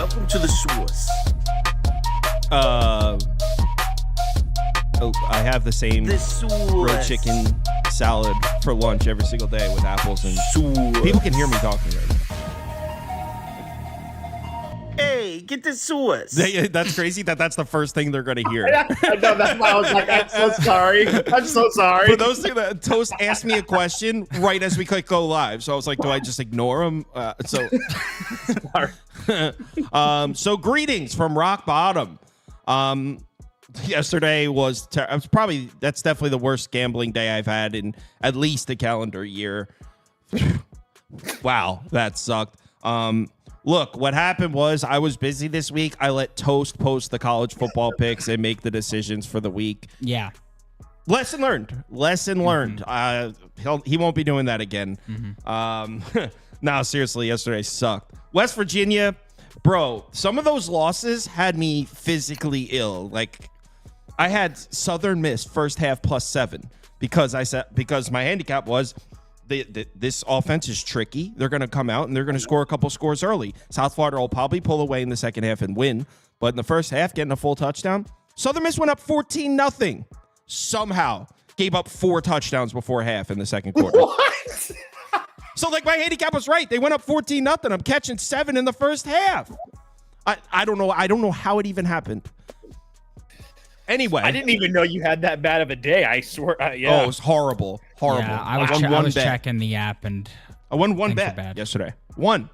Welcome to the source. I have the same The source. grilled chicken salad for lunch every single day with apples and people can hear me talking right now. Hey, get the source. That's crazy that's the first thing they're gonna hear. I know, that's why I was like, I'm so sorry. I'm so sorry. For those things that Toast asked me a question right as we click go live, so I was like, do I just ignore him? So greetings from rock bottom. Yesterday was that's definitely the worst gambling day I've had in at least a calendar year. Wow, that sucked. Look, what happened was I was busy this week. I let Toast post the college football picks and make the decisions for the week. Yeah. Lesson learned. He won't be doing that again. No, seriously, yesterday sucked. West Virginia, bro, some of those losses had me physically ill. Like, I had Southern Miss first half +7 because my handicap was this offense is tricky. They're going to come out and they're going to score a couple scores early. South Florida will probably pull away in the second half and win. But in the first half, getting a full touchdown, Southern Miss went up 14-0. Somehow gave up 4 touchdowns before half in the second quarter. What? So, like, my handicap was right. They went up 14-0. I'm catching 7 in the first half. I don't know. I don't know how it even happened. Anyway. I didn't even know you had that bad of a day. I swear. Yeah. Oh, it was horrible. Horrible. Yeah, I was checking the app and I won one bet bad. yesterday. One.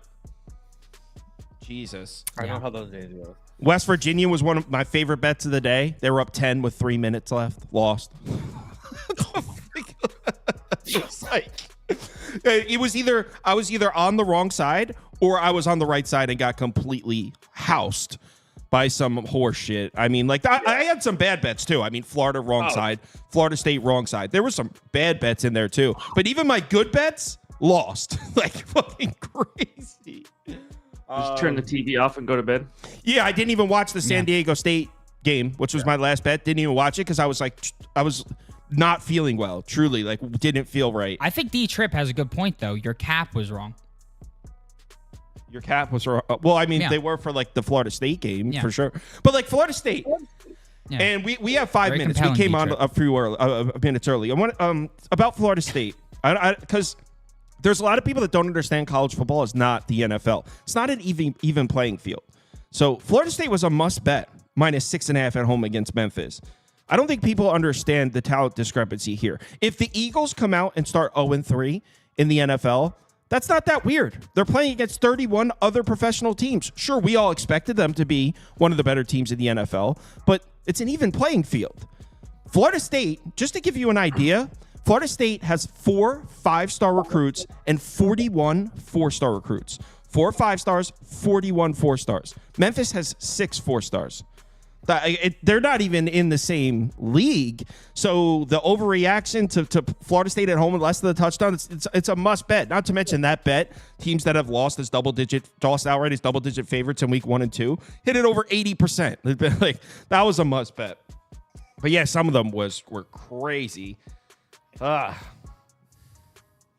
Jesus. I know how those days go. West Virginia was one of my favorite bets of the day. They were up 10 with 3 minutes left. Lost. It's like, it was either I was either on the wrong side or I was on the right side and got completely housed by some horse shit. I mean, like, I had some bad bets too. I mean, Florida wrong side, Florida State wrong side. There were some bad bets in there too. But even my good bets lost. Like, fucking crazy. Just turn the TV off and go to bed. Yeah, I didn't even watch the San Diego State game, which was my last bet. Didn't even watch it because I was not feeling well. Truly, like, didn't feel right. I think D-Trip has a good point, though. Your cap was wrong. Your cap was wrong. Well, I mean, they were for, like, the Florida State game, for sure. But, like, Florida State. Yeah. And we have 5 Very minutes. We came on a few minutes early. I want about Florida State, because there's a lot of people that don't understand college football is not the NFL. It's not an even playing field. So Florida State was a must bet, -6.5 at home against Memphis. I don't think people understand the talent discrepancy here. If the Eagles come out and start 0-3 in the NFL, that's not that weird. They're playing against 31 other professional teams. Sure, we all expected them to be one of the better teams in the NFL, but it's an even playing field. Florida State, just to give you an idea, Florida State has 4 5-star recruits and 41 4-star recruits. 4 5-stars, 41 4-stars. Memphis has 6 4-stars. They're not even in the same league. So the overreaction to Florida State at home and less than the touchdown, it's a must bet. Not to mention that bet, teams that have lost outright as double-digit favorites in week 1 and 2, hit it over 80%. Like, that was a must bet. But yeah, some of them were crazy.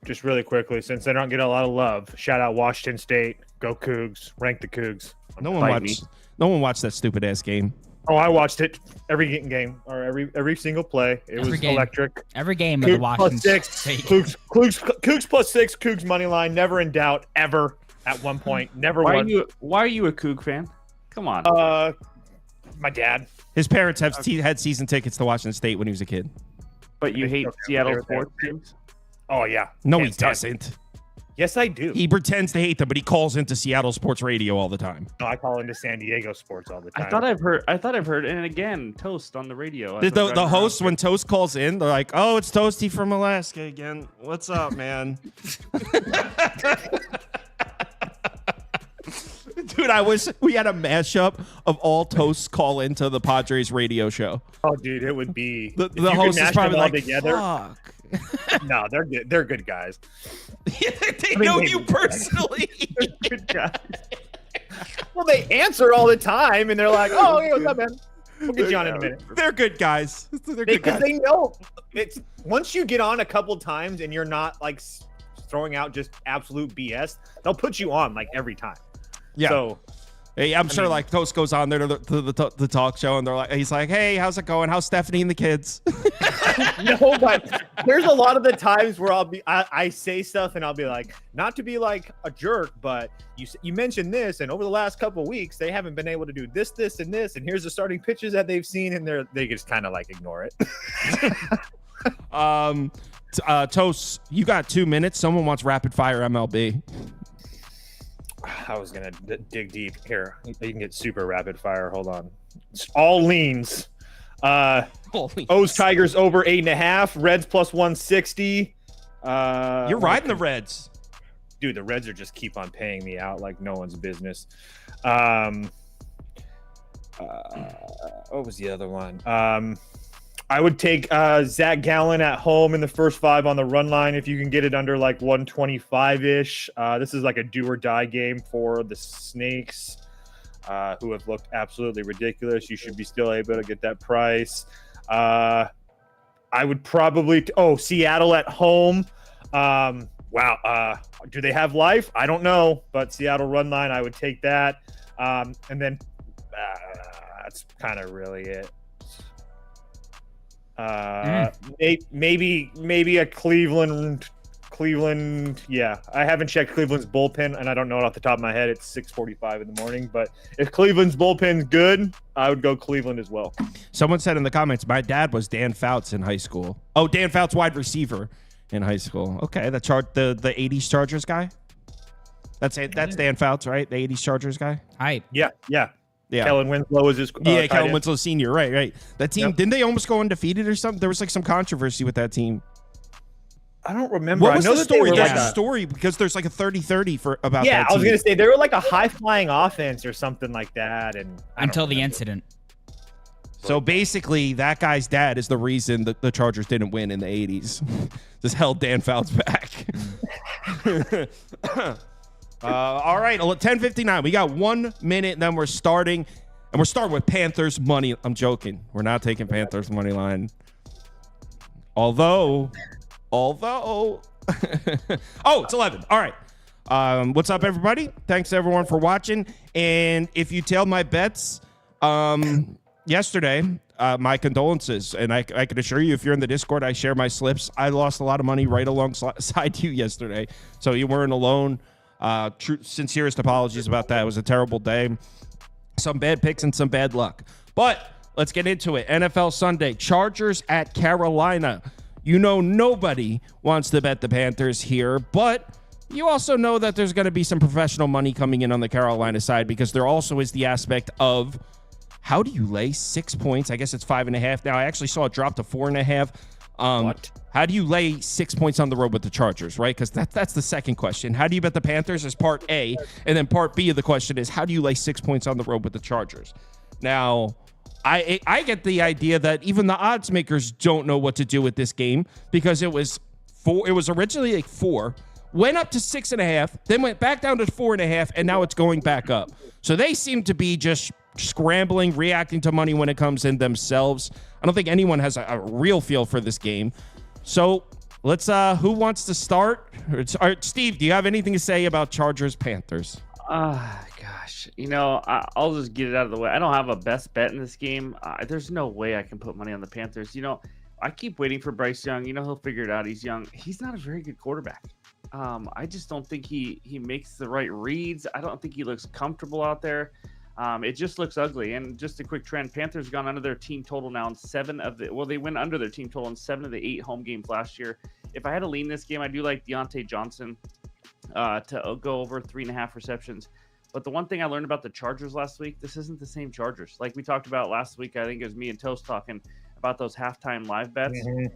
Just really quickly, since they don't get a lot of love, shout out Washington State. Go Cougs. Rank the Cougs. No one watched that stupid ass game. Oh, I watched it every game or every single play. It was electric. Every game of the Washington State. Cougs +6. Cougs money line. Never in doubt. Ever at one point. Never won. Why are you a Coug fan? Come on. My dad. His parents had season tickets to Washington State when he was a kid. But you hate Seattle sports teams? Oh yeah. No, he doesn't. Yes, I do. He pretends to hate them, but he calls into Seattle sports radio all the time. No, I call into San Diego sports all the time. I thought I've heard, and again, Toast on the radio. The host, when Toast calls in, they're like, "Oh, it's Toasty from Alaska again. What's up, man?" Dude, we had a mashup of all Toasts call into the Padres radio show. Oh, dude, it would be the host is probably like, together. Fuck. No, they're good. They're good guys. They know you personally. Good guys. Well, they answer all the time, and they're like, "Oh, hey, what's up, man? We'll get you on in a minute." They're good guys. Because they know it's once you get on a couple times and you're not like throwing out just absolute BS, they'll put you on like every time. Yeah. So Hey, I'm sure like Toast goes on there to the talk show, and he's like, "Hey, how's it going? How's Stephanie and the kids?" No, but there's a lot of the times where I say stuff and I'll be like, not to be like a jerk, but you mentioned this, and over the last couple of weeks they haven't been able to do this, and this, and here's the starting pitches that they've seen, and they just kind of like ignore it. Toast, you got 2 minutes. Someone wants rapid fire MLB. I was gonna dig deep here. You can get super rapid fire. Hold on. It's all leans. O's Tigers over 8.5. Reds plus 160. You're riding the Reds, dude. The Reds are just keep on paying me out like no one's business. What was the other one? I would take Zach Gallen at home in the first 5 on the run line if you can get it under like 125-ish. This is like a do or die game for the Snakes, who have looked absolutely ridiculous. You should be still able to get that price. I would probably Seattle at home. Wow. Do they have life? I don't know, but Seattle run line, I would take that. And then that's kind of really it. Maybe a Cleveland. Yeah, I haven't checked Cleveland's bullpen, and I don't know it off the top of my head. It's 6:45 in the morning, but if Cleveland's bullpen's good, I would go Cleveland as well. Someone said in the comments, my dad was Dan Fouts in high school. Oh, Dan Fouts, wide receiver in high school. Okay, the 80s Chargers guy. That's Dan Fouts, right? The 80s Chargers guy. Hype. Yeah. Yeah, Kellen Winslow was his. Kellen Winslow Sr. Right. That team, Didn't they almost go undefeated or something? There was like some controversy with that team. I don't remember. What was the story? There's a story because there's like a 30-30 for about. Yeah, that I was team. gonna say they were like a high flying offense or something like that, and until the incident. So basically, that guy's dad is the reason that the Chargers didn't win in the 80s. Just held Dan Fouts back. All right, 10:59. We got 1 minute, and then we're starting. And we're starting with Panthers money. I'm joking. We're not taking Panthers money line. Although. Oh, it's 11. All right. What's up, everybody? Thanks, everyone, for watching. And if you tailed my bets yesterday, my condolences. And I can assure you, if you're in the Discord, I share my slips. I lost a lot of money right alongside you yesterday. So you weren't alone. Sincerest apologies about that. It was a terrible day. Some bad picks and some bad luck. But let's get into it. NFL Sunday. Chargers at Carolina. You know nobody wants to bet the Panthers here, but you also know that there's going to be some professional money coming in on the Carolina side because there also is the aspect of how do you lay 6 points? I guess it's 5.5 now. I actually saw it drop to 4.5. What? How do you lay 6 points on the road with the Chargers, right? Because that's the second question. How do you bet the Panthers is part A, and then part B of the question is how do you lay 6 points on the road with the Chargers? Now, I get the idea that even the odds makers don't know what to do with this game because it was originally like 4, went up to 6.5, then went back down to 4.5, and now it's going back up. So they seem to be just scrambling, reacting to money when it comes in themselves. I don't think anyone has a real feel for this game. So let's, who wants to start? Steve, do you have anything to say about Chargers Panthers? Gosh, I'll just get it out of the way. I don't have a best bet in this game. There's no way I can put money on the Panthers. I keep waiting for Bryce Young. He'll figure it out. He's young. He's not a very good quarterback. I just don't think he makes the right reads. I don't think he looks comfortable out there. It just looks ugly. And just a quick trend, Panthers gone under their team total now in they went under their team total in 7 of the 8 home games last year. If I had to lean this game, I do like Deontay Johnson to go over 3.5 receptions. But the one thing I learned about the Chargers last week, this isn't the same Chargers. Like we talked about last week, I think it was me and Toast talking about those halftime live bets. Mm-hmm.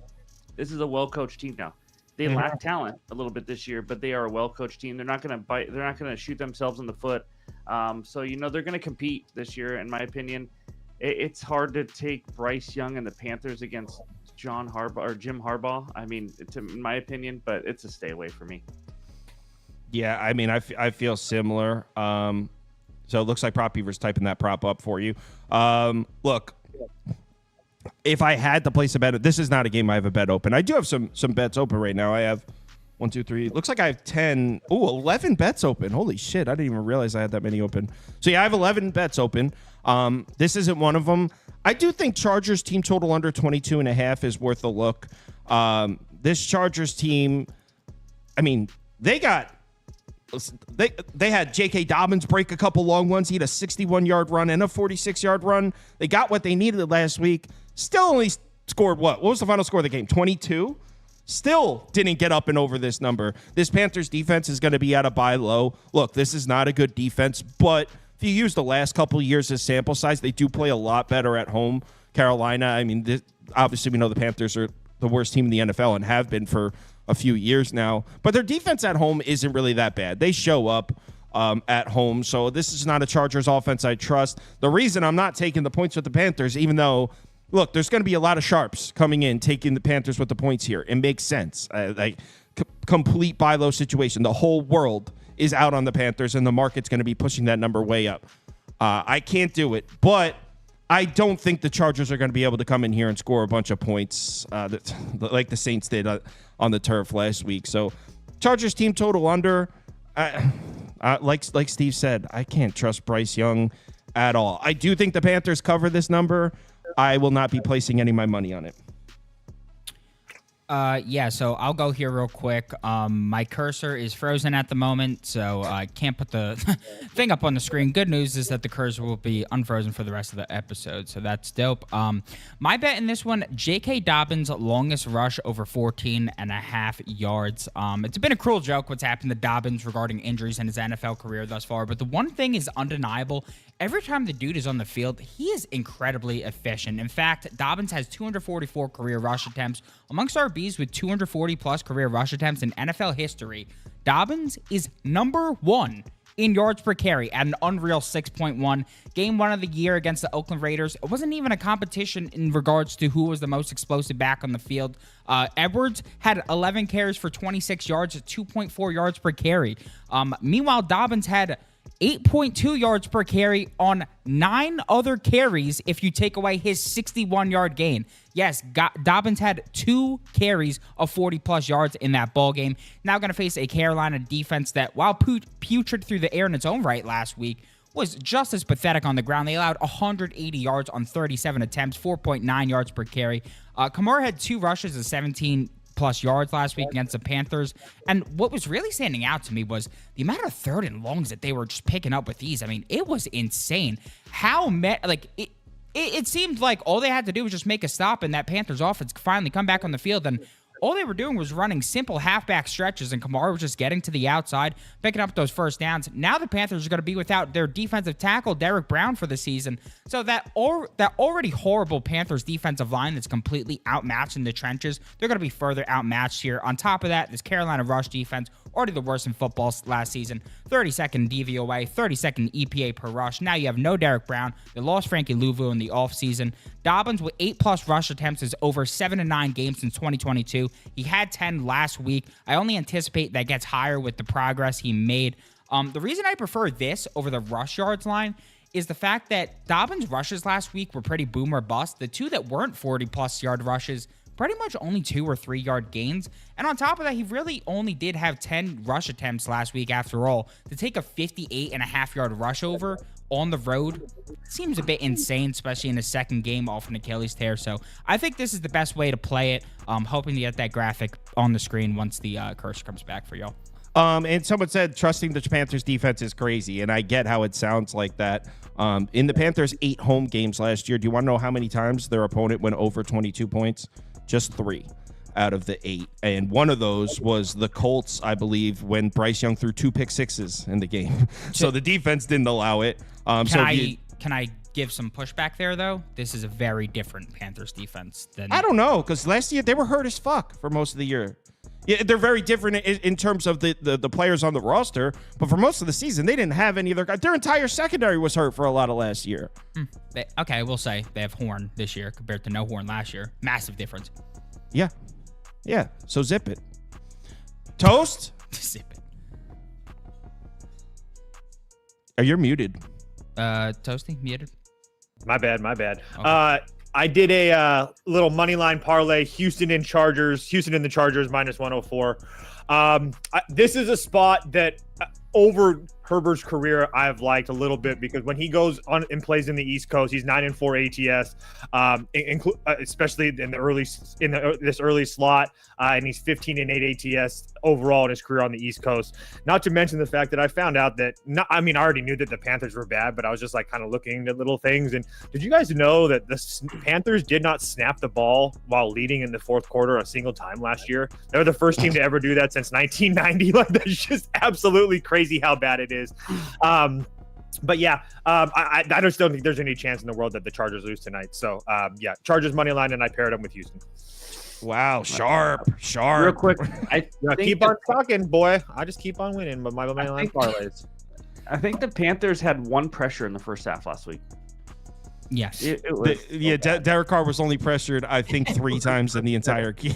This is a well-coached team now. They lack talent a little bit this year, but they are a well-coached team. They're not going to bite. They're not going to shoot themselves in the foot. So they're going to compete this year, in my opinion. It's hard to take Bryce Young and the Panthers against Jim Harbaugh. I mean, in my opinion, but it's a stay away for me. Yeah, I mean, I feel similar. So it looks like Prop Beaver's typing that prop up for you. Look, if I had to place a bet, this is not a game I have a bet open. I do have some bets open right now. I have 1, 2, 3. Looks like I have 10. Oh, 11 bets open. Holy shit. I didn't even realize I had that many open. So, yeah, I have 11 bets open. This isn't one of them. I do think Chargers team total under 22.5 is worth a look. This Chargers team, I mean, they had J.K. Dobbins break a couple long ones. He had a 61-yard run and a 46-yard run. They got what they needed last week. Still only scored what? What was the final score of the game? 22? Still didn't get up and over this number. This Panthers defense is going to be at a buy low. Look, this is not a good defense, but if you use the last couple of years as sample size, they do play a lot better at home. Carolina, I mean, obviously we know the Panthers are the worst team in the NFL and have been for a few years now, but their defense at home isn't really that bad. They show up at home, so this is not a Chargers offense I trust. The reason I'm not taking the points with the Panthers, even though, look, there's going to be a lot of sharps coming in, taking the Panthers with the points here. It makes sense. Complete buy low situation. The whole world is out on the Panthers, and the market's going to be pushing that number way up. I can't do it, but I don't think the Chargers are going to be able to come in here and score a bunch of points like the Saints did on the turf last week. So Chargers team total under, like Steve said, I can't trust Bryce Young at all. I do think the Panthers cover this number. I will not be placing any of my money on it. Yeah, so I'll go here real quick. My cursor is frozen at the moment, so I can't put the thing up on the screen. Good news is that the cursor will be unfrozen for the rest of the episode, so that's dope. My bet in this one, J.K. Dobbins' longest rush over 14.5 yards. It's been a cruel joke what's happened to Dobbins regarding injuries in his NFL career thus far, but the one thing is undeniable. Every time the dude is on the field, he is incredibly efficient. In fact, Dobbins has 244 career rush attempts. Amongst RBs with 240-plus career rush attempts in NFL history, Dobbins is number 1 in yards per carry at an unreal 6.1. Game 1 of the year against the Oakland Raiders. It wasn't even a competition in regards to who was the most explosive back on the field. Edwards had 11 carries for 26 yards at 2.4 yards per carry. Meanwhile, Dobbins had 8.2 yards per carry on 9 other carries if you take away his 61-yard gain. Yes, Dobbins had 2 carries of 40-plus yards in that ball game. Now going to face a Carolina defense that, while putrid through the air in its own right last week, was just as pathetic on the ground. They allowed 180 yards on 37 attempts, 4.9 yards per carry. Kamara had 2 rushes of 17-plus yards last week against the Panthers. And what was really standing out to me was the amount of third and longs that they were just picking up with these. I mean, it was insane. It seemed like all they had to do was just make a stop, and that Panthers offense could finally come back on the field. And all they were doing was running simple halfback stretches, and Kamara was just getting to the outside, picking up those first downs. Now the Panthers are going to be without their defensive tackle, Derek Brown, for the season. So that already horrible Panthers defensive line that's completely outmatched in the trenches, they're going to be further outmatched here. On top of that, this Carolina rush defense, already the worst in football last season, 32nd DVOA, 32nd EPA per rush. Now you have no Derek Brown. They lost Frankie Louvu in the offseason. Dobbins with 8-plus rush attempts is over 7 to 9 games since 2022. He had 10 last week. I only anticipate that gets higher with the progress he made. The reason I prefer this over the rush yards line is the fact that Dobbins' rushes last week were pretty boom or bust. The 2 that weren't 40-plus yard rushes, pretty much only 2 or 3 yard gains. And on top of that, he really only did have 10 rush attempts last week after all. To take a 58.5 yard rush over on the road seems a bit insane, especially in the second game off an Achilles tear. So I think this is the best way to play it. Hoping to get that graphic on the screen once the cursor comes back for y'all. And someone said trusting the Panthers defense is crazy, and I get how it sounds like that. In the Panthers' 8 home games last year, do you want to know how many times their opponent went over 22 points? Just 3 out of the 8. And one of those was the Colts, I believe, when Bryce Young threw 2 pick sixes in the game. So the defense didn't allow it. Can I give some pushback there, though? This is a very different Panthers defense than... I don't know, because last year they were hurt as fuck for most of the year. Yeah, they're very different in terms of the players on the roster, but for most of the season, they didn't have any of their guys. Their entire secondary was hurt for a lot of last year. Okay, we'll say they have Horn this year compared to no Horn last year. Massive difference. Yeah. So zip it. Toast? Zip it. You're muted. Toasty, muted. My bad. Okay. I did a little money line parlay, Houston in the Chargers minus 104. This is a spot that over Herbert's career I've liked a little bit, because when he goes on and plays in the East Coast, he's 9-4 ATS, especially in this early slot, and he's 15-8 ATS overall in his career on the East Coast. Not to mention the fact that I found out that I already knew that the Panthers were bad, but I was just like kind of looking at little things. And did you guys know that the Panthers did not snap the ball while leading in the fourth quarter a single time last year? They were the first team to ever do that since 1990. Like, that's just absolutely crazy how bad it is. But yeah, I just don't think there's any chance in the world that the Chargers lose tonight. So yeah, Chargers money line, and I paired them with Houston. Wow, sharp. Real quick, Keep on talking, boy. I just keep on winning, but my money line parlays. I think the Panthers had one pressure in the first half last week. Yes. Derek Carr was only pressured, I think, 3 times in the entire game.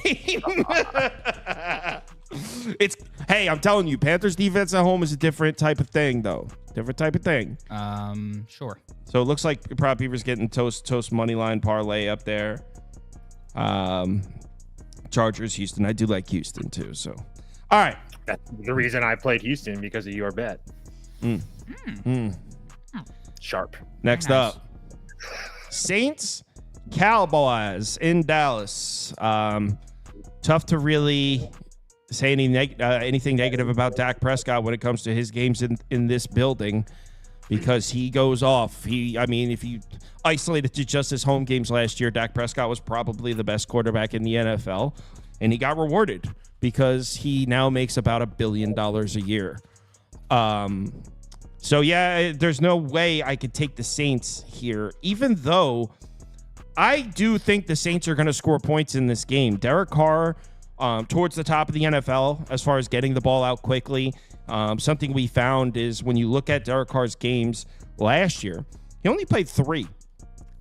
Hey, I'm telling you, Panthers defense at home is a different type of thing, though. Different type of thing. Sure. So it looks like Prop Beaver's getting toast money line parlay up there. Chargers, Houston. I do like Houston too. So, all right. That's the reason I played Houston, because of your bet. Sharp. Next up, Saints, Cowboys in Dallas. Tough to really say anything negative about Dak Prescott when it comes to his games in this building, because he goes off. If you isolate it to just his home games last year, Dak Prescott was probably the best quarterback in the NFL, and he got rewarded because he now makes about $1 billion a year. So yeah, there's no way I could take the Saints here, even though I do think the Saints are going to score points in this game. Derek Carr, towards the top of the NFL as far as getting the ball out quickly. Something we found is when you look at Derek Carr's games last year, he only played 3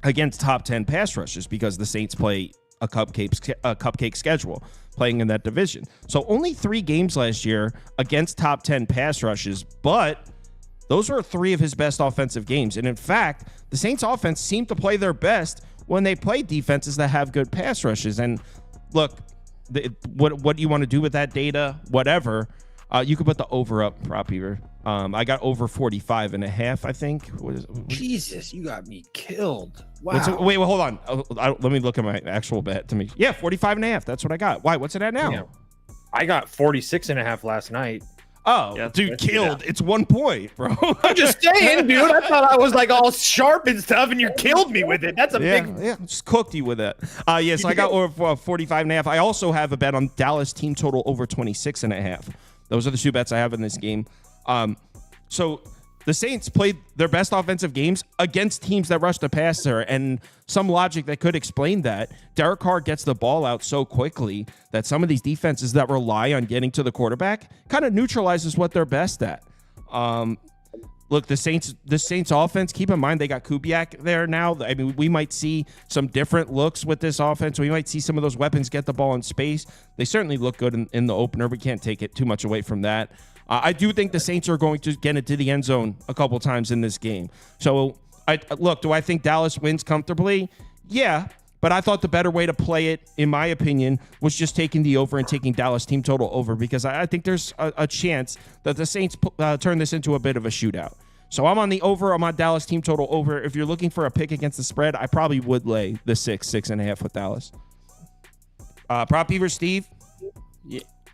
against top 10 pass rushers, because the Saints play a cupcake schedule playing in that division. So only 3 games last year against top 10 pass rushes, but those were 3 of his best offensive games. And in fact, the Saints offense seemed to play their best when they play defenses that have good pass rushes. And look, what do you want to do with that data? Whatever. You could put the over up, Prop Beaver. I got over 45.5, I think. Jesus, you got me killed. Wow. Wait, hold on. Let me look at my actual bet to me. Yeah, 45.5. That's what I got. Why? What's it at now? Yeah. I got 46.5 last night. Oh, Yeah, dude, killed. It's 1 point, bro. I'm just saying, dude. I thought I was like all sharp and stuff, and you killed me with it. That's a big. Yeah, just cooked you with it. Yes, I got over 45.5. I also have a bet on Dallas team total over 26.5. Those are the 2 bets I have in this game. So the Saints played their best offensive games against teams that rush the passer, and some logic that could explain that. Derek Carr gets the ball out so quickly that some of these defenses that rely on getting to the quarterback kind of neutralizes what they're best at. Look, the Saints offense, keep in mind they got Kubiak there now. I mean, we might see some different looks with this offense. We might see some of those weapons get the ball in space. They certainly look good in the opener. We can't take it too much away from that. I do think the Saints are going to get into the end zone a couple times in this game. So, do I think Dallas wins comfortably? Yeah, but I thought the better way to play it, in my opinion, was just taking the over and taking Dallas team total over, because I think there's a chance that the Saints turn this into a bit of a shootout. So I'm on the over. I'm on Dallas team total over. If you're looking for a pick against the spread, I probably would lay the 6.5 with Dallas. Prop Beaver, Steve?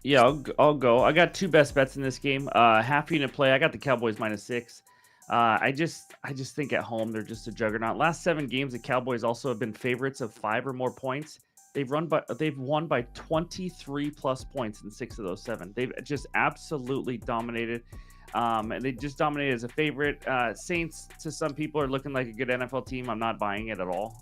Yeah, I'll go. I got 2 best bets in this game. Half unit play. I got the Cowboys -6. I just think at home they're just a juggernaut. Last 7 games, the Cowboys also have been favorites of 5 or more points. They've won by 23 plus points in 6 of those 7. They've just absolutely dominated. And they just dominated as a favorite. Saints, to some people, are looking like a good NFL team. I'm not buying it at all.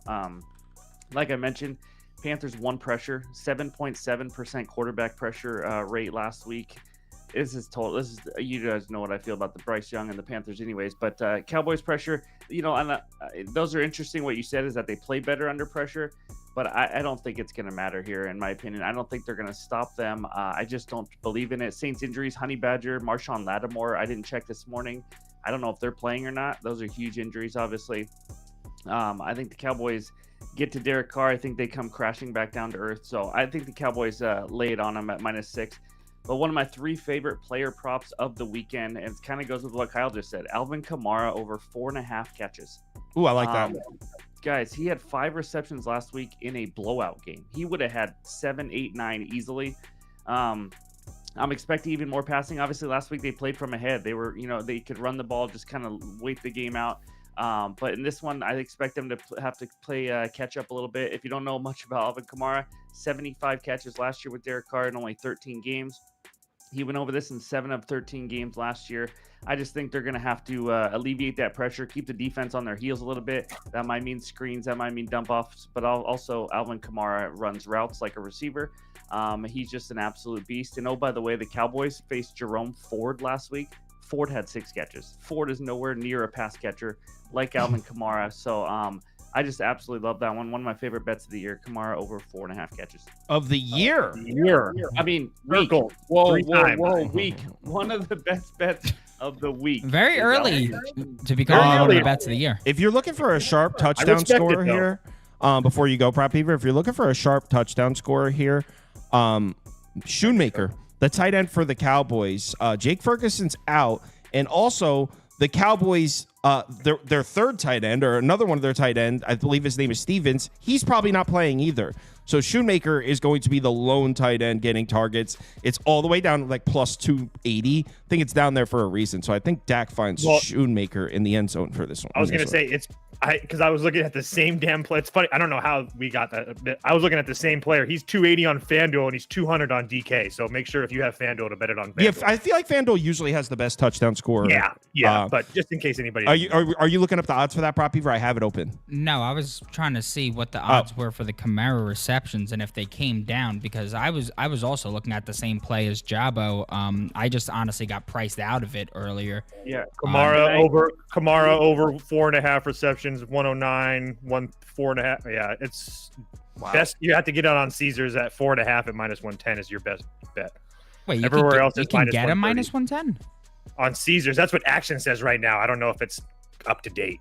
Like I mentioned, Panthers 1 pressure, 7.7% quarterback pressure rate last week. You guys know what I feel about the Bryce Young and the Panthers anyways, but Cowboys pressure, and those are interesting. What you said is that they play better under pressure, but I don't think it's going to matter here, in my opinion. I don't think they're going to stop them. I just don't believe in it. Saints injuries, Honey Badger, Marshawn Lattimore, I didn't check this morning. I don't know if they're playing or not. Those are huge injuries, obviously. I think the Cowboys get to Derek Carr, I think they come crashing back down to earth. So I think the Cowboys lay it on them at -6. But one of my 3 favorite player props of the weekend, and it kind of goes with what Kyle just said, Alvin Kamara over 4.5 catches. Ooh, I like that. Guys, he had 5 receptions last week in a blowout game. He would have had 7, 8, 9 easily. I'm expecting even more passing. Obviously, last week they played from ahead. They were, they could run the ball, just kind of wait the game out. But in this one, I expect them to have to play catch up a little bit. If you don't know much about Alvin Kamara, 75 catches last year with Derek Carr in only 13 games. He went over this in 7 of 13 games last year. I just think they're going to have to alleviate that pressure, keep the defense on their heels a little bit. That might mean screens, that might mean dump offs, but also Alvin Kamara runs routes like a receiver. He's just an absolute beast. And oh, by the way, the Cowboys faced Jerome Ford last week. Ford had 6 catches. Ford is nowhere near a pass catcher like Alvin Kamara. So I just absolutely love that one. One of my favorite bets of the year. Kamara over 4.5 catches. Of the year. I mean, week. Whoa, week. One of the best bets of the week. Very early to be calling one of the bets of the year. If you're looking for a sharp touchdown scorer here, before you go, Prop Beaver, if you're looking for a sharp touchdown scorer here, Schoonmaker, the tight end for the Cowboys. Jake Ferguson's out, and also the Cowboys, their third tight end, or another one of their tight end, I believe his name is Stevens, he's probably not playing either. So Schoonmaker is going to be the lone tight end getting targets. It's all the way down like plus 280. I think it's down there for a reason. So I think Dak finds Schoonmaker in the end zone for this one. I was going to say because I was looking at the same damn play. It's funny. I don't know how we got that. I was looking at the same player. He's 280 on FanDuel and he's 200 on DK. So make sure if you have FanDuel to bet it on FanDuel. Yeah, I feel like FanDuel usually has the best touchdown scorer. Yeah. But just in case anybody. Are you looking up the odds for that, Prop Beaver? I have it open. No, I was trying to see what the odds were for the Kamara receptions and if they came down, because I was also looking at the same play as Jabo. I just honestly got priced out of it earlier. Yeah, Kamara over 4.5 receptions, 109, 4.5. Yeah, it's best. You have to get it on Caesars at 4.5 at -110 is your best bet. Wait, everywhere else you can get a -110 on Caesars. That's what Action says right now. I don't know if it's up to date.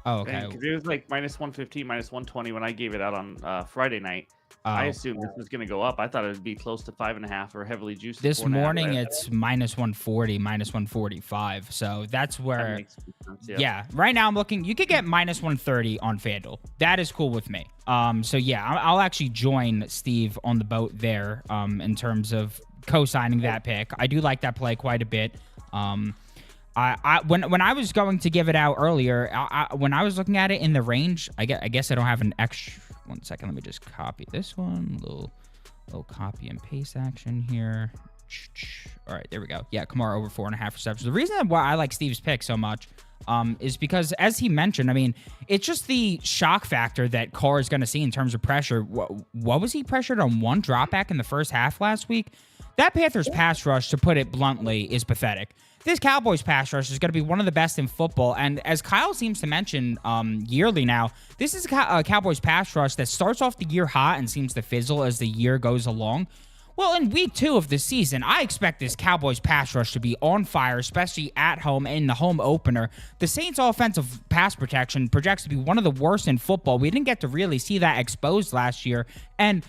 Oh, okay. It was like -115, -120 when I gave it out on Friday night. I assumed this was going to go up. I thought it would be close to 5.5 or heavily juiced. This morning it's -140, -145. So that's where. That makes sense, yeah. Right now I'm looking. You could get -130 on FanDuel. That is cool with me. So yeah, I'll actually join Steve on the boat there. In terms of co-signing that pick, I do like that play quite a bit. When I was going to give it out earlier, when I was looking at it in the range, I guess I don't have an extra. 1 second, let me just copy this one. Little copy and paste action here. All right, there we go. Yeah, Kamara over 4.5 receptions. The reason why I like Steve's pick so much is because, as he mentioned, I mean, it's just the shock factor that Carr is going to see in terms of pressure. What was he pressured on? 1 dropback in the first half last week? That Panthers pass rush, to put it bluntly, is pathetic. This Cowboys pass rush is going to be one of the best in football. And as Kyle seems to mention yearly now, this is a Cowboys pass rush that starts off the year hot and seems to fizzle as the year goes along. Well, in week 2 of the season, I expect this Cowboys pass rush to be on fire, especially at home in the home opener. The Saints' offensive pass protection projects to be one of the worst in football. We didn't get to really see that exposed last year. And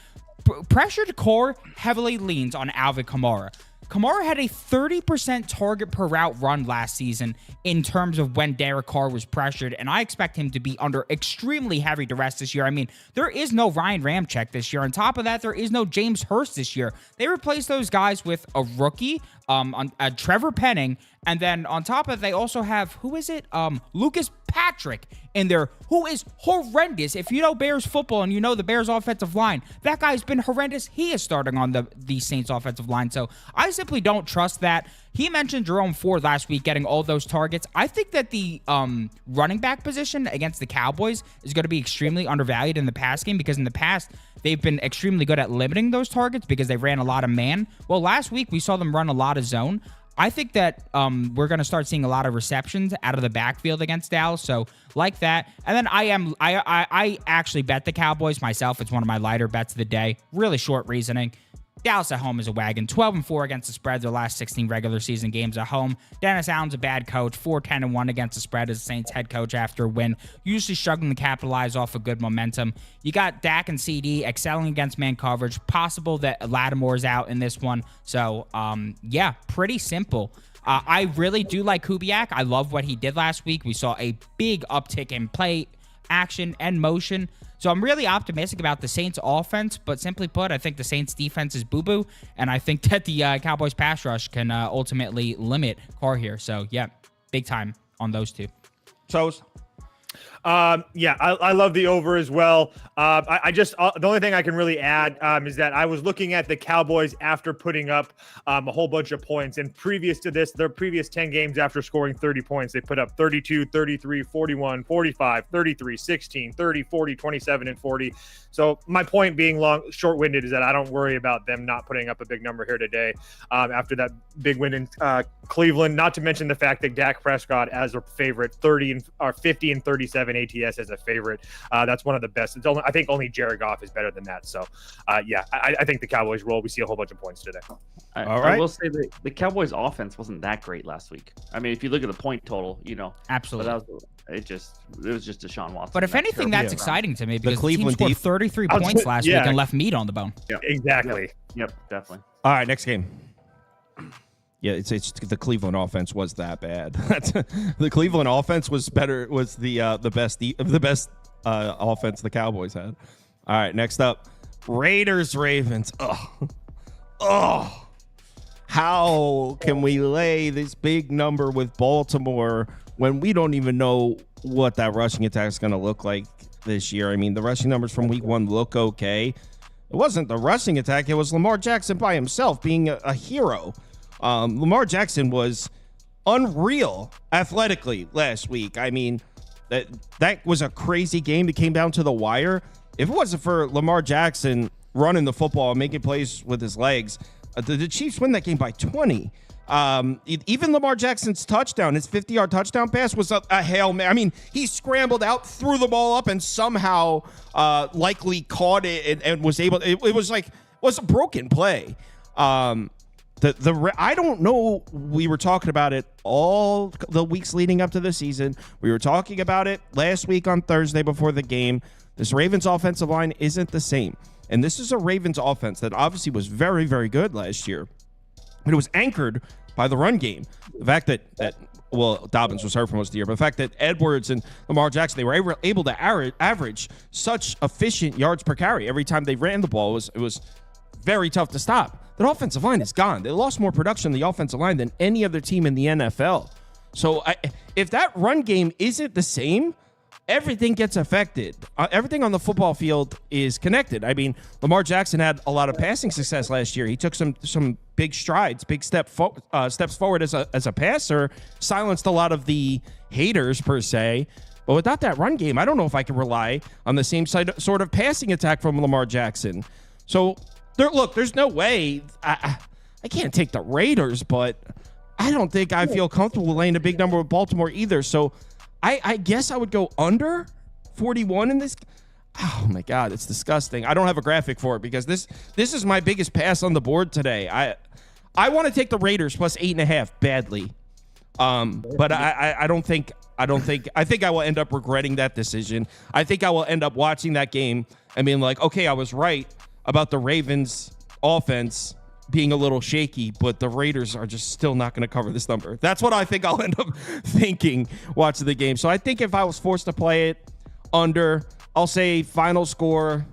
pressured core heavily leans on Alvin Kamara. Kamara had a 30% target per route run last season in terms of when Derek Carr was pressured, and I expect him to be under extremely heavy duress this year. I mean, there is no Ryan Ramczyk this year. On top of that, there is no James Hurst this year. They replaced those guys with a rookie, Trevor Penning, and then on top of it, they also have, Lucas Patrick in there, who is horrendous. If you know Bears football and you know the Bears offensive line, that guy's been horrendous. He is starting on the Saints offensive line, so I simply don't trust that. He mentioned Jerome Ford last week getting all those targets. I think that the running back position against the Cowboys is going to be extremely undervalued in the pass game, because in the past, they've been extremely good at limiting those targets because they ran a lot of man. Well, last week, we saw them run a lot of zone. I think that we're going to start seeing a lot of receptions out of the backfield against Dallas, so like that. And then I actually bet the Cowboys myself. It's one of my lighter bets of the day. Really short reasoning. Dallas at home is a wagon. 12-4 against the spread their last 16 regular season games at home. Dennis Allen's a bad coach. 4-10-1 against the spread as the Saints head coach after a win. Usually struggling to capitalize off of good momentum. You got Dak and CD excelling against man coverage. Possible that Lattimore's out in this one. So, yeah, pretty simple. I really do like Kubiak. I love what he did last week. We saw a big uptick in play, action, and motion. So I'm really optimistic about the Saints offense, but simply put, I think the Saints defense is boo-boo, and I think that the Cowboys pass rush can ultimately limit Carr here. So, yeah, big time on those two. Chose. Yeah, I love the over as well. I just the only thing I can really add is that I was looking at the Cowboys after putting up a whole bunch of points. And previous to this, their previous 10 games after scoring 30 points, they put up 32, 33, 41, 45, 33, 16, 30, 40, 27, and 40. So my point being short-winded is that I don't worry about them not putting up a big number here today after that big win in Cleveland. Not to mention the fact that Dak Prescott as a favorite, 50 and 37 ATS as a favorite. That's one of the best. I think only Jared Goff is better than that. So, yeah, I think the Cowboys roll. We see a whole bunch of points today. All right. I will say that the Cowboys' offense wasn't that great last week. I mean, if you look at the point total, Absolutely. It was just Deshaun Watson. But if anything, that's exciting to me because the Cleveland team scored 33 points last week and left meat on the bone. Yep. Exactly. Yep, definitely. All right, next game. Yeah, it's the Cleveland offense was that bad. The Cleveland offense was better. Was the best offense the Cowboys had. All right, next up, Raiders Ravens. Oh, how can we lay this big number with Baltimore when we don't even know what that rushing attack is going to look like this year? I mean, the rushing numbers from week 1 look okay. It wasn't the rushing attack. It was Lamar Jackson by himself being a hero. Lamar Jackson was unreal athletically last week. I mean, that was a crazy game that came down to the wire. If it wasn't for Lamar Jackson running the football and making plays with his legs, the Chiefs win that game by 20. Even Lamar Jackson's touchdown, his 50-yard touchdown pass was a Hail Mary. I mean, he scrambled out, threw the ball up, and somehow likely caught it and was able. It was a broken play. I don't know. We were talking about it all the weeks leading up to the season. We were talking about it last week on Thursday before the game. This Ravens offensive line isn't the same. And this is a Ravens offense that obviously was very, very good last year. But it was anchored by the run game. The fact that Dobbins was hurt for most of the year, but the fact that Edwards and Lamar Jackson, they were able to average such efficient yards per carry every time they ran the ball, it was very tough to stop. That offensive line is gone. They lost more production in the offensive line than any other team in the NFL. So if that run game isn't the same, everything gets affected. Everything on the football field is connected. I mean, Lamar Jackson had a lot of passing success last year. He took some big strides, big steps forward as a passer, silenced a lot of the haters per se. But without that run game, I don't know if I can rely on the same sort of passing attack from Lamar Jackson. So there's no way. I can't take the Raiders, but I don't think I feel comfortable laying a big number with Baltimore either. So I guess I would go under 41 in this. Oh my God, it's disgusting. I don't have a graphic for it because this is my biggest pass on the board today. I want to take the Raiders plus 8.5 badly. But I think I will end up regretting that decision. I think I will end up watching that game and being like, okay, I was right about the Ravens offense being a little shaky, but the Raiders are just still not going to cover this number. That's what I think I'll end up thinking watching the game. So I think if I was forced to play it under, I'll say final score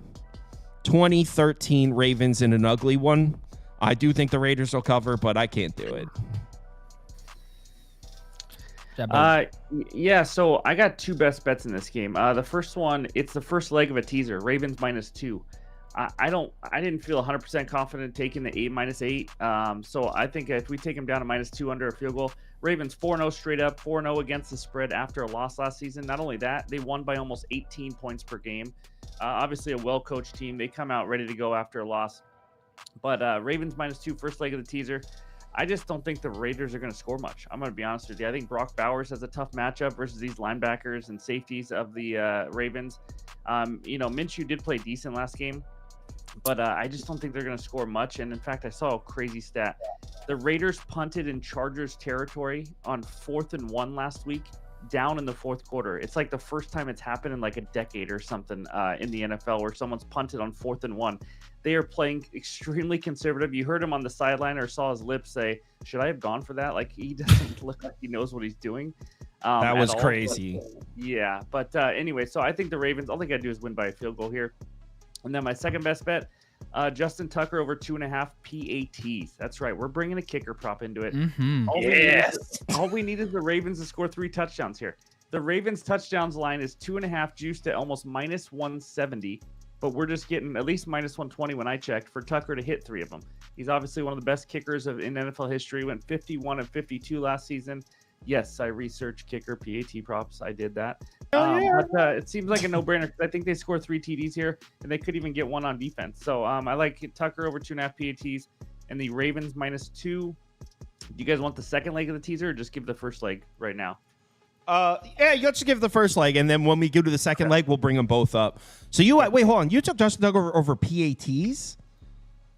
20-13 Ravens in an ugly one. I do think the Raiders will cover, but I can't do it. Yeah, so I got two best bets in this game. The first one, it's the first leg of a teaser, Ravens -2. I didn't feel 100% confident taking the -8. So I think if we take them down to -2 under a field goal, Ravens 4-0 straight up, 4-0 against the spread after a loss last season. Not only that, they won by almost 18 points per game. Obviously a well-coached team. They come out ready to go after a loss. But Ravens -2, first leg of the teaser. I just don't think the Raiders are going to score much. I'm going to be honest with you. I think Brock Bowers has a tough matchup versus these linebackers and safeties of the Ravens. Minshew did play decent last game. but I just don't think they're going to score much. And in fact, I saw a crazy stat. The Raiders punted in Chargers territory on 4th and 1 last week, down in the fourth quarter. It's like the first time it's happened in like a decade or something in the NFL where someone's punted on 4th and 1. They are playing extremely conservative. You heard him on the sideline or saw his lips say, "Should I have gone for that?" Like, he doesn't look like he knows what he's doing. That was at all. crazy. Yeah, but anyway, so I think the Ravens, all they got to do is win by a field goal here. And then my second best bet, Justin Tucker over 2.5 PATs. That's right. We're bringing a kicker prop into it. Mm-hmm. All we need is the Ravens to score 3 touchdowns here. The Ravens touchdowns line is 2.5 juiced at almost minus 170, but we're just getting at least minus 120 when I checked for Tucker to hit 3 of them. He's obviously one of the best kickers in NFL history. Went 51 and 52 last season. Yes, I researched kicker PAT props. I did that. But it seems like a no-brainer. I think they score 3 TDs here, and they could even get 1 on defense. So I like Tucker over 2.5 PATs and the Ravens minus 2. Do you guys want the second leg of the teaser or just give the first leg right now? Yeah, let's give the first leg, and then when we go to the second leg, we'll bring them both up. So wait, hold on. You took Justin Tucker over PATs?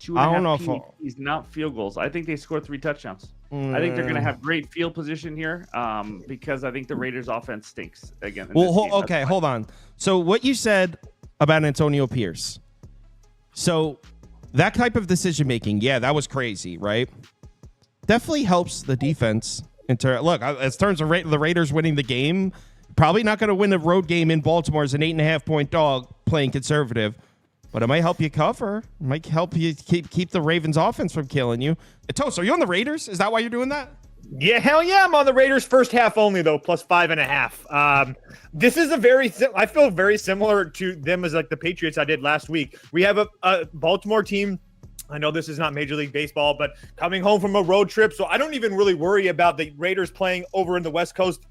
2.5 I don't know PATs, not field goals. I think they score 3 touchdowns. I think they're going to have great field position here because I think the Raiders' offense stinks again. Well, hold on. So what you said about Antonio Pierce. So that type of decision making, yeah, that was crazy, right? Definitely helps the defense. Look, as terms of the Raiders winning the game, probably not going to win the road game in Baltimore as an 8.5-point dog playing conservative. But it might help you cover. It might help you keep the Ravens offense from killing you. Toast, are you on the Raiders? Is that why you're doing that? Yeah, hell yeah. I'm on the Raiders first half only, though, plus 5.5. This is I feel very similar to them as like the Patriots I did last week. We have a Baltimore team. I know this is not Major League Baseball, but coming home from a road trip, so I don't even really worry about the Raiders playing over in the West Coast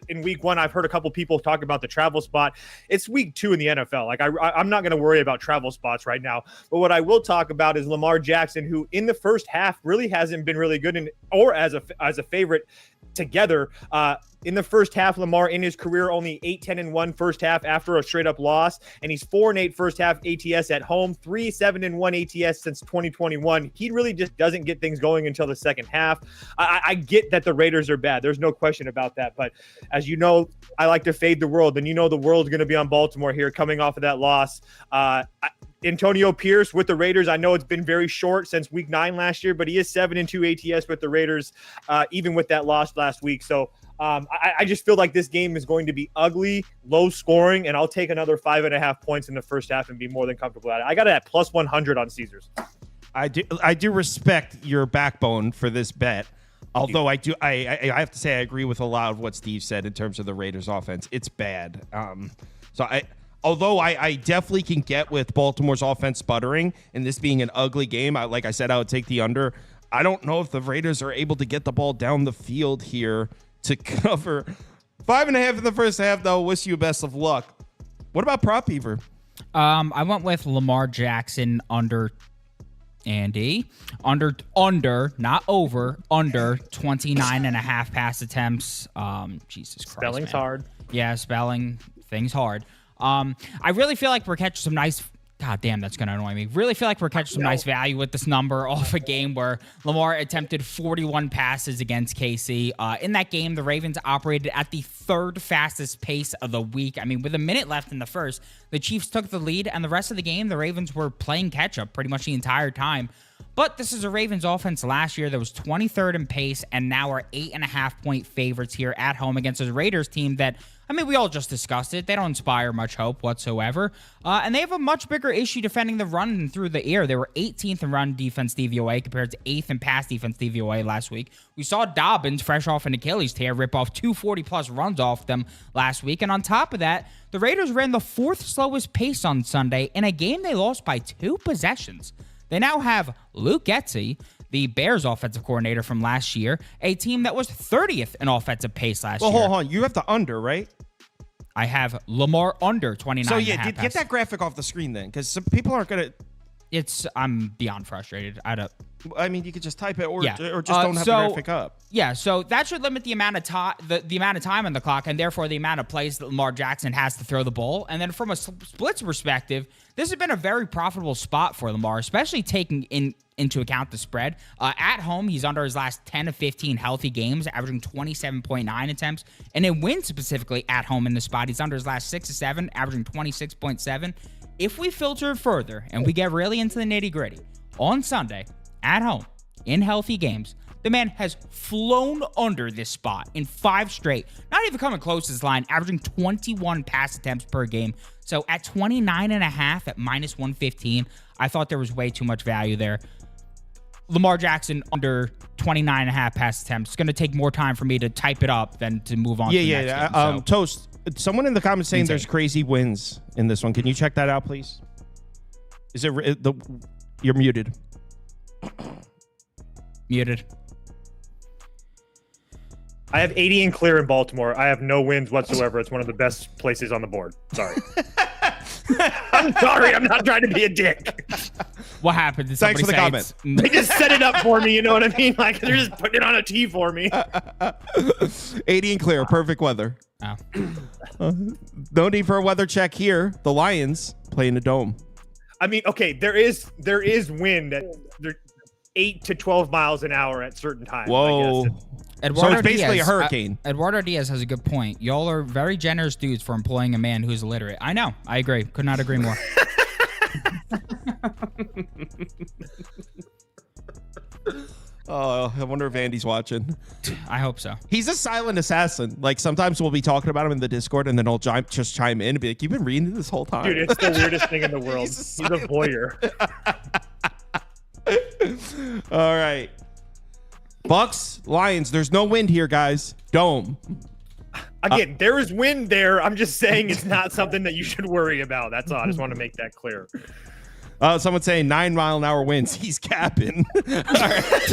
in week 1. I've heard a couple people talk about the travel spot. It's week 2 in the NFL. Like I'm not going to worry about travel spots right now. But what I will talk about is Lamar Jackson, who in the first half really hasn't been really good, or as a favorite together. In the first half, Lamar in his career only 8-10-1 first half after a straight up loss, and he's 4-8 first half ATS at home, 3-7-1 ATS since 2021. He really just doesn't get things going until the second half. I get that the Raiders are bad. There's no question about that. But as you know, I like to fade the world, and you know the world's going to be on Baltimore here coming off of that loss. Antonio Pierce with the Raiders. I know it's been very short since week 9 last year, but he is 7-2 ATS with the Raiders, even with that loss last week. So I just feel like this game is going to be ugly, low scoring, and I'll take another 5.5 points in the first half and be more than comfortable at it. I got it at plus 100 on Caesars. I do respect your backbone for this bet. Although I have to say I agree with a lot of what Steve said in terms of the Raiders offense. It's bad. Although I definitely can get with Baltimore's offense sputtering and this being an ugly game, like I said, I would take the under. I don't know if the Raiders are able to get the ball down the field here to cover. 5.5 in the first half, though. Wish you best of luck. What about prop, Beaver? I went with Lamar Jackson under Andy. Under, not over, under 29.5 pass attempts. Jesus Christ. Spelling's man. hard. Yeah, spelling things hard. I really feel like we're catching some nice. God damn, that's going to annoy me. Really feel like we're catching some nice value with this number off a game where Lamar attempted 41 passes against KC. In that game, the Ravens operated at the 3rd fastest pace of the week. I mean, with a minute left in the first, the Chiefs took the lead, and the rest of the game, the Ravens were playing catch-up pretty much the entire time. But this is a Ravens offense last year that was 23rd in pace and now are 8.5-point favorites here at home against a Raiders team that, I mean, we all just discussed it. They don't inspire much hope whatsoever. And they have a much bigger issue defending the run than through the air. They were 18th in run defense DVOA compared to 8th in pass defense DVOA last week. We saw Dobbins, fresh off an Achilles tear, rip off 240-plus runs off them last week. And on top of that, the Raiders ran the 4th slowest pace on Sunday in a game they lost by 2 possessions. They now have Luke Getsy, the Bears offensive coordinator from last year, a team that was 30th in offensive pace last year. Hold on. You have the under, right? I have Lamar under 29. So, yeah, get that graphic off the screen then, because some people aren't going to... I'm beyond frustrated. I mean, you could just type it or Yeah. or just don't have the graphic up. Yeah, so that should limit the amount of time, the amount of time on the clock, and therefore the amount of plays that Lamar Jackson has to throw the ball. And then from a splits perspective, this has been a very profitable spot for Lamar, especially taking into account the spread. At home, he's under his last 10 of 15 healthy games, averaging 27.9 attempts. And in wins specifically at home in the spot, he's under his last 6 of 7, averaging 26.7. If we filter it further and we get really into the nitty-gritty, on Sunday, at home, in healthy games, the man has flown under this spot in 5 straight, not even coming close to this line, averaging 21 pass attempts per game. So at 29.5 at minus 115, I thought there was way too much value there. Lamar Jackson under 29.5 pass attempts. It's going to take more time for me to type it up than to move on to the next game, so. Toast, someone in the comments saying there's crazy wins in this one. Can you check that out, please? Is it you're muted. Muted. I have 80 and clear in Baltimore. I have no wins whatsoever. It's one of the best places on the board. Sorry. I'm sorry. I'm not trying to be a dick. What happened? Did Thanks for the somebody comment. They just set it up for me. You know what I mean? Like they're just putting it on a tee for me. 80 and clear, perfect weather. Oh. No need for a weather check here. The Lions play in the dome. I mean, okay, there is wind at 8 to 12 miles an hour at certain times. Whoa. So it's basically a hurricane. Eduardo Diaz has a good point. Y'all are very generous dudes for employing a man who's illiterate. I know. I agree. Could not agree more. Oh, I wonder if Andy's watching. I hope so. He's a silent assassin. Like sometimes we'll be talking about him in the Discord, and then he'll just chime in and be like, "You've been reading this whole time." Dude, it's the weirdest thing in the world. He's a voyeur. All right. Bucks, Lions. There's no wind here, guys. Dome. Again, there is wind there. I'm just saying it's not something that you should worry about. That's all. I just want to make that clear. Someone saying 9 mile an hour winds. He's capping. All right.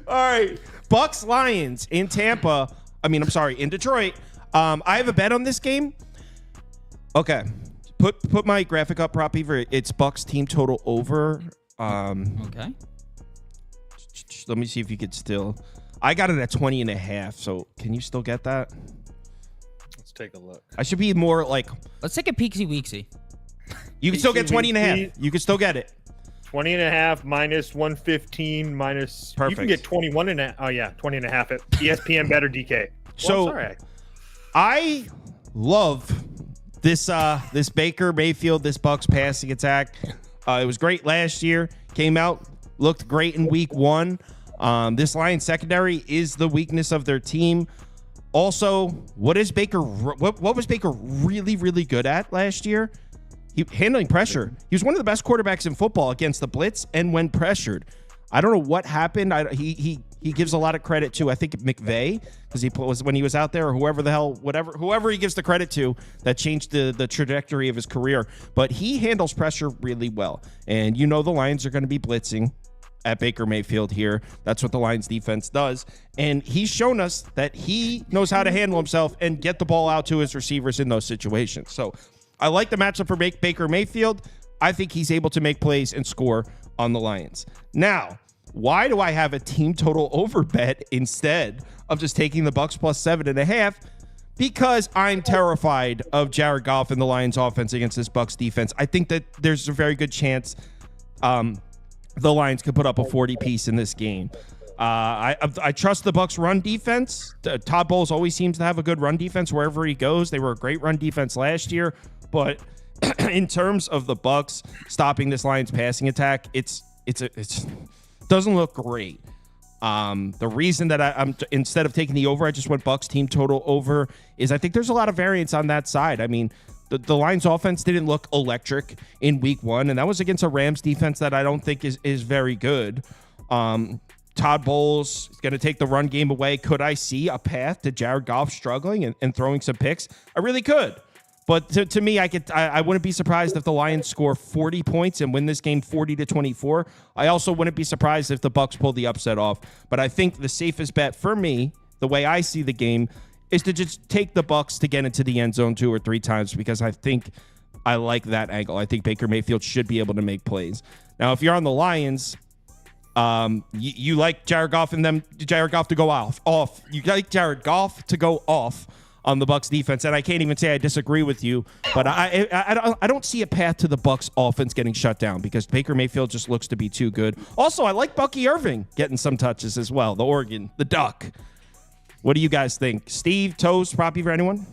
All right. Bucks, Lions in Tampa. In Detroit. I have a bet on this game. Okay. Put my graphic up, Prop Beaver. It's Bucks team total over. Okay. Let me see if you could still. I got it at 20.5. So can you still get that? Let's take a look. I should be more like. Let's take a peeksy weeksy. You can still get 20.5. You can still get it. 20.5 minus 115 minus. Perfect. You can get 21.5. Oh yeah, 20.5 at ESPN Better DK. So sorry. I love this Baker Mayfield, this Bucks passing attack. It was great last year. Came out, looked great in week 1. This Lions secondary is the weakness of their team. Also, what was Baker really, really good at last year? Handling pressure. He was one of the best quarterbacks in football against the blitz and when pressured. I don't know what happened. He gives a lot of credit to, I think, McVay, because he was when he was out there, or whoever he gives the credit to that changed the trajectory of his career. But he handles pressure really well. And the Lions are going to be blitzing at Baker Mayfield here. That's what the Lions defense does. And he's shown us that he knows how to handle himself and get the ball out to his receivers in those situations. So I like the matchup for Baker Mayfield. I think he's able to make plays and score on the Lions. Now, why do I have a team total over bet instead of just taking the Bucks plus 7.5? Because I'm terrified of Jared Goff and the Lions offense against this Bucks defense. I think that there's a very good chance the Lions could put up a 40 piece in this game. I trust the Bucks run defense. Todd Bowles always seems to have a good run defense wherever he goes. They were a great run defense last year, but in terms of the Bucks stopping this Lions passing attack, it's doesn't look great. The reason that I'm instead of taking the over, I just went Bucks team total over is I think there's a lot of variance on that side. I mean, the Lions offense didn't look electric in week 1, and that was against a Rams defense that I don't think is very good. Todd Bowles is going to take the run game away. Could I see a path to Jared Goff struggling and throwing some picks? I really could. But to me, I wouldn't be surprised if the Lions score 40 points and win this game 40-24. I also wouldn't be surprised if the Bucks pull the upset off. But I think the safest bet for me, the way I see the game, is to just take the Bucks to get into the end zone 2 or 3 times, because I think I like that angle. I think Baker Mayfield should be able to make plays. Now, if you're on the Lions, you like Jared Goff to go off. You like Jared Goff to go off on the Bucs defense, and I can't even say I disagree with you, but I don't see a path to the Bucs offense getting shut down because Baker Mayfield just looks to be too good. Also, I like Bucky Irving getting some touches as well. The Oregon, the Duck. What do you guys think? Steve, Toast, Prop Beaver, anyone?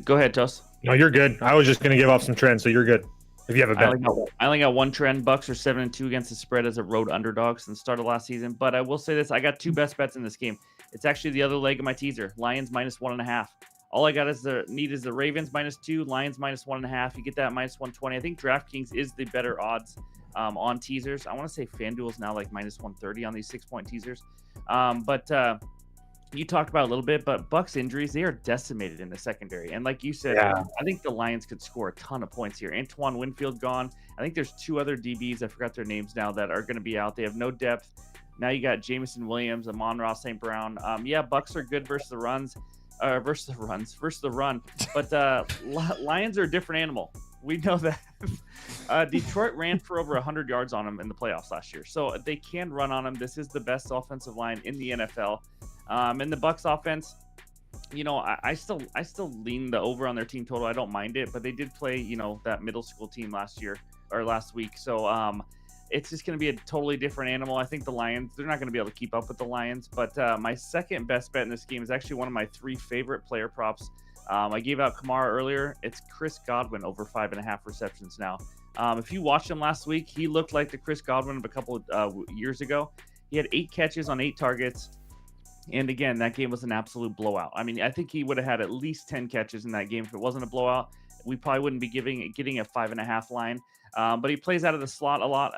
Go ahead, Toast. No, you're good. I was just going to give off some trends, so you're good. If you have a bet. I only got one trend. Bucks are 7-2 against the spread as a road underdog since the start of last season. But I will say this: I got two best bets in this game. It's actually the other leg of my teaser. Lions -1.5. All I got is the Ravens -2, Lions -1.5. You get that -120. I think DraftKings is the better odds on teasers. I want to say FanDuel is now like -130 on these 6-point teasers. You talked about it a little bit, but Bucks injuries, they are decimated in the secondary. And like you said, I think the Lions could score a ton of points here. Antoine Winfield gone. I think there's two other DBs, I forgot their names now, that are going to be out. They have no depth. Now you got Jameson Williams, Amon-Ra St. Brown. Bucks are good versus the run. But Lions are a different animal. We know that. Detroit ran for over 100 yards on them in the playoffs last year. So they can run on them. This is the best offensive line in the NFL. And the Bucks offense, I still lean the over on their team total. I don't mind it, but they did play, that middle school team last week. So it's just going to be a totally different animal. I think the Lions, they're not going to be able to keep up with the Lions. But my second best bet in this game is actually one of my three favorite player props. I gave out Kamara earlier. It's Chris Godwin over 5.5 receptions now. If you watched him last week, he looked like the Chris Godwin of a couple of years ago. He had 8 catches on 8 targets. And again, that game was an absolute blowout. I mean, I think he would have had at least 10 catches in that game. If it wasn't a blowout, we probably wouldn't be getting a 5.5 line. But he plays out of the slot a lot,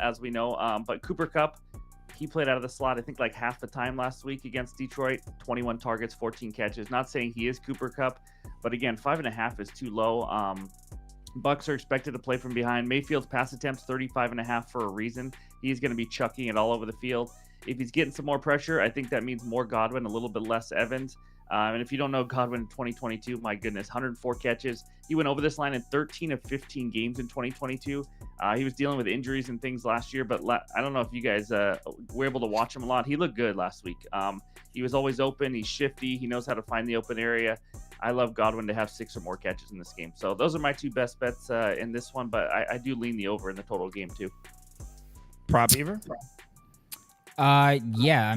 as we know. But Cooper Kupp, he played out of the slot, I think, like half the time last week against Detroit. 21 targets, 14 catches. Not saying he is Cooper Kupp, but again, 5.5 is too low. Bucks are expected to play from behind. Mayfield's pass attempts 35.5 for a reason. He's going to be chucking it all over the field. If he's getting some more pressure, I think that means more Godwin, a little bit less Evans. And if you don't know Godwin in 2022, my goodness, 104 catches. He went over this line in 13 of 15 games in 2022. He was dealing with injuries and things last year, but I don't know if you guys were able to watch him a lot. He looked good last week. He was always open. He's shifty. He knows how to find the open area. I love Godwin to have 6 or more catches in this game. So those are my two best bets in this one, but I do lean the over in the total game too. Prop Beaver? I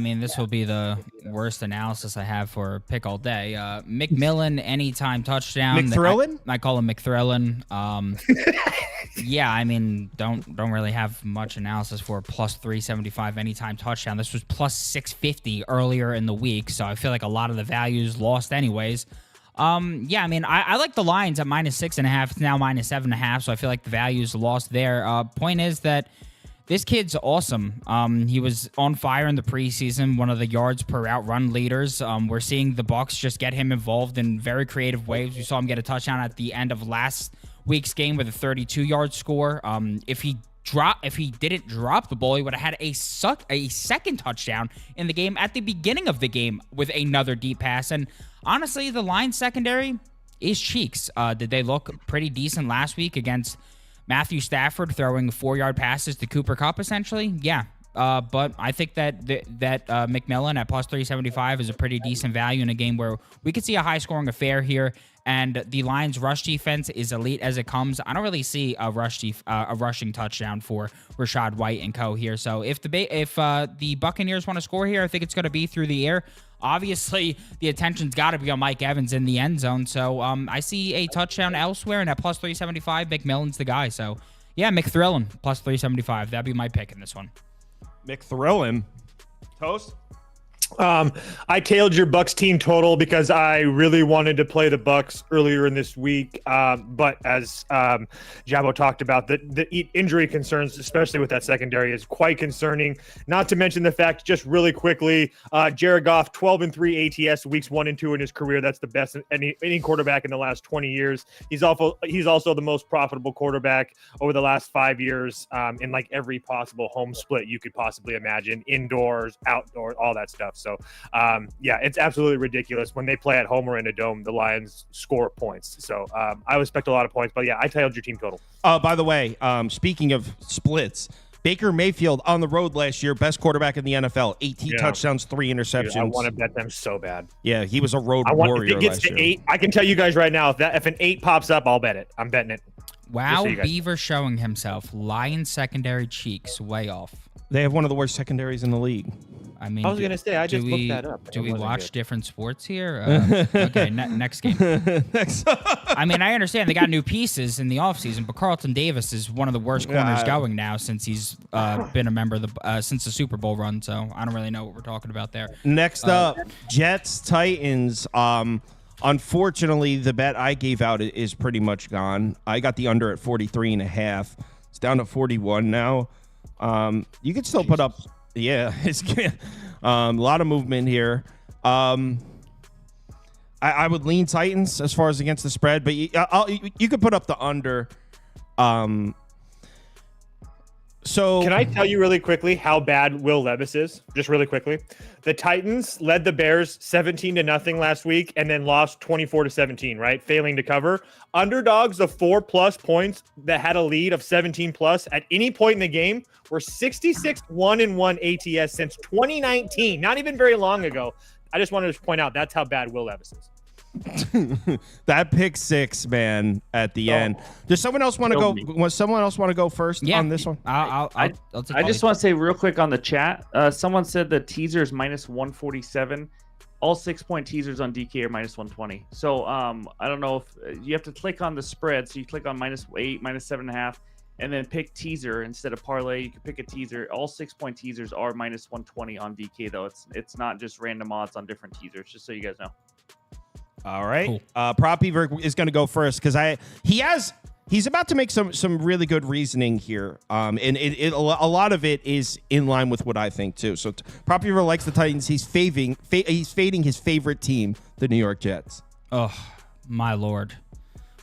mean, this will be the worst analysis I have for pick all day. McMillan anytime touchdown. McThrillin? I call him McThrillin. I mean, don't really have much analysis for plus 375 anytime touchdown. This was plus 650 earlier in the week, so I feel like a lot of the values lost anyways. I mean, I like the Lions at -6.5. It's now -7.5, so I feel like the value's lost there. Point is that this kid's awesome. He was on fire in the preseason, one of the yards per route run leaders. We're seeing the Bucs just get him involved in very creative ways. We saw him get a touchdown at the end of last week's game with a 32-yard score. If he didn't drop the ball, he would have had a second touchdown in the game at the beginning of the game with another deep pass. And honestly, the Lions secondary is cheeks. Did they look pretty decent last week against Matthew Stafford throwing 4-yard passes to Cooper Kupp, essentially? Yeah. But I think that McMillan at plus 375 is a pretty decent value in a game where we could see a high-scoring affair here, and the Lions' rush defense is elite as it comes. I don't really see a rushing touchdown for Rachaad White and co. here. So if the Buccaneers want to score here, I think it's going to be through the air. Obviously, the attention's got to be on Mike Evans in the end zone. So I see a touchdown elsewhere, and at plus 375, McMillan's the guy. So, yeah, McThrillin, plus 375. That'd be my pick in this one. McThrillin. Toast? I tailed your Bucks team total because I really wanted to play the Bucks earlier in this week. But as Jabo talked about, the injury concerns, especially with that secondary, is quite concerning. Not to mention the fact, just really quickly, Jared Goff, 12-3 ATS weeks 1 and 2 in his career. That's the best any quarterback in the last 20 years. He's also the most profitable quarterback over the last 5 years in like every possible home split you could possibly imagine, indoors, outdoors, all that stuff. So, yeah, it's absolutely ridiculous. When they play at home or in a dome, the Lions score points. So I would expect a lot of points. But, yeah, I tailed your team total. By the way, speaking of splits, Baker Mayfield on the road last year, best quarterback in the NFL, 18 touchdowns, 3 interceptions. Dude, I want to bet them so bad. Yeah, he was a road warrior if it gets last to year. 8, I can tell you guys right now, if an 8 pops up, I'll bet it. I'm betting it. Wow, so you guys- Beaver showing himself. Lion secondary cheeks way off. They have one of the worst secondaries in the league. I mean, I was going to say, I do just we, looked that up. Do It we wasn't watch good. different sports here? Okay, next game. Next. I mean, I understand they got new pieces in the offseason, but Carlton Davis is one of the worst corners Yeah. going now since he's been a member of the since the Super Bowl run. So I don't really know what we're talking about there. Next up, Jets Titans. Unfortunately, the bet I gave out is pretty much gone. I got the under at 43.5. It's down to 41 now. You could still put up. Yeah, it's a lot of movement here. I would lean Titans as far as against the spread, but you could put up the under. So Can I tell you really quickly how bad Will Levis is? Just really quickly. The Titans led the Bears 17-0 last week and then lost 24-17, right? Failing to cover. Underdogs of 4+ points that had a lead of 17+ at any point in the game were 66-1-1 ATS since 2019. Not even very long ago. I just wanted to point out that's how bad Will Levis is. that pick 6, man, at the end. Does someone else want to go? Was someone else want to go first on this one? I'll take I just want to say real quick on the chat. Someone said the teaser is -147. All 6-point teasers on DK are -120. So I don't know if you have to click on the spread. So you click on -8, -7.5, and then pick teaser instead of parlay. You can pick a teaser. All 6-point teasers are -120 on DK though. It's not just random odds on different teasers. Just so you guys know. All right. Cool. Prop Beaver is going to go first because he's about to make some really good reasoning here. And a lot of it is in line with what I think too. So Prop Beaver likes the Titans. He's fading his favorite team, the New York Jets. Oh my lord,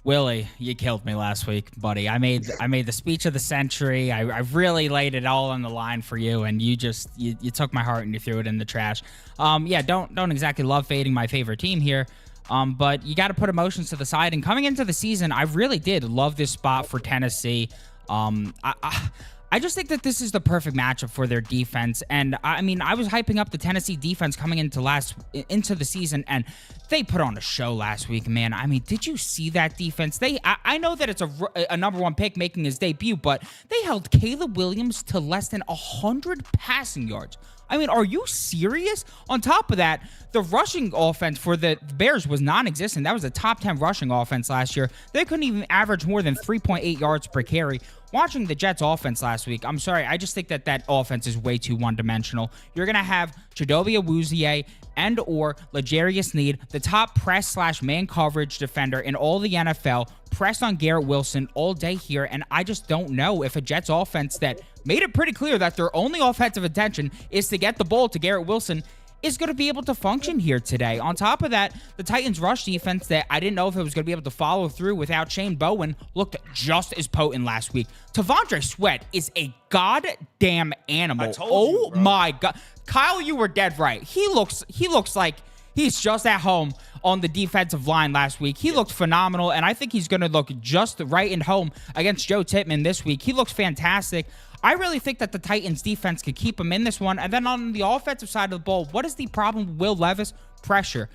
Willie, you killed me last week, buddy. I made the speech of the century. I really laid it all on the line for you, and you took my heart and you threw it in the trash. Yeah, don't exactly love fading my favorite team here. But you got to put emotions to the side. And coming into the season, I really did love this spot for Tennessee. I just think that this is the perfect matchup for their defense. And I mean, I was hyping up the Tennessee defense coming into the season, and they put on a show last week, man. I mean, did you see that defense? I know that it's a number 1 pick making his debut, but they held Caleb Williams to less than 100 passing yards. I mean, are you serious? On top of that, the rushing offense for the Bears was non-existent. That was a top 10 rushing offense last year. They couldn't even average more than 3.8 yards per carry. Watching the Jets offense last week, I'm sorry, I just think that offense is way too one-dimensional. You're going to have Chidobe Awuzie and or L'Jarius Sneed, the top press/man coverage defender in all the NFL, press on Garrett Wilson all day here, and I just don't know if a Jets offense that made it pretty clear that their only offensive intention is to get the ball to Garrett Wilson is going to be able to function here today. On top of that, the Titans rush defense that I didn't know if it was going to be able to follow through without Shane Bowen looked just as potent last week. Tavondre Sweat is a goddamn animal. Oh my God. Kyle, you were dead right. He looks like he's just at home on the defensive line last week. He looked phenomenal, and I think he's going to look just right and home against Joe Tippmann this week. He looks fantastic. I really think that the Titans defense could keep him in this one. And then on the offensive side of the ball, what is the problem with Will Levis? Pressure.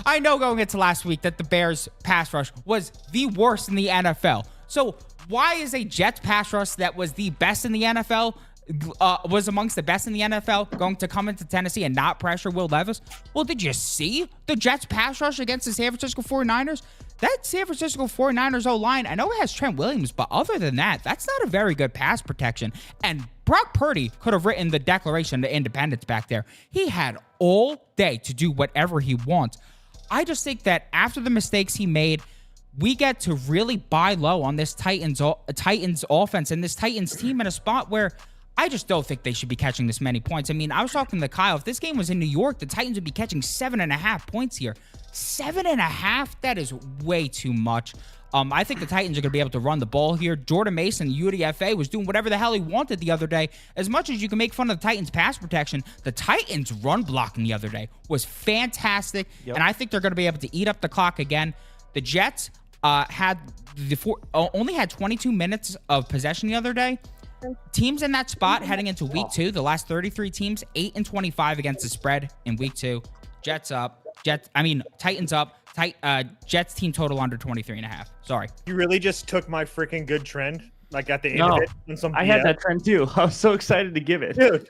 I know going into last week that the Bears pass rush was the worst in the NFL. So why is a Jets pass rush that was the best in the NFL, was amongst the best in the NFL, going to come into Tennessee and not pressure Will Levis? Well, did you see the Jets pass rush against the San Francisco 49ers? That San Francisco 49ers O-line, I know it has Trent Williams, but other than that, that's not a very good pass protection. And Brock Purdy could have written the Declaration of Independence back there. He had all day to do whatever he wants. I just think that after the mistakes he made, we get to really buy low on this Titans offense and this Titans team in a spot where I just don't think they should be catching this many points. I mean, I was talking to Kyle. If this game was in New York, the Titans would be catching 7.5 points here. 7.5? That is way too much. I think the Titans are going to be able to run the ball here. Jordan Mason, UDFA, was doing whatever the hell he wanted the other day. As much as you can make fun of the Titans' pass protection, the Titans' run blocking the other day was fantastic, and I think they're going to be able to eat up the clock again. The Jets only had 22 minutes of possession the other day. Teams in that spot heading into week 2, the last 33 teams, 8-25 against the spread in week 2. Titans up. Jets team total under 23.5. Sorry. You really just took my freaking good trend, like at the end of it. I had that trend too. I was so excited to give it. Dude,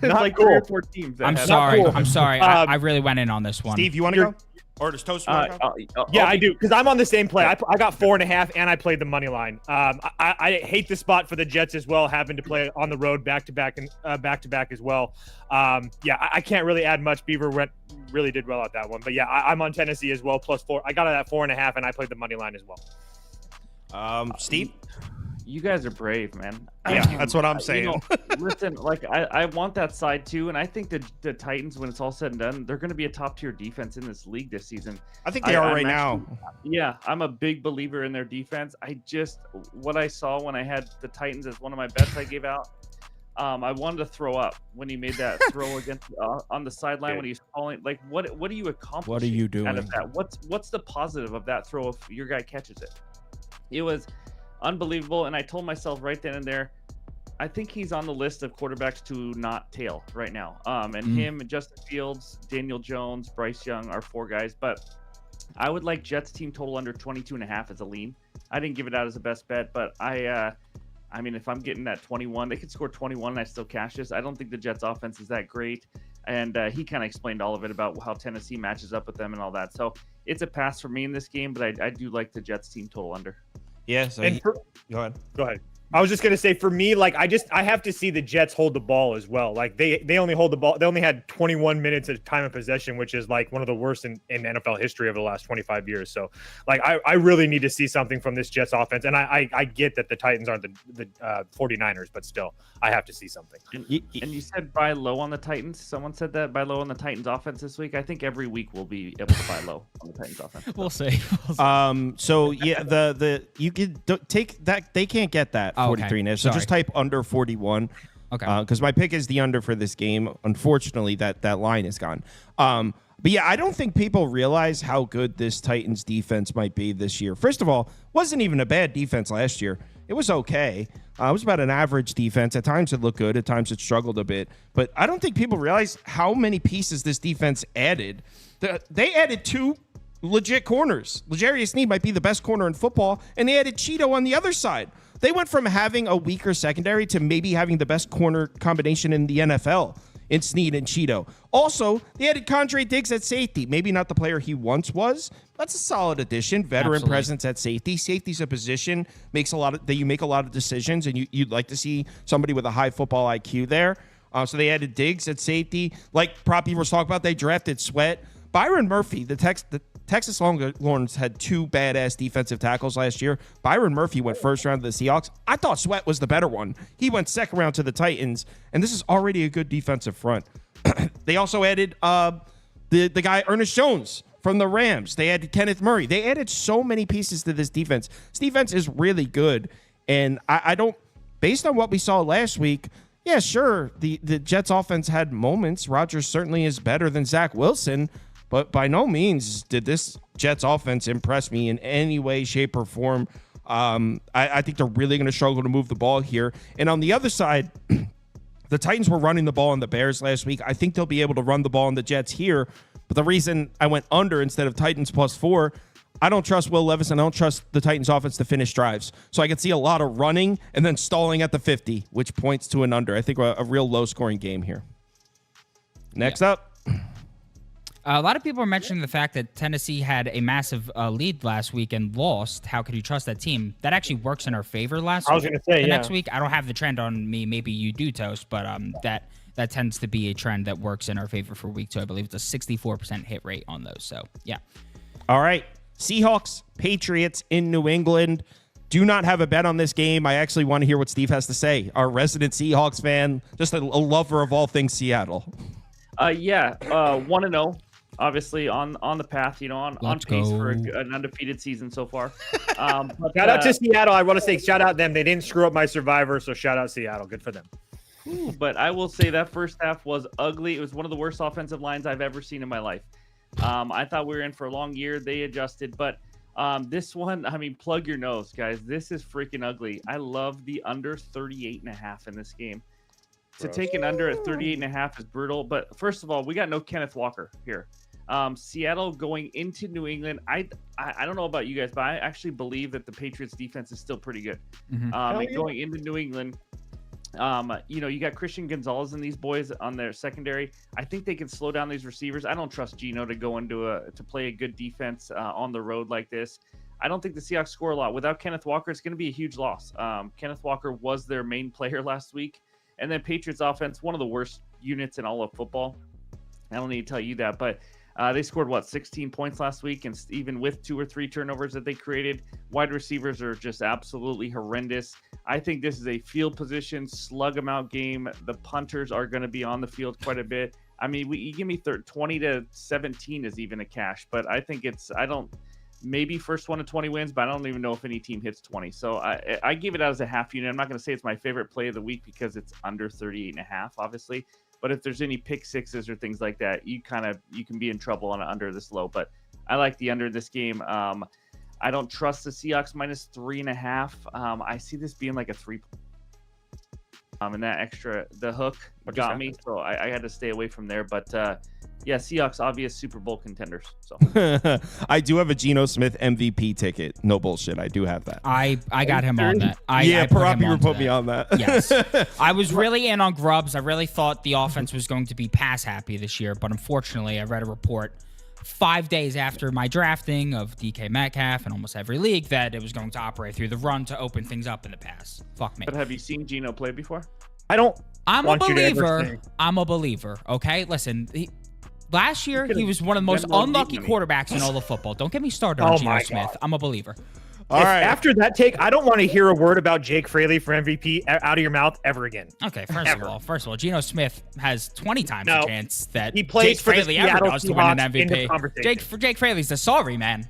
not like cool. 3 or 4 teams. I'm sorry. I'm sorry. I really went in on this one. Steve, you want to go? Or does Toast want to go? Yeah, I do, because I'm on the same play. I got 4.5, and I played the money line. I hate the spot for the Jets as well, having to play on the road back-to-back and back-to-back as well. I can't really add much. Beaver really did well at that one. But yeah, I'm on Tennessee as well, +4. I got it at 4.5, and I played the money line as well. Steve? You guys are brave, man. Yeah, that's what I'm saying. Listen, like I want that side too, and I think that the Titans, when it's all said and done, they're going to be a top-tier defense in this league this season. I think they are right now. Yeah, I'm a big believer in their defense. What I saw when I had the Titans as one of my bets I gave out, I wanted to throw up when he made that throw against on the sideline when he's calling. Like, what do you accomplish? What are you doing out of that? What's the positive of that throw if your guy catches it? It was unbelievable, and I told myself right then and there, I think he's on the list of quarterbacks to not tail right now. Him, Justin Fields, Daniel Jones, Bryce Young are 4 guys, but I would like Jets team total under 22.5 as a lean. I didn't give it out as a best bet, but I mean, if I'm getting that 21, they could score 21 and I still cash this. I don't think the Jets offense is that great. And he kind of explained all of it about how Tennessee matches up with them and all that. So it's a pass for me in this game, but I do like the Jets team total under. Yeah. So go ahead. I was just gonna say, for me, like I have to see the Jets hold the ball as well. Like they only hold the ball. They only had 21 minutes of time of possession, which is like one of the worst in NFL history over the last 25 years. So like I really need to see something from this Jets offense. And I get that the Titans aren't the 49ers, but still I have to see something. And you said buy low on the Titans. Someone said that buy low on the Titans offense this week. I think every week we'll be able to buy low on the Titans offense. We'll see. So yeah, you could take that. They can't get that. 43 now. So just type under 41. Okay. Because my pick is the under for this game. Unfortunately, that line is gone. But yeah, I don't think people realize how good this Titans defense might be this year. First of all, wasn't even a bad defense last year. It was okay. It was about an average defense. At times it looked good. At times it struggled a bit. But I don't think people realize how many pieces this defense added. They added 2 legit corners. L'Jarius Sneed might be the best corner in football, and they added Cheeto on the other side. They went from having a weaker secondary to maybe having the best corner combination in the NFL in Sneed and Cheeto. Also, they added Condre Diggs at safety. Maybe not the player he once was. That's a solid addition. Veteran presence at safety. Safety's a position that you make a lot of decisions, and you'd like to see somebody with a high football IQ there. So they added Diggs at safety. Like Prop Beaver was talking about, they drafted Sweat. Byron Murphy, the Texas Longhorns had 2 badass defensive tackles last year. Byron Murphy went first round to the Seahawks. I thought Sweat was the better one. He went second round to the Titans, and this is already a good defensive front. They also added the guy Ernest Jones from the Rams. They added Kenneth Murray. They added so many pieces to this defense. This defense is really good, and I don't, based on what we saw last week, yeah, sure, the Jets offense had moments. Rodgers certainly is better than Zach Wilson, but by no means did this Jets offense impress me in any way, shape, or form. I think they're really going to struggle to move the ball here. And on the other side, the Titans were running the ball on the Bears last week. I think they'll be able to run the ball on the Jets here. But the reason I went under instead of Titans +4, I don't trust Will Levis, and I don't trust the Titans offense to finish drives. So I can see a lot of running and then stalling at the 50, which points to an under. I think a real low-scoring game here. Next up. A lot of people are mentioning the fact that Tennessee had a massive lead last week and lost. How could you trust that team? That actually works in our favor last week. I was going to say, Next week, I don't have the trend on me. Maybe you do, Toast, but that tends to be a trend that works in our favor for week 2. I believe it's a 64% hit rate on those. So, yeah. All right. Seahawks, Patriots in New England. do not have a bet on this game. I actually want to hear what Steve has to say. Our resident Seahawks fan, just a lover of all things Seattle. 1-0. Obviously on the path, on pace go. for an undefeated season so far. Shout out to Seattle. I want to say shout out them. They didn't screw up my Survivor, so shout out Seattle. Good for them. But I will say that first half was ugly. It was one of the worst offensive lines I've ever seen in my life. I thought we were in for a long year. They adjusted, but this one, I mean, plug your nose, guys. This is freaking ugly. I love the under 38.5 in this game. To take an under at 38.5 is brutal. But first of all, we got no Kenneth Walker here. Seattle going into New England. I don't know about you guys, but I actually believe that the Patriots defense is still pretty good. And going into New England, you got Christian Gonzalez and these boys on their secondary. I think they can slow down these receivers. I don't trust Geno to go into to play a good defense on the road like this. I don't think the Seahawks score a lot. Without Kenneth Walker, it's going to be a huge loss. Kenneth Walker was their main player last week. And then Patriots offense, one of the worst units in all of football. I don't need to tell you that, but they scored 16 points last week, and even with 2 or 3 turnovers that they created, wide receivers are just absolutely horrendous. I think this is a field position slug 'em out game. The punters are going to be on the field quite a bit. I mean, you give me 20-17 is even a cash, but I think maybe first 1 to 20 wins, but I don't even know if any team hits 20. So I give it out as a half unit. I'm not going to say it's my favorite play of the week because it's under 38.5, obviously. But if there's any pick sixes or things like that, you can be in trouble on an under this low. But I like the under this game. I don't trust the Seahawks minus 3.5. I see this being like a 3. And that the hook got me, so I had to stay away from there. But Seahawks obvious Super Bowl contenders. So I do have a Geno Smith MVP ticket. No bullshit, I do have that. I got him on that. Parapi put me on that. Yes, I was really in on Grubbs. I really thought the offense was going to be pass happy this year, but unfortunately, I read a report 5 days after my drafting of DK Metcalf in almost every league that it was going to operate through the run to open things up in the pass. Fuck me. But have you seen Geno play before? I'm a believer. Okay, listen. Last year, he was one of the most unlucky quarterbacks in all of football. Don't get me started on Geno Smith. I'm a believer. All right. After that take, I don't want to hear a word about Jake Fraley for MVP out of your mouth ever again. Okay, first of all, Geno Smith has 20 times a chance that he plays Jake for Fraley the ever does to win an End of MVP. conversation. Jake Fraley's a sorry man.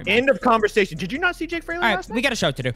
End of conversation. Did you not see Jake Fraley last night? We got a show to do.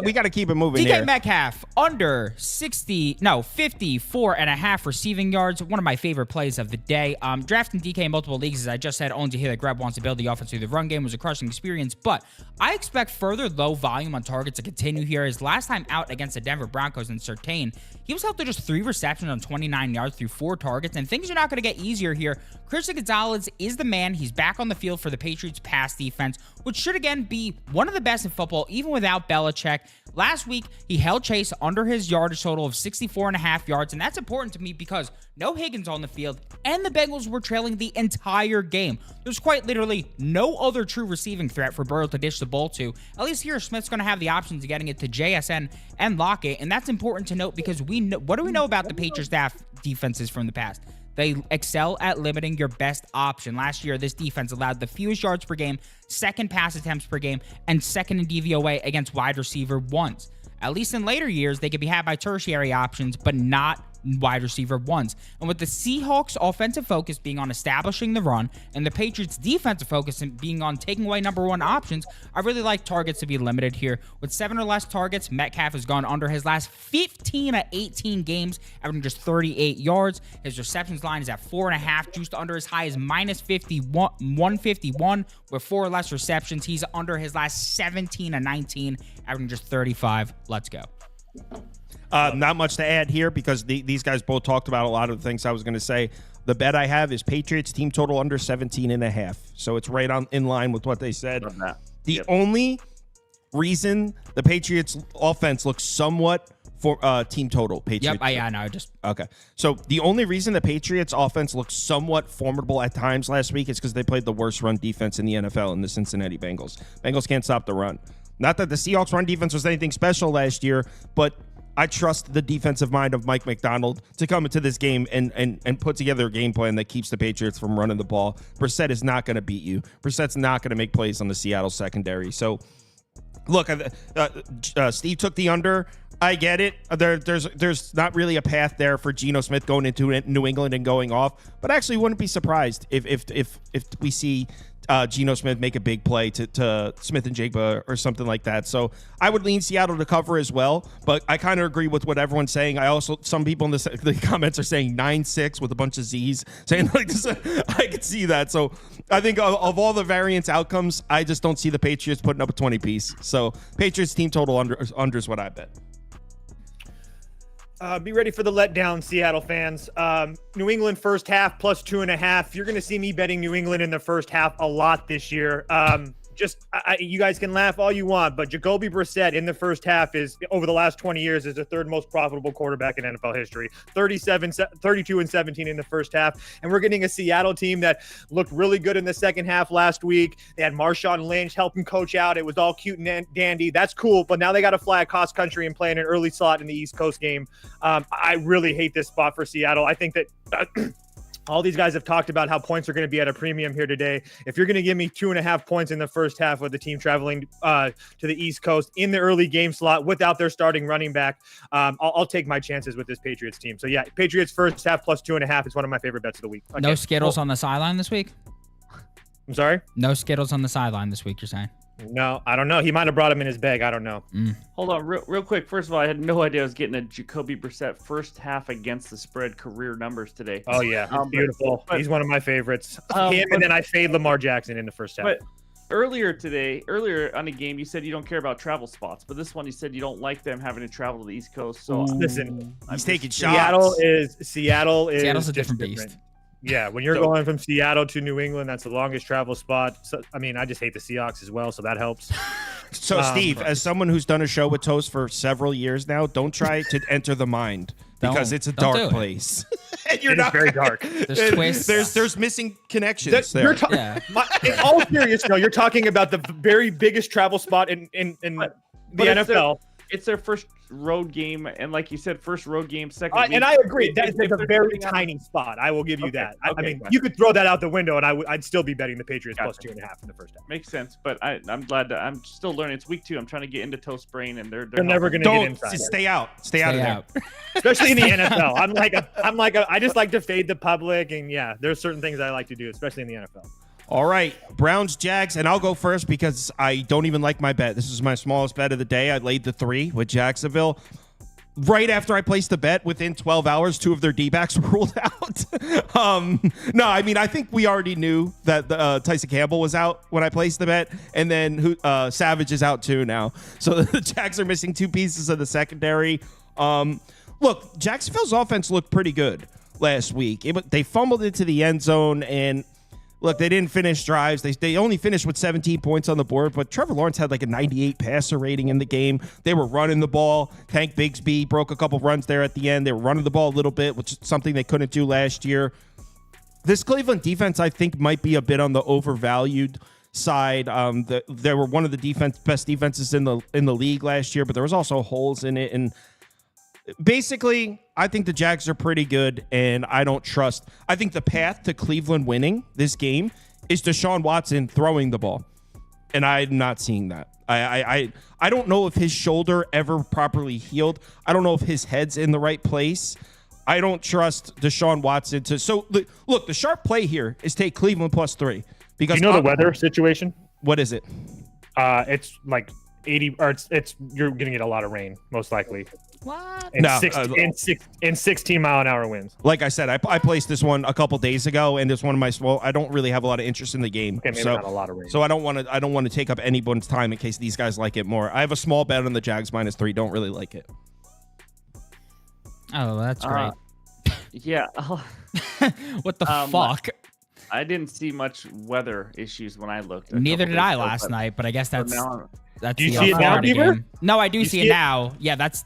We got to keep it moving DK here. Metcalf under 54.5 receiving yards. One of my favorite plays of the day. Drafting DK in multiple leagues, as I just said, only to hear that Greb wants to build the offense through the run game was a crushing experience, but I expect further low volume on targets to continue here. His last time out against the Denver Broncos in Certain, he was held to just 3 receptions on 29 yards through 4 targets, and things are not going to get easier here. Christian Gonzalez is the man. He's back on the field for the Patriots pass defense, which should again be one of the best in football, even without Belichick. Last week, he held Chase under his yardage total of 64.5 yards, and that's important to me because no Higgins on the field, and the Bengals were trailing the entire game. There's quite literally no other true receiving threat for Burrow to dish the ball to. At least here, Smith's going to have the options of getting it to JSN and Lockett, and that's important to note because what do we know about the Patriots staff defenses from the past? They excel at limiting your best option. Last year, this defense allowed the fewest yards per game, second pass attempts per game, and second in DVOA against wide receiver ones. At least in later years, they could be had by tertiary options, but not wide receiver ones. And with the Seahawks offensive focus being on establishing the run and the Patriots defensive focus being on taking away number 1 options, I really like targets to be limited here. With 7 or less targets, Metcalf has gone under his last 15 of 18 games, averaging just 38 yards. His receptions line is at 4.5, juiced under as high as minus 151 with 4 or less receptions. He's under his last 17 of 19, averaging just 35. Let's go. Not much to add here because these guys both talked about a lot of the things I was going to say. The bet I have is Patriots team total under 17.5. So it's right in line with what they said. The only reason the Patriots offense looks somewhat for team total. Patriots. Okay. So the only reason the Patriots offense looked somewhat formidable at times last week is because they played the worst run defense in the NFL in the Cincinnati Bengals. Bengals can't stop the run. Not that the Seahawks run defense was anything special last year, but I trust the defensive mind of Mike McDonald to come into this game and put together a game plan that keeps the Patriots from running the ball. Brissett is not going to beat you. Brissett's not going to make plays on the Seattle secondary. So Look, Steve took the under. I get it. There's not really a path there for Geno Smith going into New England and going off, but I actually wouldn't be surprised if we see Geno Smith make a big play to Smith and Jigba or something like that. So I would lean Seattle to cover as well, but I kind of agree with what everyone's saying. Some people in the comments are saying 9-6 with a bunch of Z's, saying like this. I could see that. So I think of all the variance outcomes, I just don't see the Patriots putting up a 20 piece. So Patriots team total under is what I bet. Be ready for the letdown, Seattle fans. New England first half plus 2.5. You're going to see me betting New England in the first half a lot this year. You guys can laugh all you want, but Jacoby Brissett in the first half is, over the last 20 years, is the third most profitable quarterback in NFL history. 32-17 in the first half. And we're getting a Seattle team that looked really good in the second half last week. They had Marshawn Lynch helping coach out. It was all cute and dandy. That's cool, but now they got to fly across country and play in an early slot in the East Coast game. I really hate this spot for Seattle. I think that all these guys have talked about how points are going to be at a premium here today. If you're going to give me 2.5 points in the first half with the team traveling to the East Coast in the early game slot without their starting running back, I'll take my chances with this Patriots team. So yeah, Patriots first half plus 2.5 is one of my favorite bets of the week. Okay. No Skittles on the sideline this week? I'm sorry? No Skittles on the sideline this week, you're saying? No, I don't know. He might have brought him in his bag. I don't know. Hold on, real quick. First of all, I had no idea I was getting a Jacoby Brissett first half against the spread career numbers today. Oh yeah, beautiful. He's one of my favorites. And then I fade Lamar Jackson in the first half. But earlier on the game, you said you don't care about travel spots, but this one you said you don't like them having to travel to the East Coast. So listen, he's taking shots. Seattle's a different beast. Yeah, when you're going from Seattle to New England, that's the longest travel spot. So, I mean, I just hate the Seahawks as well, so that helps. So, Steve, as someone who's done a show with Toast for several years now, don't try to enter the mind because it's a dark place. And you're not very dark. There's twists. There's missing connections there. In all seriousness, you're talking about the very biggest travel spot in the NFL. It's their first road game, and like you said, first road game, second week. And I agree. That's a very tiny spot. I will give you that. I mean, you could throw that out the window, and I'd still be betting the Patriots plus 2.5 in the first half. Makes sense, but I'm glad that I'm still learning. It's week 2. I'm trying to get into Toast Brain, and they're never going to get inside. Stay out of there. Especially in the NFL. I just like to fade the public, and yeah, there's certain things I like to do, especially in the NFL. All right, Browns, Jags, and I'll go first because I don't even like my bet. This is my smallest bet of the day. I laid the 3 with Jacksonville. Right after I placed the bet, within 12 hours, 2 of their D-backs were ruled out. No, I mean, I think we already knew that Tyson Campbell was out when I placed the bet, and then Savage is out too now. So the Jags are missing 2 pieces of the secondary. Look, Jacksonville's offense looked pretty good last week. They fumbled into the end zone, and look, they didn't finish drives. They only finished with 17 points on the board, but Trevor Lawrence had like a 98 passer rating in the game. They were running the ball. Tank Bigsby broke a couple runs there at the end. They were running the ball a little bit, which is something they couldn't do last year. This Cleveland defense, I think, might be a bit on the overvalued side. They were one of the best defenses in the league last year, but there was also holes in it. And basically, I think the Jags are pretty good, and I think the path to Cleveland winning this game is Deshaun Watson throwing the ball, and I'm not seeing that. I don't know if his shoulder ever properly healed. I don't know if his head's in the right place. I don't trust Deshaun Watson to. So look, the sharp play here is take Cleveland plus 3 because do you know the weather situation? What is it? It's like 80, or it's you're getting a lot of rain, most likely. What? And 16-mile-an-hour winds. Like I said, I placed this one a couple days ago, and it's one of my small. I don't really have a lot of interest in the game, okay, maybe not a lot of rain. So I don't want to take up anyone's time in case these guys like it more. I have a small bet on the Jags minus 3. Don't really like it. Oh, that's great. Yeah. What the fuck? I didn't see much weather issues when I looked. Neither did I last night, but I guess that's. Do you see it now, Beaver? No, I do see it now. Yeah, that's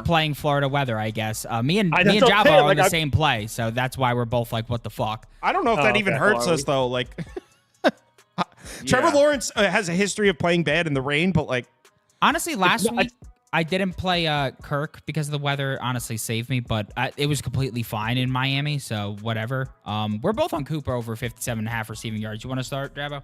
playing Florida weather, I guess. Me and Java are on the same play, so that's why we're both like, what the fuck? I don't know if that even hurts us though. Like, Trevor Lawrence has a history of playing bad in the rain, but like, honestly, last week I didn't play Kirk because the weather honestly saved me, but it was completely fine in Miami, so whatever. We're both on Cooper over 57.5 receiving yards. You want to start, Jabbo?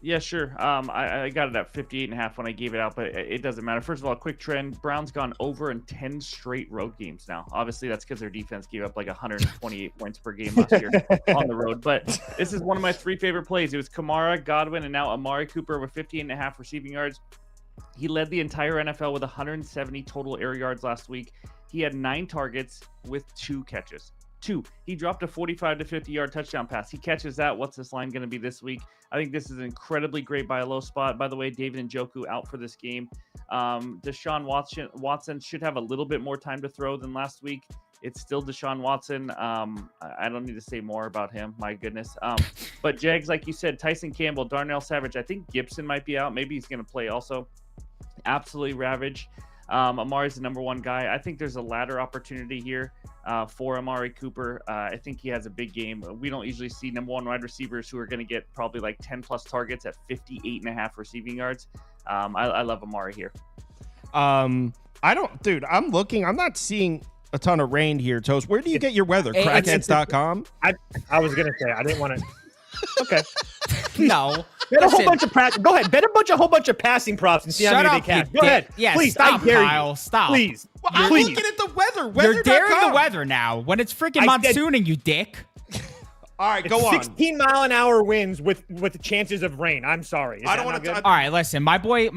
Yeah, sure. I got it at 58.5 when I gave it out, but it doesn't matter. First of all, a quick trend. Brown's gone over in 10 straight road games now. Obviously, that's because their defense gave up like 128 points per game last year on the road. But this is one of my 3 favorite plays. It was Kamara, Godwin, and now Amari Cooper with 58.5 receiving yards. He led the entire NFL with 170 total air yards last week. He had 9 targets with 2 catches. 2. He dropped a 45 to 50-yard touchdown pass. He catches that. What's this line going to be this week? I think this is incredibly great by a low spot. By the way, David Njoku out for this game. Deshaun Watson should have a little bit more time to throw than last week. It's still Deshaun Watson. I don't need to say more about him. My goodness. But Jags, like you said, Tyson Campbell, Darnell Savage. I think Gibson might be out. Maybe he's going to play also. Absolutely ravage. Amari's the number 1 guy. I think there's a ladder opportunity here for Amari Cooper. I think he has a big game. We don't usually see number 1 wide receivers who are going to get probably like 10 plus targets at 58.5 receiving yards. I love Amari here. I'm looking. I'm not seeing a ton of rain here, Toast. Where do you get your weather? Crackheads.com? I was going to say, I didn't want to. Okay. No. Bet a whole bunch of Go ahead. Bet a whole bunch of passing props and see how many they catch. Go ahead. Yeah, please, stop, I dare Kyle. you. Stop. Please. Well, I'm please. looking at the weather. You're daring Weather.com. the weather now when it's freaking monsooning, you dick. All right, It's go on. 16-mile-an-hour winds with the chances of rain. I'm sorry. I don't want to. All right, listen. My boy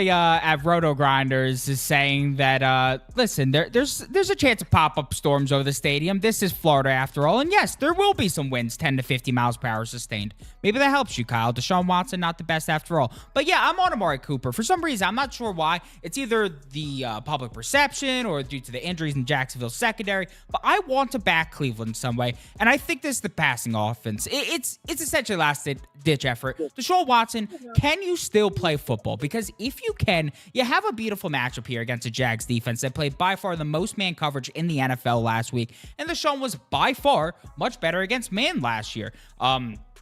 at Roto Grinders is saying that listen, there's a chance of pop-up storms over the stadium. This is Florida after all, and yes, there will be some winds 10 to 50 miles per hour sustained. Maybe that helps you, Kyle. Deshaun Watson not the best after all, but yeah, I'm on Amari Cooper for some reason. I'm not sure why. It's either the public perception or due to the injuries in Jacksonville's secondary, but I want to back Cleveland in some way, and I think this is the passing offense. It's essentially last-ditch effort. Deshaun Watson, can you still play football? Because if you can, you have a beautiful matchup here against the Jags defense that played by far the most man coverage in the NFL last week, and Deshaun was by far much better against man last year.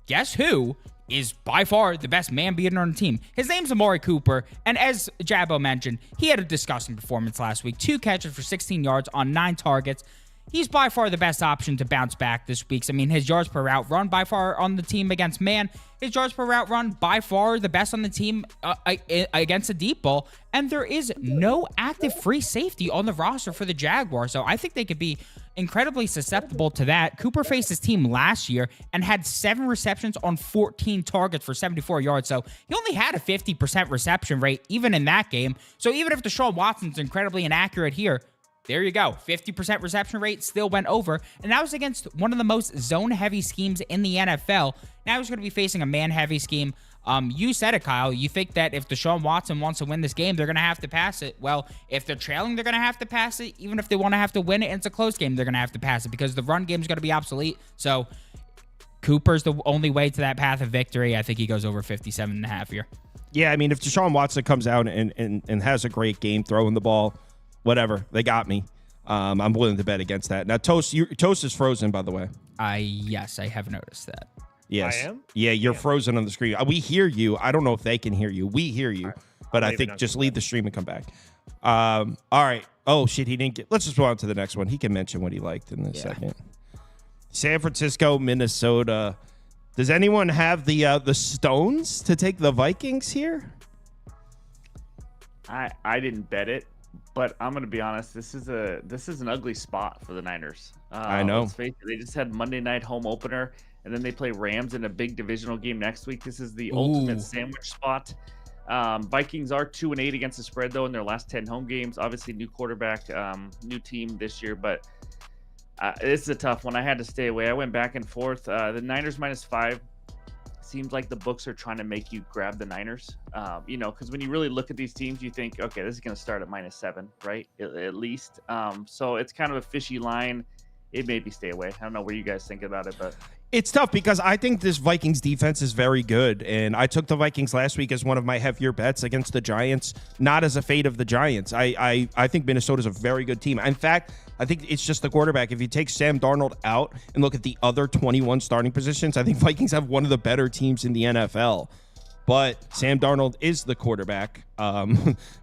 Guess who is by far the best man beater on the team? His name's Amari Cooper, and as Jabbo mentioned, he had a disgusting performance last week. 2 catches for 16 yards on 9 targets. He's by far the best option to bounce back this week. I mean, his yards per route run by far on the team against man. His yards per route run by far the best on the team against a deep ball. And there is no active free safety on the roster for the Jaguars. So I think they could be incredibly susceptible to that. Cooper faced his team last year and had 7 receptions on 14 targets for 74 yards. So he only had a 50% reception rate even in that game. So even if Deshaun Watson's incredibly inaccurate here, there you go. 50% reception rate still went over. And that was against one of the most zone-heavy schemes in the NFL. Now he's going to be facing a man-heavy scheme. You said it, Kyle. You think that if Deshaun Watson wants to win this game, they're going to have to pass it. Well, if they're trailing, they're going to have to pass it. Even if they want to have to win it and it's a close game, they're going to have to pass it because the run game is going to be obsolete. So Cooper's the only way to that path of victory. I think he goes over 57.5 here. Yeah, I mean, if Deshaun Watson comes out and has a great game throwing the ball, whatever, they got me. I'm willing to bet against that. Now, Toast is frozen, by the way. Yes, I have noticed that. Yes. I am? Yeah, you're frozen on the screen. We hear you. I don't know if they can hear you. We hear you, but I think just leave the stream and come back. All right. Oh, shit, he didn't get... Let's just go on to the next one. He can mention what he liked in this second. San Francisco, Minnesota. Does anyone have the stones to take the Vikings here? I didn't bet it. But I'm going to be honest, this is an ugly spot for the Niners. I know. Let's face it, they just had Monday night home opener, and then they play Rams in a big divisional game next week. This is the ultimate sandwich spot. Vikings are 2-8 against the spread, though, in their last 10 home games. Obviously, new quarterback, new team this year, but this is a tough one. I had to stay away. I went back and forth. The Niners -5. Seems like the books are trying to make you grab the Niners, because when you really look at these teams, you think, okay, this is going to start at -7, right? At least. So it's kind of a fishy line. It made me stay away. I don't know what you guys think about it, but it's tough because I think this Vikings defense is very good, and I took the Vikings last week as one of my heavier bets against the Giants, not as a fade of the Giants. I think Minnesota's a very good team. In fact, I think it's just the quarterback. If you take Sam Darnold out and look at the other 21 starting positions, I think Vikings have one of the better teams in the NFL. But Sam Darnold is the quarterback.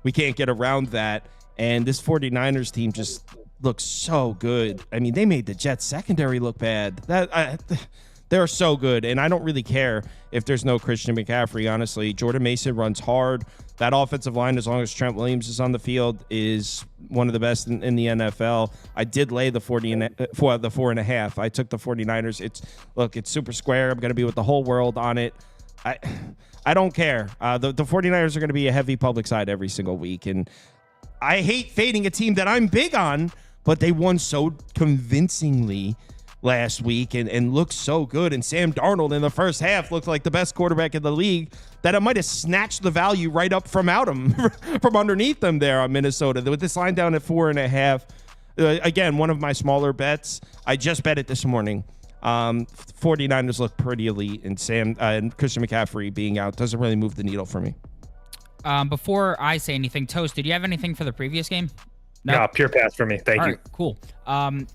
We can't get around that. And this 49ers team just looks so good. I mean, they made the Jets secondary look bad. The They're so good, and I don't really care if there's no Christian McCaffrey, honestly. Jordan Mason runs hard. That offensive line, as long as Trent Williams is on the field, is one of the best in the NFL. I did lay the 4.5. I took the 49ers. It's super square. I'm going to be with the whole world on it. I don't care. The 49ers are going to be a heavy public side every single week, and I hate fading a team that I'm big on, but they won so convincingly last week and looked so good. And Sam Darnold in the first half looked like the best quarterback in the league, that it might have snatched the value right up from from underneath them there on Minnesota. With this line down at 4.5, again, one of my smaller bets. I just bet it this morning. 49ers look pretty elite, and and Christian McCaffrey being out doesn't really move the needle for me. Before I say anything, Toast, did you have anything for the previous game? No, pure pass for me. Thank you. All right, cool.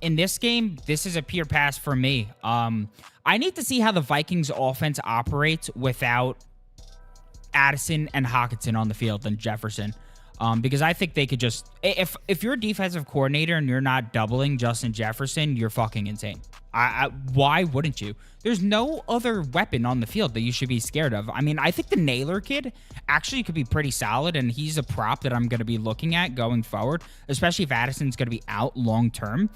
In this game, this is a pure pass for me. I need to see how the Vikings offense operates without Addison and Hockenson on the field and Jefferson. Because I think they could just, if you're a defensive coordinator and you're not doubling Justin Jefferson, you're fucking insane. Why wouldn't you? There's no other weapon on the field that you should be scared of. I mean, I think the Naylor kid actually could be pretty solid, and he's a prop that I'm going to be looking at going forward, especially if Addison's going to be out long term.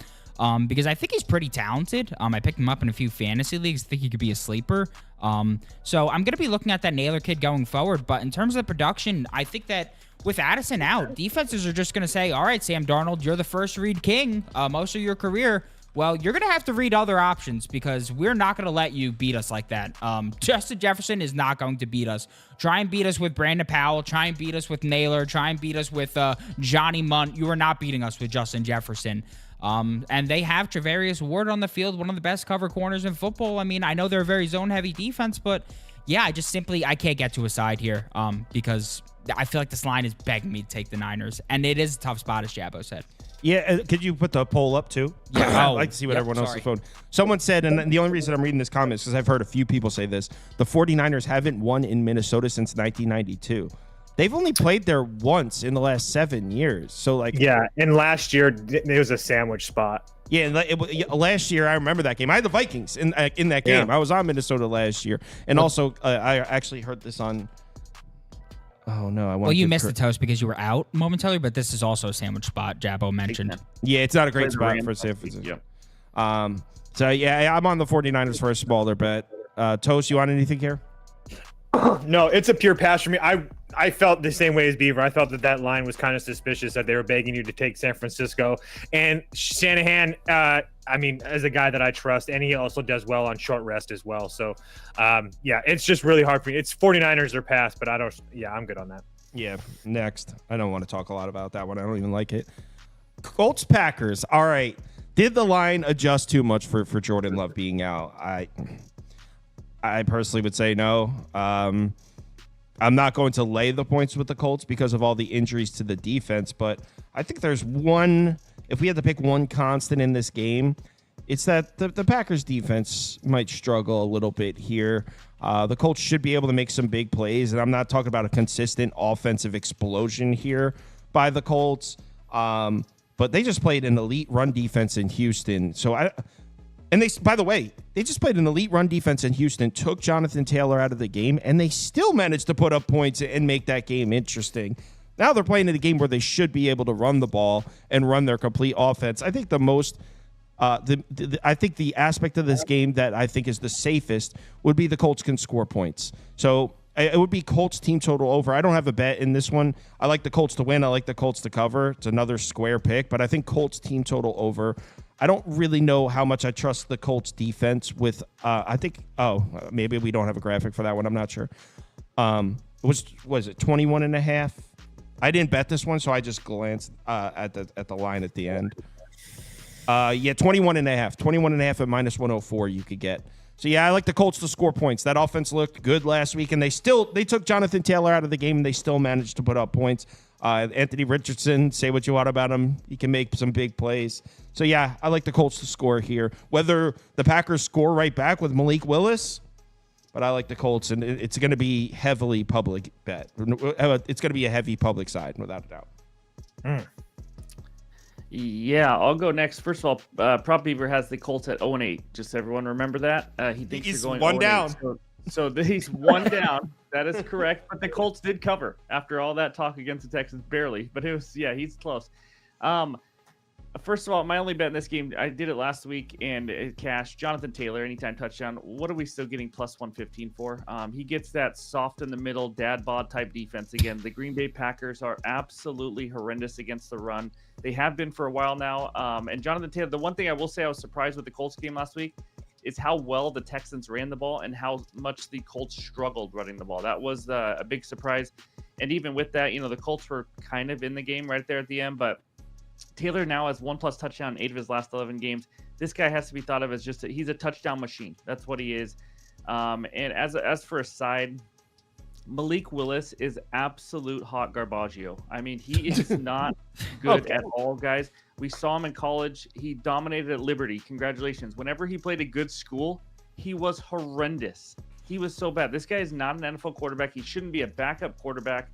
Because I think he's pretty talented. I picked him up in a few fantasy leagues. I think he could be a sleeper. So I'm going to be looking at that Naylor kid going forward. But in terms of the production, I think that with Addison out, defenses are just going to say, all right, Sam Darnold, you're the first read king most of your career. Well, you're going to have to read other options because we're not going to let you beat us like that. Justin Jefferson is not going to beat us. Try and beat us with Brandon Powell. Try and beat us with Naylor. Try and beat us with Johnny Munt. You are not beating us with Justin Jefferson. And they have Travarius Ward on the field, one of the best cover corners in football. I mean, I know they're a very zone-heavy defense, but yeah, I can't get to a side here because I feel like this line is begging me to take the Niners, and it is a tough spot, as Jabbo said. Yeah, could you put the poll up too? Yeah, I'd like to see what everyone else's phone. Someone said, and the only reason I'm reading this comment is because I've heard a few people say this, the 49ers haven't won in Minnesota since 1992. They've only played there once in the last 7 years. So, like, yeah, and last year it was a sandwich spot. Yeah, last year I remember that game. I had the Vikings in that game. Yeah. I was on Minnesota last year, and also I actually heard this on. Oh no! Well, you missed the Toast because you were out momentarily, but this is also a sandwich spot. Jabbo mentioned. Yeah, it's not a great spot for San Francisco. Yeah. So yeah, I'm on the 49ers for a smaller bet. Toast, you want anything here? No, it's a pure pass for me. I felt the same way as Beaver. I felt that line was kind of suspicious, that they were begging you to take San Francisco. And Shanahan, I mean, as a guy that I trust, and he also does well on short rest as well. So, yeah, it's just really hard for me. It's 49ers or pass, but I'm good on that. Yeah, next. I don't want to talk a lot about that one. I don't even like it. Colts Packers. All right. Did the line adjust too much for Jordan Love being out? I personally would say no. I'm not going to lay the points with the Colts because of all the injuries to the defense, but I think there's one, if we had to pick one constant in this game, it's that the Packers defense might struggle a little bit here. The Colts should be able to make some big plays, and I'm not talking about a consistent offensive explosion here by the Colts, but they just played an elite run defense in Houston. And they, by the way, they just played an elite run defense in Houston, took Jonathan Taylor out of the game, and they still managed to put up points and make that game interesting. Now they're playing in a game where they should be able to run the ball and run their complete offense. I think I think the aspect of this game that I think is the safest would be the Colts can score points. So it would be Colts team total over. I don't have a bet in this one. I like the Colts to win. I like the Colts to cover. It's another square pick, but I think Colts team total over. I don't really know how much I trust the Colts defense with, maybe we don't have a graphic for that one. I'm not sure. Was it 21.5? I didn't bet this one, so I just glanced at the line at the end. 21.5. 21.5 at minus 104 you could get. So, yeah, I like the Colts to score points. That offense looked good last week, and they took Jonathan Taylor out of the game, and they still managed to put up points. Anthony Richardson, say what you want about him. He can make some big plays. So, yeah, I like the Colts to score here. Whether the Packers score right back with Malik Willis, but I like the Colts, and it's going to be heavily public bet. It's going to be a heavy public side, without a doubt. Yeah, I'll go next. First of all, Prop Beaver has the Colts at 0-8. Just everyone remember that. He thinks He's they're going one 0-8. down. So he's one down. That is correct. But the Colts did cover after all that talk against the Texans, barely. But he's close. First of all, my only bet in this game, I did it last week and it cashed. Jonathan Taylor, anytime touchdown. What are we still getting plus 115 for? He gets that soft in the middle, dad bod type defense again. The Green Bay Packers are absolutely horrendous against the run. They have been for a while now. And Jonathan Taylor, the one thing I will say I was surprised with the Colts game last week is how well the Texans ran the ball and how much the Colts struggled running the ball. That was a big surprise. And even with that, the Colts were kind of in the game right there at the end, but Taylor now has 1+ touchdown in 8 of his last 11 games. This guy has to be thought of as he's a touchdown machine. That's what he is. And as for a side, Malik Willis is absolute hot garbaggio. I mean, he is not good at all, guys. We saw him in college. He dominated at Liberty. Congratulations. Whenever he played a good school, he was horrendous. He was so bad. This guy is not an NFL quarterback. He shouldn't be a backup quarterback.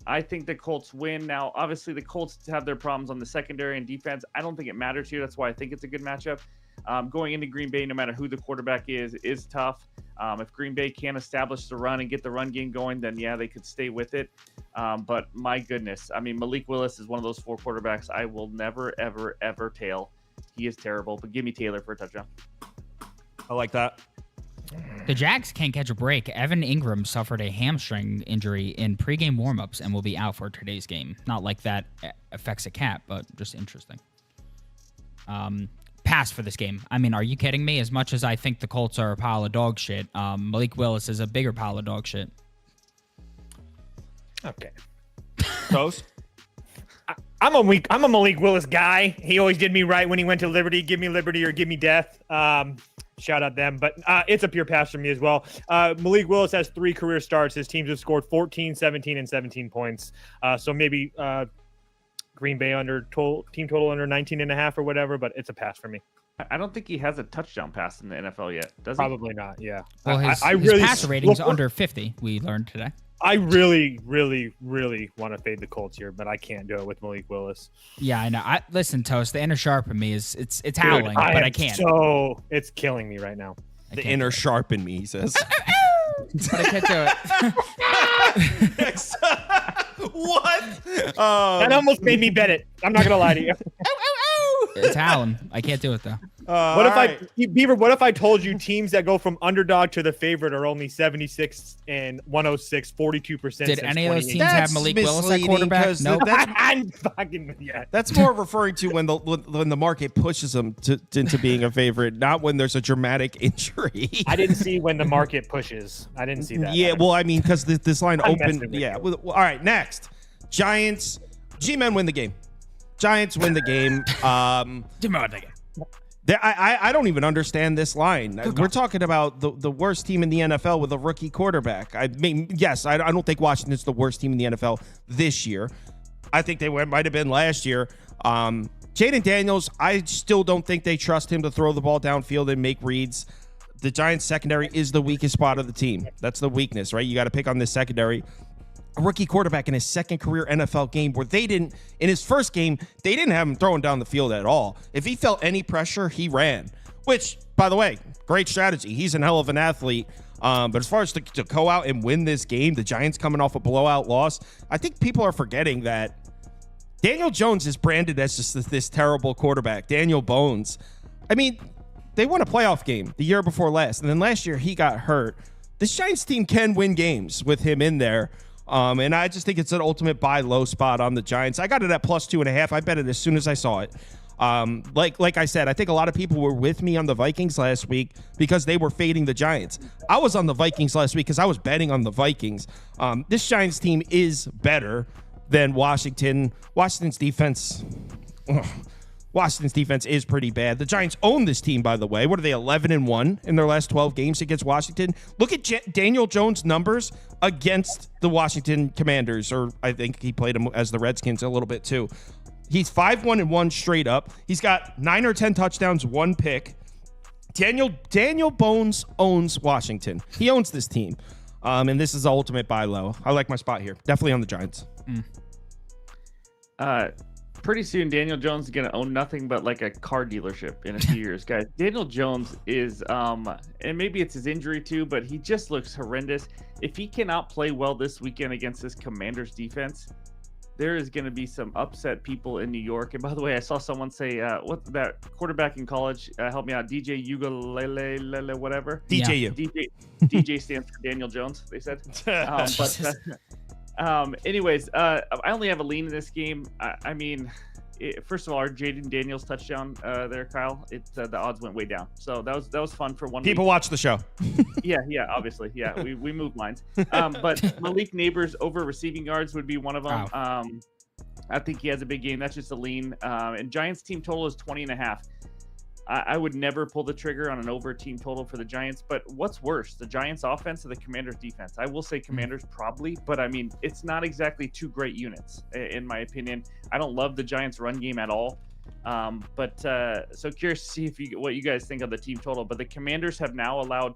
I think the Colts win. Now, obviously, the Colts have their problems on the secondary and defense. I don't think it matters here. That's why I think it's a good matchup. Going into Green Bay, no matter who the quarterback is tough. If Green Bay can't establish the run and get the run game going, then yeah, they could stay with it. But my goodness, I mean, Malik Willis is one of those 4 quarterbacks I will never, ever, ever tail. He is terrible, but give me Taylor for a touchdown. I like that. The Jags can't catch a break. Evan Ingram suffered a hamstring injury in pregame warmups and will be out for today's game. Not like that affects a cap, but just interesting. Pass for this game. I mean, are you kidding me? As much as I think the Colts are a pile of dog shit, Malik Willis is a bigger pile of dog shit. Okay. Toast? I'm a Malik Willis guy. He always did me right when he went to Liberty. Give me Liberty or give me death. Shout out them. But it's a pure pass for me as well. Malik Willis has 3 career starts. His teams have scored 14, 17, and 17 points. So maybe Green Bay team total under 19.5 or whatever, but it's a pass for me. I don't think he has a touchdown pass in the NFL yet, does he? Probably not, yeah. Well, his passer rating's under 50, we learned today. I really, really, really want to fade the Colts here, but I can't do it with Malik Willis. Yeah, I know. Listen, Toast, the inner sharp in me is it's howling, but I can't. So it's killing me right now. The inner sharp in me, he says. But I can't do it. What? That almost made me bet it. I'm not gonna lie to you. It's howling. I can't do it though. Beaver, what if I told you teams that go from underdog to the favorite are only 76 and 106, 42%? Did any of those teams have Malik Willis at quarterback? No. Nope. That's more referring to when the market pushes them into being a favorite, not when there's a dramatic injury. I didn't see when the market pushes. I didn't see that. Yeah, well, I mean, because this line opened. Yeah. Well, all right, next. Giants. G-Men win the game. Giants win the game. I don't even understand this line. We're talking about the worst team in the NFL with a rookie quarterback. I mean, yes, I don't think Washington's the worst team in the NFL this year. I think they might have been last year. Jaden Daniels, I still don't think they trust him to throw the ball downfield and make reads. The Giants secondary is the weakest spot of the team. That's the weakness, right? You got to pick on this secondary. A rookie quarterback in his second career NFL game where in his first game, they didn't have him throwing down the field at all. If he felt any pressure, he ran, which, by the way, great strategy. He's an hell of an athlete. But as far as to go out and win this game, the Giants coming off a blowout loss, I think people are forgetting that Daniel Jones is branded as just this terrible quarterback. Daniel Bones. I mean, they won a playoff game the year before last, and then last year he got hurt. This Giants team can win games with him in there. And I just think it's an ultimate buy low spot on the Giants. I got it at plus 2.5. I bet it as soon as I saw it. Like I said, I think a lot of people were with me on the Vikings last week because they were fading the Giants. I was on the Vikings last week because I was betting on the Vikings. This Giants team is better than Washington. Washington's defense is pretty bad. The Giants own this team, by the way. What are they, 11-1 in their last 12 games against Washington? Look at Daniel Jones' numbers against the Washington Commanders, or I think he played them as the Redskins a little bit too. He's 5-1-1 straight up. He's got 9 or 10 touchdowns, 1 pick. Daniel Bones owns Washington. He owns this team. And this is the ultimate buy low. I like my spot here. Definitely on the Giants. pretty soon Daniel Jones is going to own nothing but like a car dealership in a few years, guys. Daniel Jones is, and maybe it's his injury too, but he just looks horrendous. If he cannot play well this weekend against this Commanders defense, there is going to be some upset people in New York. And by the way, I saw someone say, what that quarterback in college, help me out, DJ Ugalele, whatever. DJU. DJ stands for Daniel Jones, they said. Anyways, I only have a lean in this game. I mean, first of all, our Jaden Daniels touchdown there, Kyle, the odds went way down. So that was fun for one People week. watch the show. Yeah, obviously. Yeah, we move lines. But Malik Neighbors over receiving yards would be one of them. Wow. I think he has a big game. That's just a lean. And Giants team total is 20.5. I would never pull the trigger on an over team total for the Giants, but what's worse, the Giants offense or the Commanders defense? I will say Commanders probably, but I mean, it's not exactly two great units in my opinion. I don't love the Giants run game at all. So curious to see what you guys think of the team total, but the Commanders have now allowed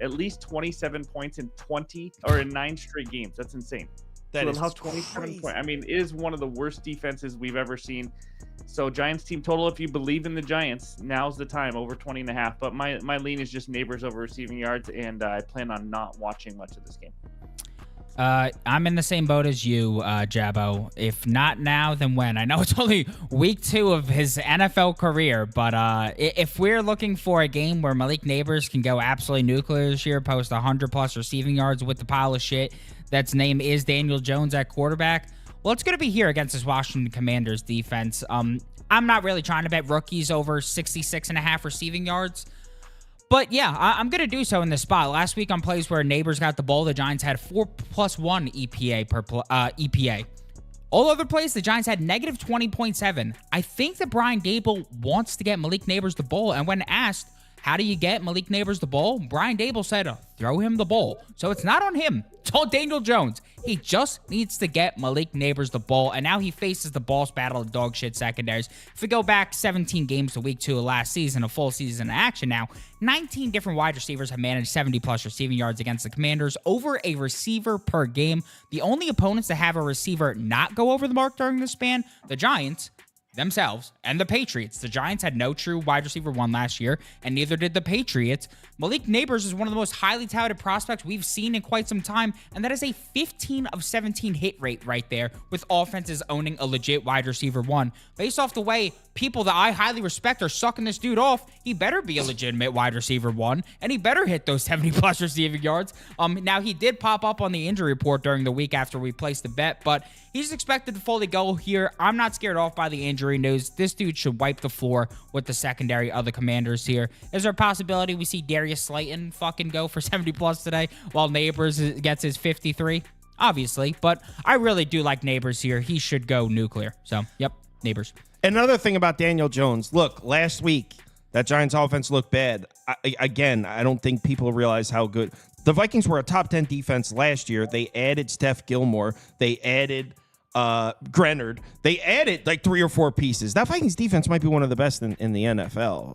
at least 27 points in 9 straight games. That's insane. That is 27 points. I mean, it is one of the worst defenses we've ever seen. So Giants team total, if you believe in the Giants, now's the time, over 20.5. But my lean is just Neighbors over receiving yards, and I plan on not watching much of this game. I'm in the same boat as you, Jabbo. If not now, then when? I know it's only week 2 of his NFL career, but if we're looking for a game where Malik Neighbors can go absolutely nuclear this year, post 100+ receiving yards with the pile of shit that's name is Daniel Jones at quarterback, well, it's going to be here against this Washington Commanders defense. I'm not really trying to bet rookies over 66.5 receiving yards. But yeah, I'm going to do so in this spot. Last week on plays where Neighbors got the ball, the Giants had 4+1 EPA per EPA. All other plays, the Giants had negative 20.7. I think that Brian Dable wants to get Malik Neighbors the ball. And when asked, how do you get Malik Neighbors the ball? Brian Dable said, throw him the ball. So it's not on him. It's on Daniel Jones. He just needs to get Malik Neighbors the ball. And now he faces the boss battle of dog shit secondaries. If we go back 17 games to week 2 of last season, a full season in action now, 19 different wide receivers have managed 70+ receiving yards against the Commanders, over a receiver per game. The only opponents to have a receiver not go over the mark during this span, the Giants themselves and the Patriots. The Giants had no true wide receiver 1 last year, and neither did the Patriots. Malik Neighbors is one of the most highly touted prospects we've seen in quite some time, and that is a 15 of 17 hit rate right there, with offenses owning a legit wide receiver 1. Based off the way people that I highly respect are sucking this dude off, he better be a legitimate wide receiver 1, and he better hit those 70+ receiving yards. Now, he did pop up on the injury report during the week after we placed the bet, but he's expected to fully go here. I'm not scared off by the injury news. This dude should wipe the floor with the secondary of the Commanders here. Is there a possibility we see Darius Slayton fucking go for 70+ today while Neighbors gets his 53? Obviously, but I really do like Neighbors here. He should go nuclear. So, yep, Neighbors. Another thing about Daniel Jones. Look, last week, that Giants offense looked bad. I don't think people realize how good. The Vikings were a top 10 defense last year. They added Steph Gilmore. They added Grenard. They added like 3 or 4 pieces. That Vikings defense might be one of the best in the NFL.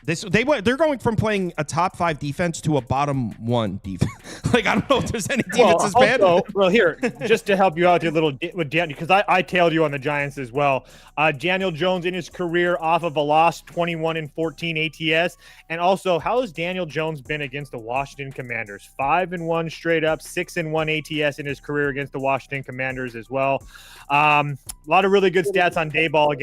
They're going from playing a top 5 defense to a bottom 1 defense. Like, I don't know if there's any defense as bad. Well, here, just to help you out here a little with Daniel, because I tailed you on the Giants as well. Daniel Jones in his career off of a loss, 21-14 ATS. And also, how has Daniel Jones been against the Washington Commanders? 5-1 straight up, 6-1 ATS in his career against the Washington Commanders as well. A lot of really good stats on Dayball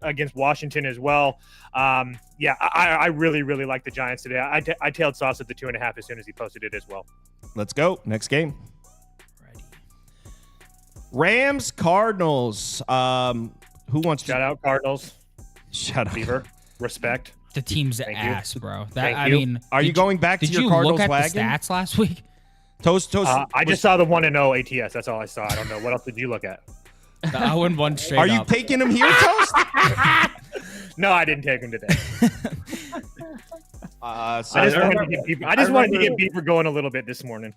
against Washington as well. I really, really like the Giants today. I tailed Sauce at the 2.5 as soon as he posted it as well. Let's go. Next game. Ready. Rams, Cardinals. Who wants Shout out Cardinals. Shout out. Beaver. Respect. The team's Thank you. ass, bro. Thank you. mean, Are you going back to did your you Cardinals look at wagon? the stats last week? Toast. I just saw the 1-0 ATS. That's all I saw. I don't know. What else did you look at? The 0-1 straight Are you up. taking him here, Toast? No, I didn't take him today. I I just wanted to get Beaver going a little bit this morning.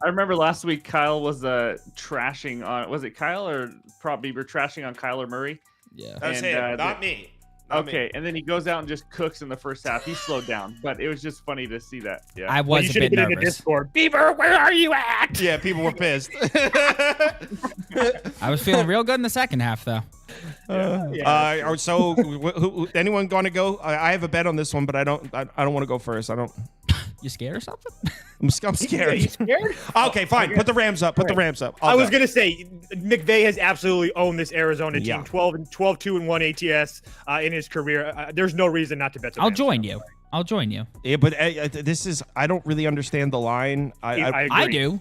I remember last week Kyle was trashing on, was it Kyle or Prop Beaver trashing on Kyler Murray? Yeah. That's And, him, not me. Okay, and then he goes out and just cooks in the first half. He slowed down, but it was just funny to see that. Yeah, I was you a should have bit been in the nervous. Discord. Beaver, where are you at? Yeah, people were pissed. I was feeling real good in the second half, though. So anyone going to go? I have a bet on this one, but I don't want to go first. You scared or something? I'm scared. You scared? Okay, fine. Put the Rams up. Put the Rams up. I was gonna say McVay has absolutely owned this Arizona team. Yeah. 12-2-1 ATS in his career. There's no reason not to bet. The I'll Rams. join you. I'll join you. Yeah, but this is. I don't really understand the line. I I agree. do.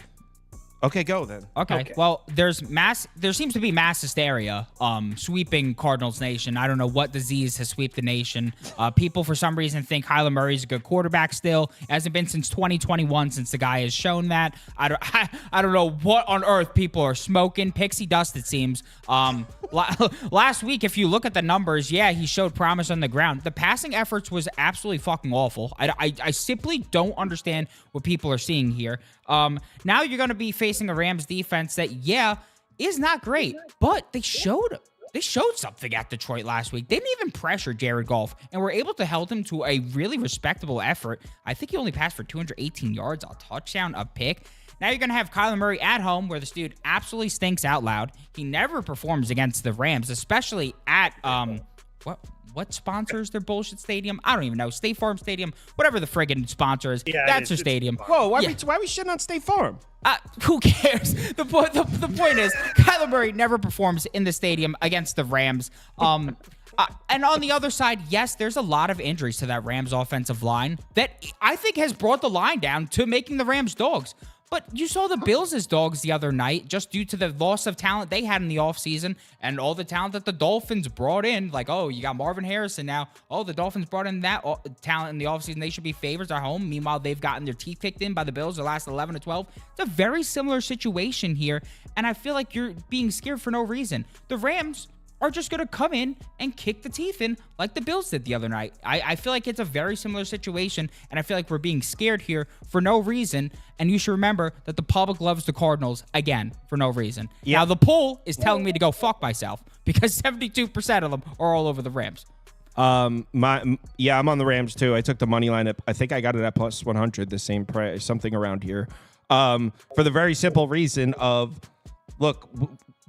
Okay, go then. Okay. Well, there seems to be mass hysteria sweeping Cardinals Nation. I don't know what disease has swept the nation. People, for some reason, think Kyler Murray's a good quarterback still. It hasn't been since 2021 since the guy has shown that. I don't know what on earth people are smoking. Pixie dust, it seems. Last week, if you look at the numbers, yeah, he showed promise on the ground. The passing efforts was absolutely fucking awful. I simply don't understand what people are seeing here. Now you're going to be facing a Rams defense that, yeah, is not great, but they showed something at Detroit last week. They didn't even pressure Jared Goff, and were able to hold him to a really respectable effort. I think he only passed for 218 yards, a touchdown, a pick. Now you're going to have Kyler Murray at home, where this dude absolutely stinks out loud. He never performs against the Rams, especially at what sponsors their bullshit stadium? I don't even know. State Farm Stadium, whatever the friggin' sponsor is. Yeah, that's their stadium. Whoa, why we shitting on State Farm? Who cares? The point is, Kyler Murray never performs in the stadium against the Rams. And on the other side, yes, there's a lot of injuries to that Rams offensive line that I think has brought the line down to making the Rams dogs. But you saw the Bills as dogs the other night just due to the loss of talent they had in the offseason and all the talent that the Dolphins brought in. Like, oh, you got Marvin Harrison now. Oh, the Dolphins brought in that talent in the offseason. They should be favorites at home. Meanwhile, they've gotten their teeth kicked in by the Bills the last 11 to 12. It's a very similar situation here, and I feel like you're being scared for no reason. The Rams are just going to come in and kick the teeth in like the Bills did the other night. I feel like it's a very similar situation, and I feel like we're being scared here for no reason, and you should remember that the public loves the Cardinals, again, for no reason. Yeah. Now, the poll is telling me to go fuck myself because 72% of them are all over the Rams. I'm on the Rams, too. I took the money line up. I think I got it at plus 100, the same price, something around here. For the very simple reason of, look,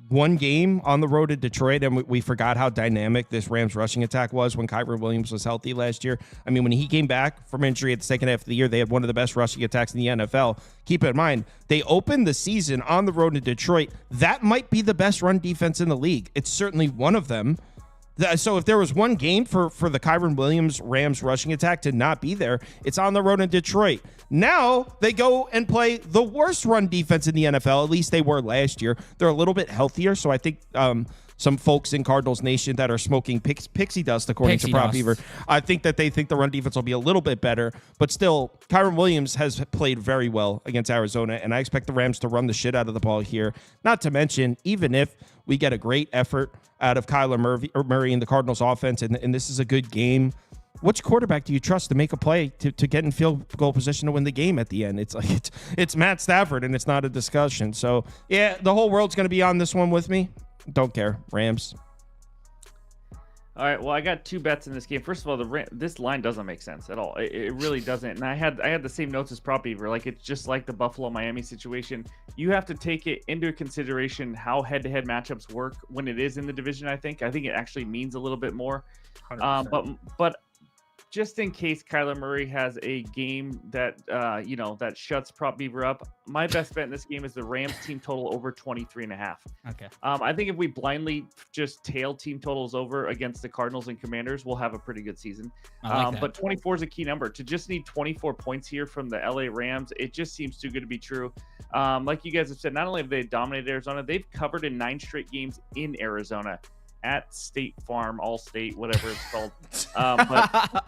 one game on the road to Detroit, and we forgot how dynamic this Rams rushing attack was when Kyren Williams was healthy last year. I mean, when he came back from injury at the second half of the year, they had one of the best rushing attacks in the NFL. Keep in mind, they opened the season on the road to Detroit. That might be the best run defense in the league. It's certainly one of them. So if there was one game for the Kyren Williams Rams rushing attack to not be there, it's on the road in Detroit. Now they go and play the worst run defense in the NFL. At least they were last year. They're a little bit healthier. So I think some folks in Cardinals Nation that are smoking pixie dust, according to Prop Beaver, I think that they think the run defense will be a little bit better. But still, Kyren Williams has played very well against Arizona, and I expect the Rams to run the shit out of the ball here. Not to mention, even if we get a great effort out of Kyler Murray in the Cardinals offense, and this is a good game, which quarterback do you trust to make a play to get in field goal position to win the game at the end? It's like it's Matt Stafford, and it's not a discussion. So, yeah, the whole world's going to be on this one with me. Don't care. Rams. All right. Well, I got two bets in this game. First of all, this line doesn't make sense at all. It really doesn't. And I had the same notes as Prop Beaver. Like, it's just like the Buffalo Miami situation. You have to take it into consideration how head-to-head matchups work when it is in the division. I think it actually means a little bit more. But just in case Kyler Murray has a game that that shuts Prop Beaver up, my best bet in this game is the Rams team total over 23.5. Okay. I think if we blindly just tail team totals over against the Cardinals and Commanders, we'll have a pretty good season. I like that. But 24 is a key number. To just need 24 points here from the LA Rams, it just seems too good to be true. Like you guys have said, not only have they dominated Arizona, they've covered in 9 straight games in Arizona at State Farm, Allstate, whatever it's called. But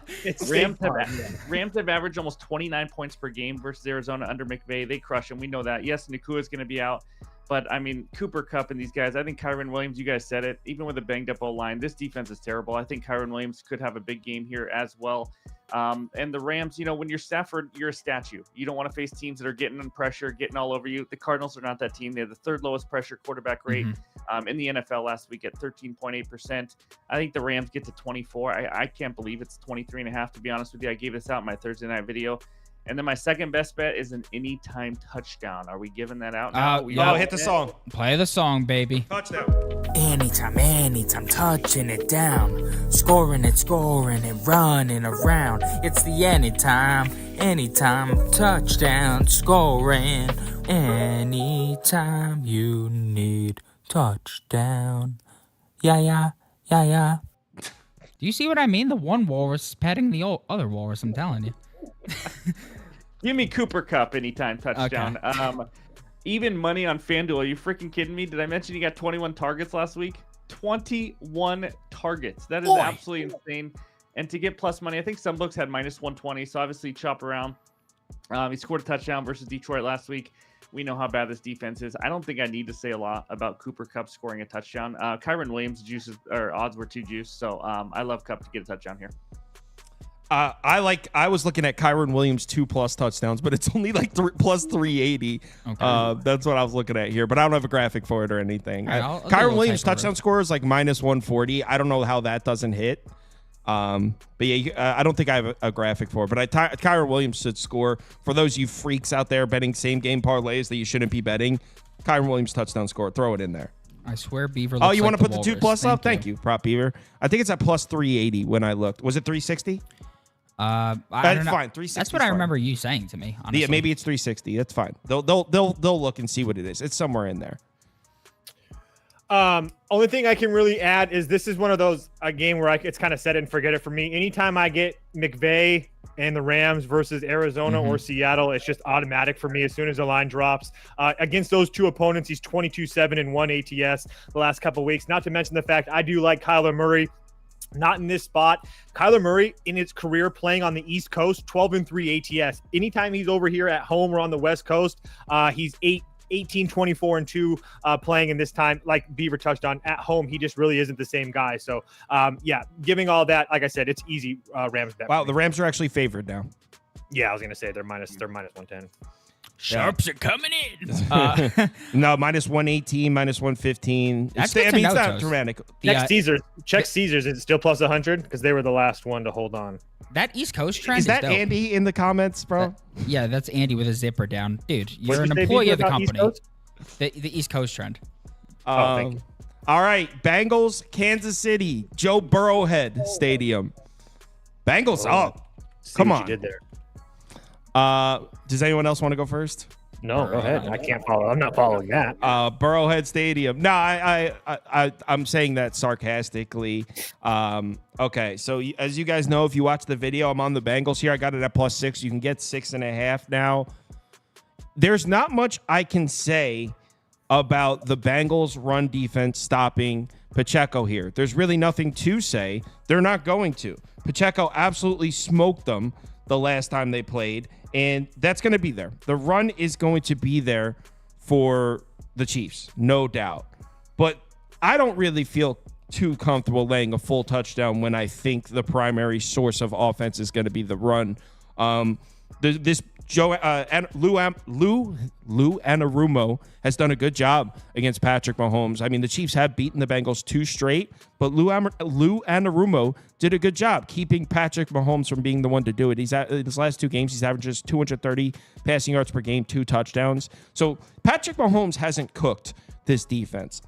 Rams have averaged almost 29 points per game versus Arizona under McVay. They crush them. We know that. Yes, Nakua is going to be out. But, I mean, Cooper Kupp and these guys, I think Kyren Williams, you guys said it, even with a banged-up O-line, this defense is terrible. I think Kyren Williams could have a big game here as well. And the Rams, when you're Stafford, you're a statue. You don't want to face teams that are getting in pressure, getting all over you. The Cardinals are not that team. They have the third lowest pressure quarterback rate in the NFL last week at 13.8%. I think the Rams get to 24. I can't believe it's 23.5, to be honest with you. I gave this out in my Thursday night video. And then my second best bet is an anytime touchdown. Are we giving that out now? Hit the song. Play the song, baby. Touchdown. Anytime, touching it down. Scoring it, running around. It's the anytime touchdown scoring. Anytime you need touchdown. Yeah. Do you see what I mean? The one walrus is petting the other walrus, I'm telling you. Give me Cooper Kupp anytime touchdown. Okay. Even money on FanDuel. Are you freaking kidding me? Did I mention he got 21 targets last week? 21 targets. That is absolutely insane. And to get plus money, I think some books had minus 120. So obviously chop around. He scored a touchdown versus Detroit last week. We know how bad this defense is. I don't think I need to say a lot about Cooper Kupp scoring a touchdown. Kyron Williams' odds were too juiced. So I love Kupp to get a touchdown here. I was looking at Kyron Williams 2+ touchdowns, but it's only like plus 380. Okay. That's what I was looking at here, but I don't have a graphic for it or anything. Right, Kyron Williams touchdown score is like minus 140. I don't know how that doesn't hit. But yeah, I don't think I have a graphic for it, but Kyron Williams should score. For those you freaks out there betting same game parlays that you shouldn't be betting, Kyron Williams touchdown score. Throw it in there. I swear Beaver looks you want to put the Walrus. 2+ up? Thank you, Prop Beaver. I think it's at plus 380 when I looked. Was it 360? I don't know. Fine. 360. That's what I remember you saying to me. Honestly. Yeah, maybe it's 360. That's fine. They'll look and see what it is. It's somewhere in there. Only thing I can really add is this is one of those a game where it's kind of set it and forget it for me. Anytime I get McVay and the Rams versus Arizona or Seattle, it's just automatic for me as soon as the line drops. Against those two opponents, he's 22-7 and 1 ATS the last couple of weeks. Not to mention the fact I do like Kyler Murray. Not in this spot. Kyler Murray in his career playing on the East Coast, 12-3 ATS. Anytime he's over here at home or on the West Coast, he's 18, 24, and 2 playing in this time, like Beaver touched on at home. He just really isn't the same guy. So, giving all that, like I said, it's easy Rams bet. Wow, the Rams are actually favored now. Yeah, I was going to say they're minus 110. Sharps are coming in. No, minus 118, minus 115. It's not dramatic. Check Caesars. It's still plus 100 because they were the last one to hold on. That East Coast trend is that dope. Andy in the comments, bro? That's Andy with a zipper down. Dude, you're an employee of the company. The East Coast trend. Thank you. All right, Bengals, Kansas City, Joe Burrowhead Stadium. Bengals up. Come on. You did there. Does anyone else want to go first? No, go ahead. I can't follow. I'm not following that. Burrowhead Stadium. No, I'm saying that sarcastically. Okay, so as you guys know, if you watch the video, I'm on the Bengals here. I got it at plus 6. You can get 6.5 now. There's not much I can say about the Bengals run defense stopping Pacheco here. There's really nothing to say. They're not going to. Pacheco absolutely smoked them the last time they played, and that's going to be there. The run is going to be there for the Chiefs, no doubt. But I don't really feel too comfortable laying a full touchdown when I think the primary source of offense is going to be the run. Lou Anarumo has done a good job against Patrick Mahomes. I mean, the Chiefs have beaten the Bengals 2 straight, but Lou Anarumo did a good job keeping Patrick Mahomes from being the one to do it. He's in his last 2 games, he's averaged just 230 passing yards per game, 2 touchdowns. So Patrick Mahomes hasn't cooked this defense.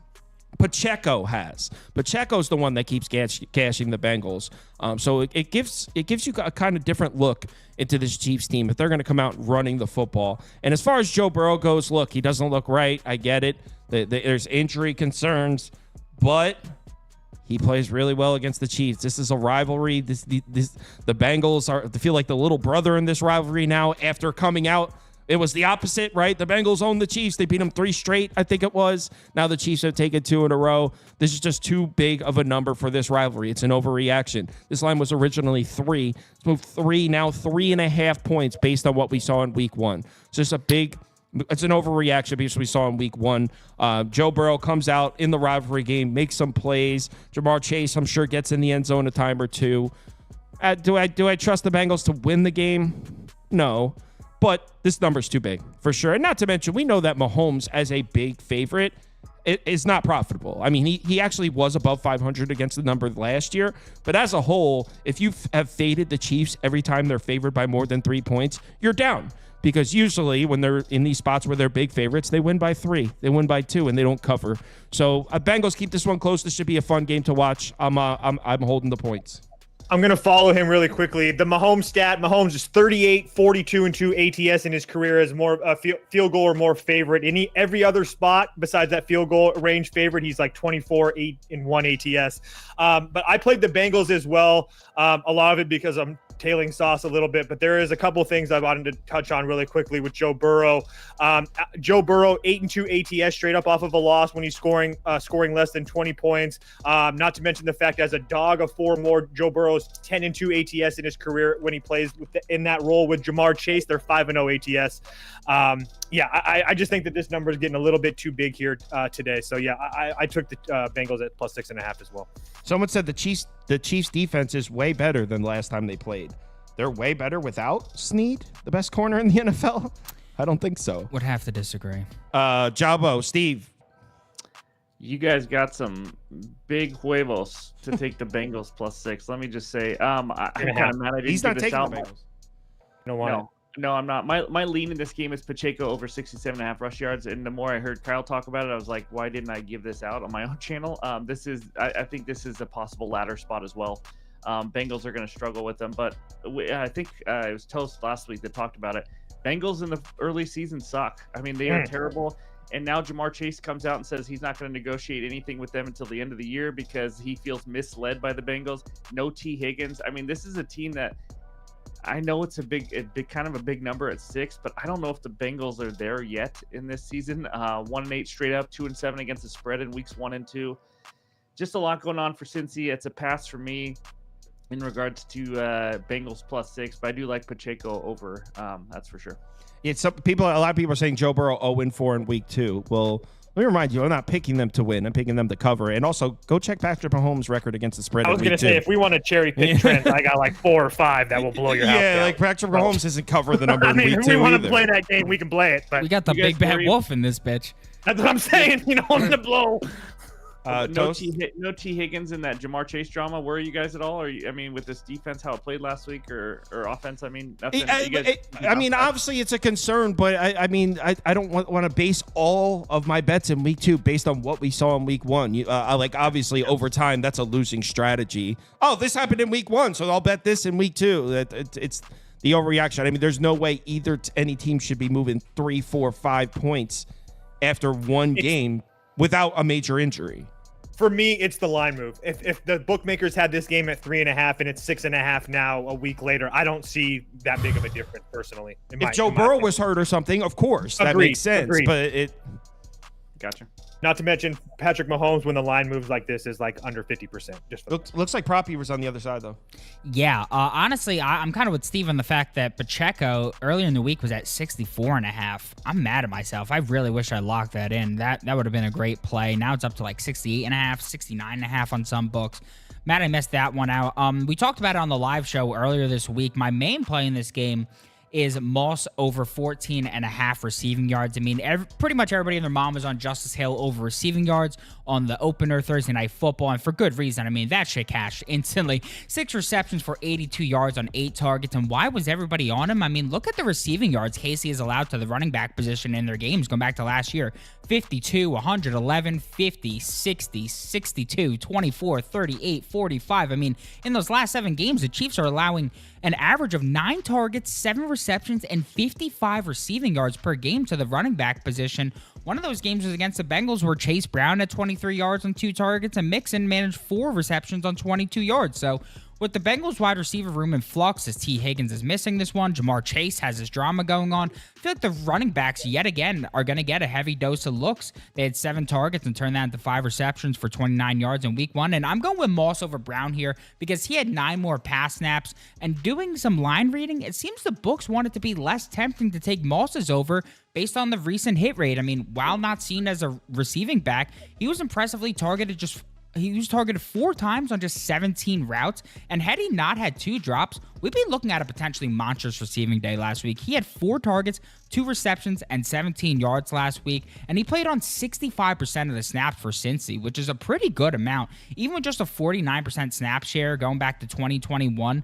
Pacheco has. Pacheco's the one that keeps cashing the Bengals. So it gives you a kind of different look into this Chiefs team if they're going to come out running the football. And as far as Joe Burrow goes, look, he doesn't look right. I get it. There's injury concerns, but he plays really well against the Chiefs. This is a rivalry. The Bengals feel like the little brother in this rivalry now after coming out. It was the opposite, right? The Bengals own the Chiefs. They beat them 3 straight, I think it was. Now the Chiefs have taken 2 in a row. This is just too big of a number for this rivalry. It's an overreaction. This line was originally 3. It's moved 3, now 3.5 points based on what we saw in week 1. It's just it's an overreaction because we saw in week 1. Joe Burrow comes out in the rivalry game, makes some plays. Jamar Chase, I'm sure, gets in the end zone a time or 2. Do I trust the Bengals to win the game? No. But this number's too big, for sure. And not to mention, we know that Mahomes, as a big favorite, it is not profitable. I mean, he actually was above 500 against the number last year. But as a whole, if you have faded the Chiefs every time they're favored by more than 3 points, you're down. Because usually when they're in these spots where they're big favorites, they win by 3, they win by 2, and they don't cover. So Bengals keep this one close. This should be a fun game to watch. I'm holding the points. I'm going to follow him really quickly. The Mahomes stat, Mahomes is 38, 42, and 2 ATS in his career as more field goal or more favorite. Every other spot besides that field goal range favorite, he's like 24, 8, and 1 ATS. But I played the Bengals as well. A lot of it because I'm tailing sauce a little bit, but there is a couple things I wanted to touch on really quickly with Joe Burrow. Joe Burrow, 8 and 2 ATS straight up off of a loss when he's scoring less than 20 points. Not to mention the fact as a dog of 4 more, Joe Burrow's 10 and 2 ATS in his career when he plays in that role with Jamar Chase. They're 5 and 0 ATS. I just think that this number is getting a little bit too big here today. So yeah, I took the Bengals at plus 6.5 as well. Someone said the Chiefs defense is way better than last time they played. They're way better without Snead, the best corner in the NFL? I don't think so. Would have to disagree. Jabo, Steve. You guys got some big huevos to take the Bengals plus 6. Let me just say, I'm kind of mad I didn't He's not give this taking out. the Bengals. No, I'm not. My lean in this game is Pacheco over 67.5 rush yards. And the more I heard Kyle talk about it, I was like, why didn't I give this out on my own channel? I think this is a possible ladder spot as well. Bengals are going to struggle with them, but I think it was Toast last week that talked about it. Bengals in the early season suck. I mean, they are terrible. And now Jamar Chase comes out and says he's not going to negotiate anything with them until the end of the year because he feels misled by the Bengals. No T. Higgins. I mean, this is a team that I know it's a big kind of a big number at 6, but I don't know if the Bengals are there yet in this season. 1-8 straight up, 2-7 against the spread in weeks 1 and 2. Just a lot going on for Cincy. It's a pass for me in regards to Bengals plus 6, but I do like Pacheco over. That's for sure. It's a lot of people are saying Joe Burrow 0-4 in week 2. Well, let me remind you, I'm not picking them to win. I'm picking them to cover. And also, go check Patrick Mahomes' record against the spread. I was going to say, if we want to cherry pick trends, I got like 4 or 5 that will blow your house down. Like Patrick Mahomes isn't covering the number in week 2 if we want either. to play that game, we can play it. But We got the big bad wolf in this bitch. that's what I'm saying. You know, I'm going to blow. No T. Higgins in that Jamar Chase drama. Where are you guys at all? With this defense, how it played last week, or offense? I mean, nothing. Obviously it's a concern, but I don't want to base all of my bets in week 2 based on what we saw in week 1. Obviously over time that's a losing strategy. Oh, this happened in week 1, so I'll bet this in week 2. It's the overreaction. I mean, there's no way any team should be moving 3, 4, 5 points after one game without a major injury. For me, it's the line move. If the bookmakers had this game at 3.5 and it's 6.5 now a week later, I don't see that big of a difference personally. If Joe Burrow was hurt or something, of course, that makes sense. Agreed. But Gotcha. Not to mention Patrick Mahomes when the line moves like this is like under 50%. Just looks like Prop Beaver's on the other side though. Yeah, honestly, I'm kind of with Steve on the fact that Pacheco earlier in the week was at 64.5. I'm mad at myself. I really wish I locked that in. That would have been a great play. Now it's up to like 68.5, 69.5 on some books. Mad I missed that one out. We talked about it on the live show earlier this week. My main play in this game is Moss over 14.5 receiving yards. I mean, pretty much everybody and their mom was on Justice Hill over receiving yards on the opener Thursday Night Football, and for good reason. I mean, that shit cashed instantly. 6 receptions for 82 yards on 8 targets, and why was everybody on him? I mean, look at the receiving yards Casey has allowed to the running back position in their games going back to last year. 52, 111, 50, 60, 62, 24, 38, 45. I mean, in those last 7 games, the Chiefs are allowing an average of 9 targets, 7 receptions, and 55 receiving yards per game to the running back position. One of those games was against the Bengals where Chase Brown had 23 yards on 2 targets and Mixon managed 4 receptions on 22 yards. So with the Bengals wide receiver room in flux as T. Higgins is missing this one, Jamar Chase has his drama going on. I feel like the running backs yet again are going to get a heavy dose of looks. They had 7 targets and turned that into 5 receptions for 29 yards in week 1. And I'm going with Moss over Brown here because he had 9 more pass snaps. And doing some line reading, it seems the books want it to be less tempting to take Moss's over based on the recent hit rate. I mean, while not seen as a receiving back, he was impressively targeted just he was targeted 4 times on just 17 routes. And had he not had 2 drops, we'd be looking at a potentially monstrous receiving day last week. He had 4 targets, 2 receptions, and 17 yards last week. And he played on 65% of the snaps for Cincy, which is a pretty good amount. Even with just a 49% snap share going back to 2021,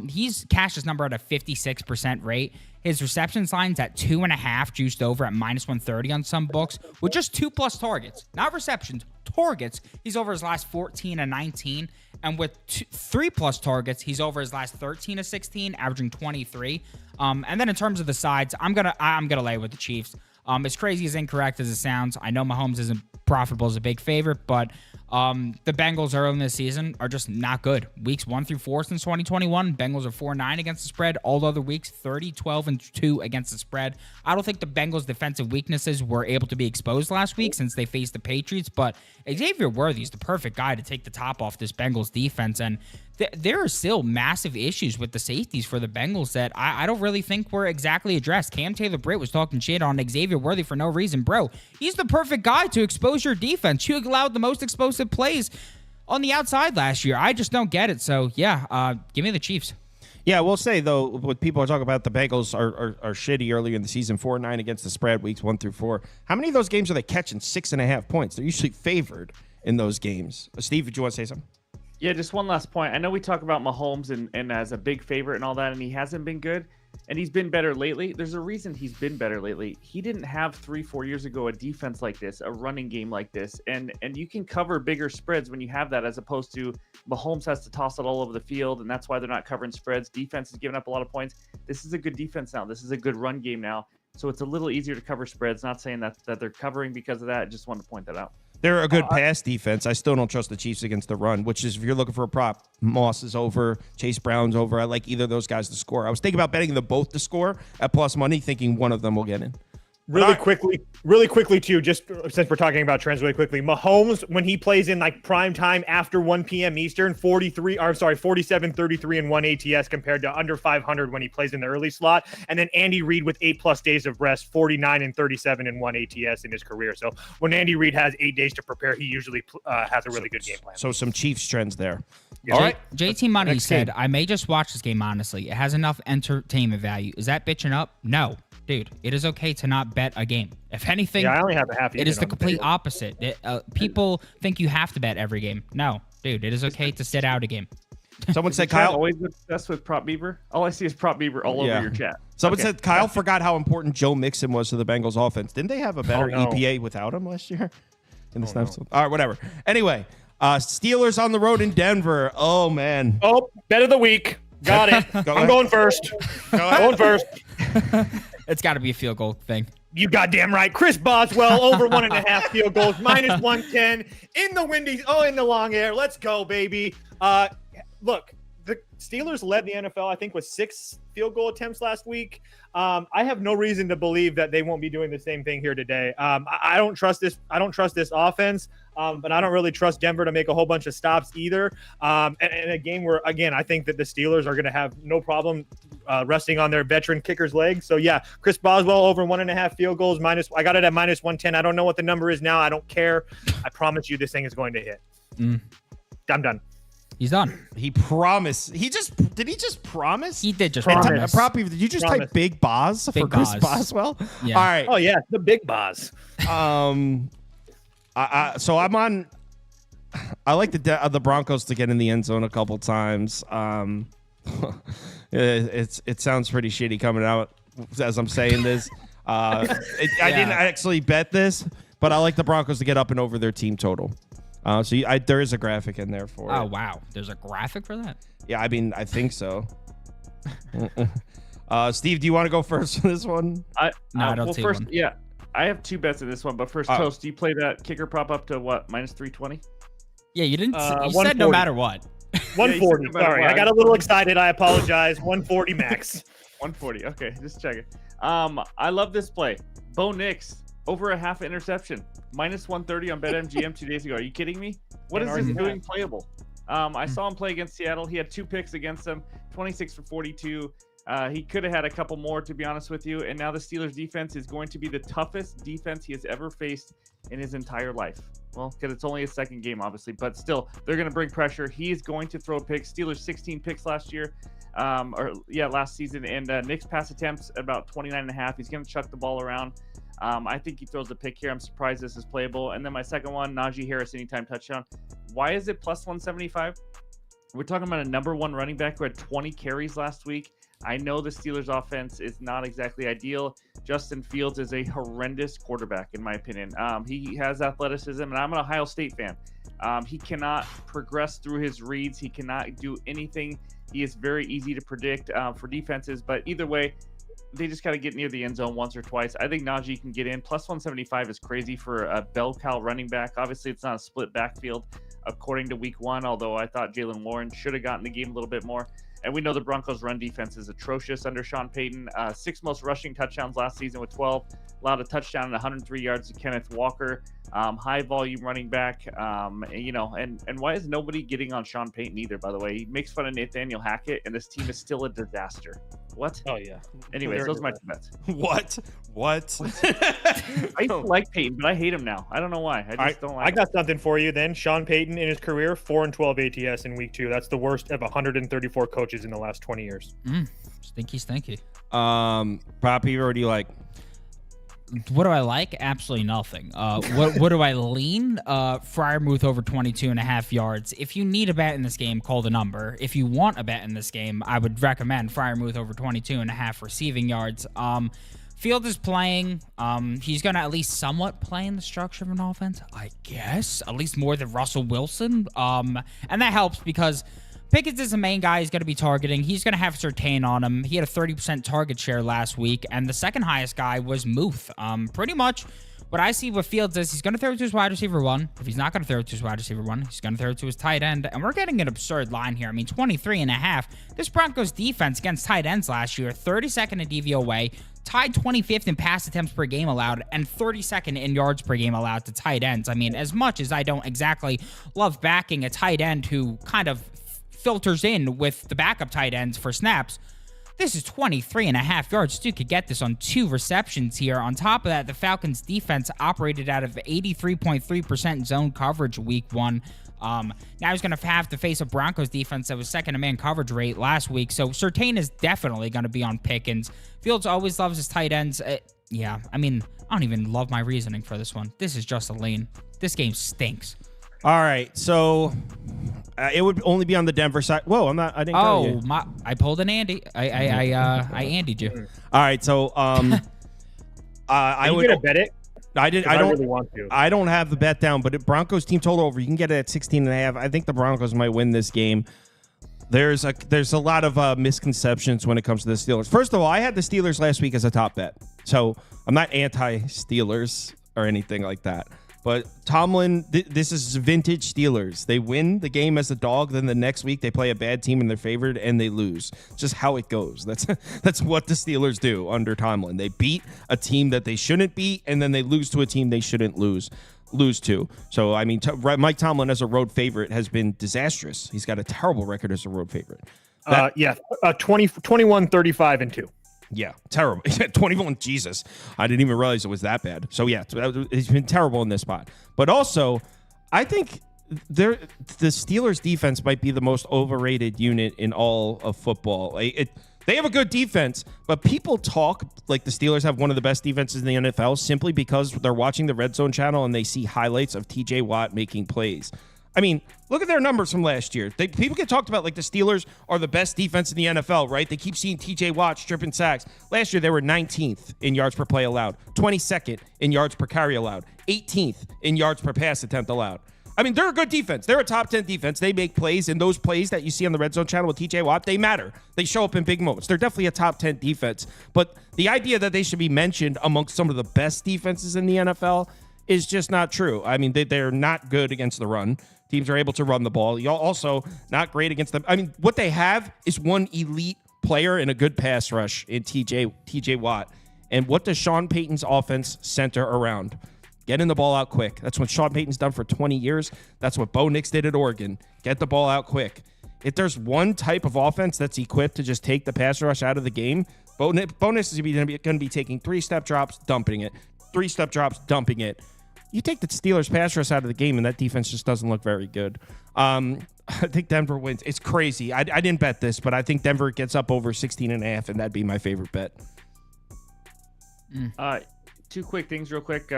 he's cashed his number at a 56% rate. His receptions line's at 2.5, juiced over at -130 on some books, with just 2+ targets. Not receptions, targets. He's over his last 14 and 19. And with 3+ targets, he's over his last 13 to 16, averaging 23. And then in terms of the sides, I'm gonna lay with the Chiefs. As crazy as incorrect as it sounds, I know Mahomes isn't profitable as a big favorite, but the Bengals early in this season are just not good. Weeks 1 through 4 since 2021, Bengals are 4-9 against the spread. All other weeks, 30-12-2 against the spread. I don't think the Bengals' defensive weaknesses were able to be exposed last week since they faced the Patriots, but Xavier Worthy is the perfect guy to take the top off this Bengals defense, and there are still massive issues with the safeties for the Bengals that I don't really think were exactly addressed. Cam Taylor-Britt was talking shit on Xavier Worthy for no reason. Bro, he's the perfect guy to expose your defense. You allowed the most explosive plays on the outside last year. I just don't get it. So, yeah, give me the Chiefs. Yeah, we'll say, though, what people are talking about, the Bengals are shitty earlier in the season, 4-9 against the spread, weeks 1 through 4. How many of those games are they catching 6.5 points? They're usually favored in those games. Steve, did you want to say something? Yeah, just one last point. I know we talk about Mahomes and as a big favorite and all that, and he hasn't been good, and he's been better lately. There's a reason he's been better lately. He didn't have 3-4 years ago a defense like this, a running game like this, and you can cover bigger spreads when you have that, as opposed to Mahomes has to toss it all over the field, and that's why they're not covering spreads. Defense is giving up a lot of points. This is a good defense now. This is a good run game now, so it's a little easier to cover spreads. Not saying that they're covering because of that. Just wanted to point that out. They're a good pass defense. I still don't trust the Chiefs against the run, which is, if you're looking for a prop, Moss is over, Chase Brown's over. I like either of those guys to score. I was thinking about betting them both to score at plus money, thinking one of them will get in. Really quickly too, just since we're talking about trends really quickly, Mahomes, when he plays in like prime time after 1 p.m. Eastern, 47, 33 and 1 ATS compared to under 500 when he plays in the early slot. And then Andy Reid with 8+ days of rest, 49 and 37 and 1 ATS in his career. So when Andy Reid has 8 days to prepare, he usually has a really good game plan. So some Chiefs trends there. Yeah. All right. JT Money said, I may just watch this game, honestly. It has enough entertainment value. Is that bitching up? No. Dude, it is okay to not bet a game. If anything, I only have a half. It is the complete opposite. People think you have to bet every game. No, dude, it is okay to sit out a game. Someone said Kyle. Always obsessed with Prop Beaver. All I see is Prop Beaver all over your chat. Someone said Kyle forgot how important Joe Mixon was to the Bengals offense. Didn't they have a better EPA without him last year? In the snaps. All right, whatever. Anyway, Steelers on the road in Denver. Oh man. Oh, bet of the week. Got it. I'm going first. Going first. It's got to be a field goal thing. You goddamn right. Chris Boswell over 1.5 field goals, -110 in the windy, in the long air. Let's go, baby. Look, the Steelers led the NFL, I think, with 6 field goal attempts last week. I have no reason to believe that they won't be doing the same thing here today. I don't trust this. I don't trust this offense, but I don't really trust Denver to make a whole bunch of stops either. And a game where, again, I think that the Steelers are going to have no problem resting on their veteran kicker's legs. So, yeah, Chris Boswell over 1.5 field goals. I got it at -110. I don't know what the number is now. I don't care. I promise you this thing is going to hit. I'm done. He's done. He promised. Did he just promise? He did just promise. Did you just type Big Boz for Chris Boswell? Yeah. All right. Oh yeah, the Big Boz. So I'm on. I like the Broncos to get in the end zone a couple times. It sounds pretty shitty coming out as I'm saying this. I didn't actually bet this, but I like the Broncos to get up and over their team total. There is a graphic in there for it. Oh, wow. There's a graphic for that? Yeah, I mean, I think so. Steve, do you want to go first for this one? I don't see one. Yeah, I have 2 bets in this one, but first, Toast, do you play that kicker prop up to what, -320? Yeah, you didn't. You said no matter what. 140. Sorry, I got a little excited. I apologize. 140 max. 140. Okay, just check it. I love this play. Bo Nix over a half interception, -130 on BetMGM 2 days ago. Are you kidding me? What is this doing playable? I saw him play against Seattle. He had 2 picks against them, 26 for 42. He could have had a couple more, to be honest with you. And now the Steelers defense is going to be the toughest defense he has ever faced in his entire life. Well, because it's only his second game, obviously, but still, they're going to bring pressure. He is going to throw picks. Steelers 16 picks last year, last season. And Nick's pass attempts about 29.5. He's going to chuck the ball around. I think he throws the pick here. I'm surprised this is playable. And then my second one, Najee Harris, anytime touchdown. Why is it plus 175? We're talking about a number one running back who had 20 carries last week. I know the Steelers offense is not exactly ideal. Justin Fields is a horrendous quarterback, in my opinion. He has athleticism, and I'm an Ohio State fan. He cannot progress through his reads. He cannot do anything. He is very easy to predict for defenses, but either way, they just got to get near the end zone once or twice. I think Najee can get in. Plus 175 is crazy for a bell cow running back. Obviously, it's not a split backfield according to week one, although I thought Jalen Warren should have gotten the game a little bit more. And we know the Broncos' run defense is atrocious under Sean Payton. 6 most rushing touchdowns last season with 12. Allowed a touchdown and 103 yards to Kenneth Walker. High volume running back. And why is nobody getting on Sean Payton either, by the way? He makes fun of Nathaniel Hackett, and this team is still a disaster. What? Oh, yeah. Anyways, those are my two bets. What? I used to like Payton, but I hate him now. I don't know why. I just don't like I him. got something for you then. Sean Payton in his career, 4-12 ATS in week 2. That's the worst of 134 coaches in the last 20 years. Stinky. Prop Beaver, what do you like? What do I like? Absolutely nothing. What do I lean? Freiermuth over 22.5 yards. If you need a bet in this game, call the number. If you want a bet in this game, I would recommend Freiermuth over 22.5 receiving yards. Field is playing. He's going to at least somewhat play in the structure of an offense, I guess. At least more than Russell Wilson. And that helps because Pickens is the main guy he's going to be targeting. He's going to have Surtain on him. He had a 30% target share last week, and the second highest guy was Muth. Pretty much what I see with Fields is he's going to throw it to his wide receiver one. If he's not going to throw it to his wide receiver one, he's going to throw it to his tight end. And we're getting an absurd line here. I mean, 23.5. This Broncos defense against tight ends last year, 32nd in DVOA, tied 25th in pass attempts per game allowed, and 32nd in yards per game allowed to tight ends. I mean, as much as I don't exactly love backing a tight end who kind of filters in with the backup tight ends for snaps, this is 23.5 yards. Dude could get this on 2 receptions here. On top of that, the Falcons defense operated out of 83.3% zone coverage week 1. Now he's going to have to face a Broncos defense that was second in man coverage rate last week. So Surtain is definitely going to be on Pickens. Fields always loves his tight ends. I don't even love my reasoning for this one. This is just a lean. This game stinks. All right, so it would only be on the Denver side. Whoa, I'm not. I didn't. Oh, I pulled an Andy. I Andy'd you. All right, so I would bet it. I don't really want to. I don't have the bet down, but Broncos team total over. You can get it at 16.5. I think the Broncos might win this game. There's a lot of misconceptions when it comes to the Steelers. First of all, I had the Steelers last week as a top bet, so I'm not anti-Steelers or anything like that. But Tomlin, this is vintage Steelers. They win the game as a dog, then the next week they play a bad team and they're favored and they lose. It's just how it goes. That's what the Steelers do under Tomlin. They beat a team that they shouldn't beat, and then they lose to a team they shouldn't lose to. So, I mean, Mike Tomlin as a road favorite has been disastrous. He's got a terrible record as a road favorite. 21, 35, and 2. Yeah, terrible. 21, Jesus. I didn't even realize it was that bad. So, yeah, he's been terrible in this spot. But also, I think the Steelers' defense might be the most overrated unit in all of football. They have a good defense, but people talk like the Steelers have one of the best defenses in the NFL simply because they're watching the Red Zone channel and they see highlights of TJ Watt making plays. I mean, look at their numbers from last year. People get talked about like the Steelers are the best defense in the NFL, right? They keep seeing TJ Watt stripping sacks. Last year, they were 19th in yards per play allowed, 22nd in yards per carry allowed, 18th in yards per pass attempt allowed. I mean, they're a good defense. They're a top 10 defense. They make plays, and those plays that you see on the Red Zone channel with TJ Watt, they matter. They show up in big moments. They're definitely a top 10 defense. But the idea that they should be mentioned amongst some of the best defenses in the NFL is just not true. I mean, they're not good against the run. Teams are able to run the ball. Y'all also not great against them. I mean, what they have is one elite player and a good pass rush in TJ Watt. And what does Sean Payton's offense center around? Getting the ball out quick. That's what Sean Payton's done for 20 years. That's what Bo Nix did at Oregon. Get the ball out quick. if there's one type of offense that's equipped to just take the pass rush out of the game, bonus is going to be taking 3-step drops, dumping it, 3-step drops, dumping it. You take the Steelers pass rush out of the game, and that defense just doesn't look very good. I think Denver wins. It's crazy. I didn't bet this, but I think Denver gets up over 16.5, and that'd be my favorite bet. 2 quick things real quick.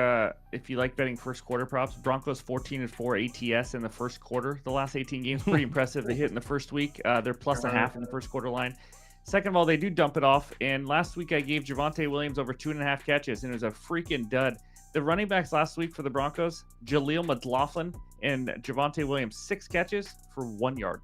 If you like betting first quarter props, Broncos 14-4 ATS in the first quarter. The last 18 games, pretty impressive. They hit in the first week. They're +0.5 in the first quarter line. Second of all, they do dump it off. And last week I gave Javonte Williams over 2.5 catches, and it was a freaking dud. The running backs last week for the Broncos, Jaleel McLaughlin and Javonte Williams, 6 catches for 1 yard.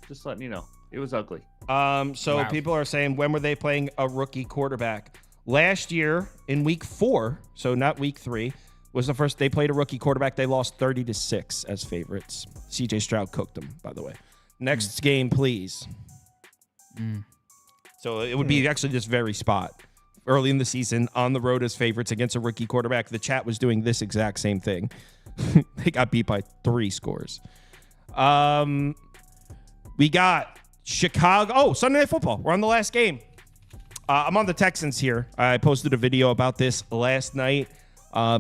Just letting you know. It was ugly. So people are saying, when were they playing a rookie quarterback? Last year in week 4, so not week 3, was the first they played a rookie quarterback. They lost 30-6 as favorites. CJ Stroud cooked them, by the way. Next game, please. So it would be actually this very spot. Early in the season, on the road as favorites against a rookie quarterback. The chat was doing this exact same thing. They got beat by 3 scores. We got Chicago. Oh, Sunday Night Football. We're on the last game. I'm on the Texans here. I posted a video about this last night.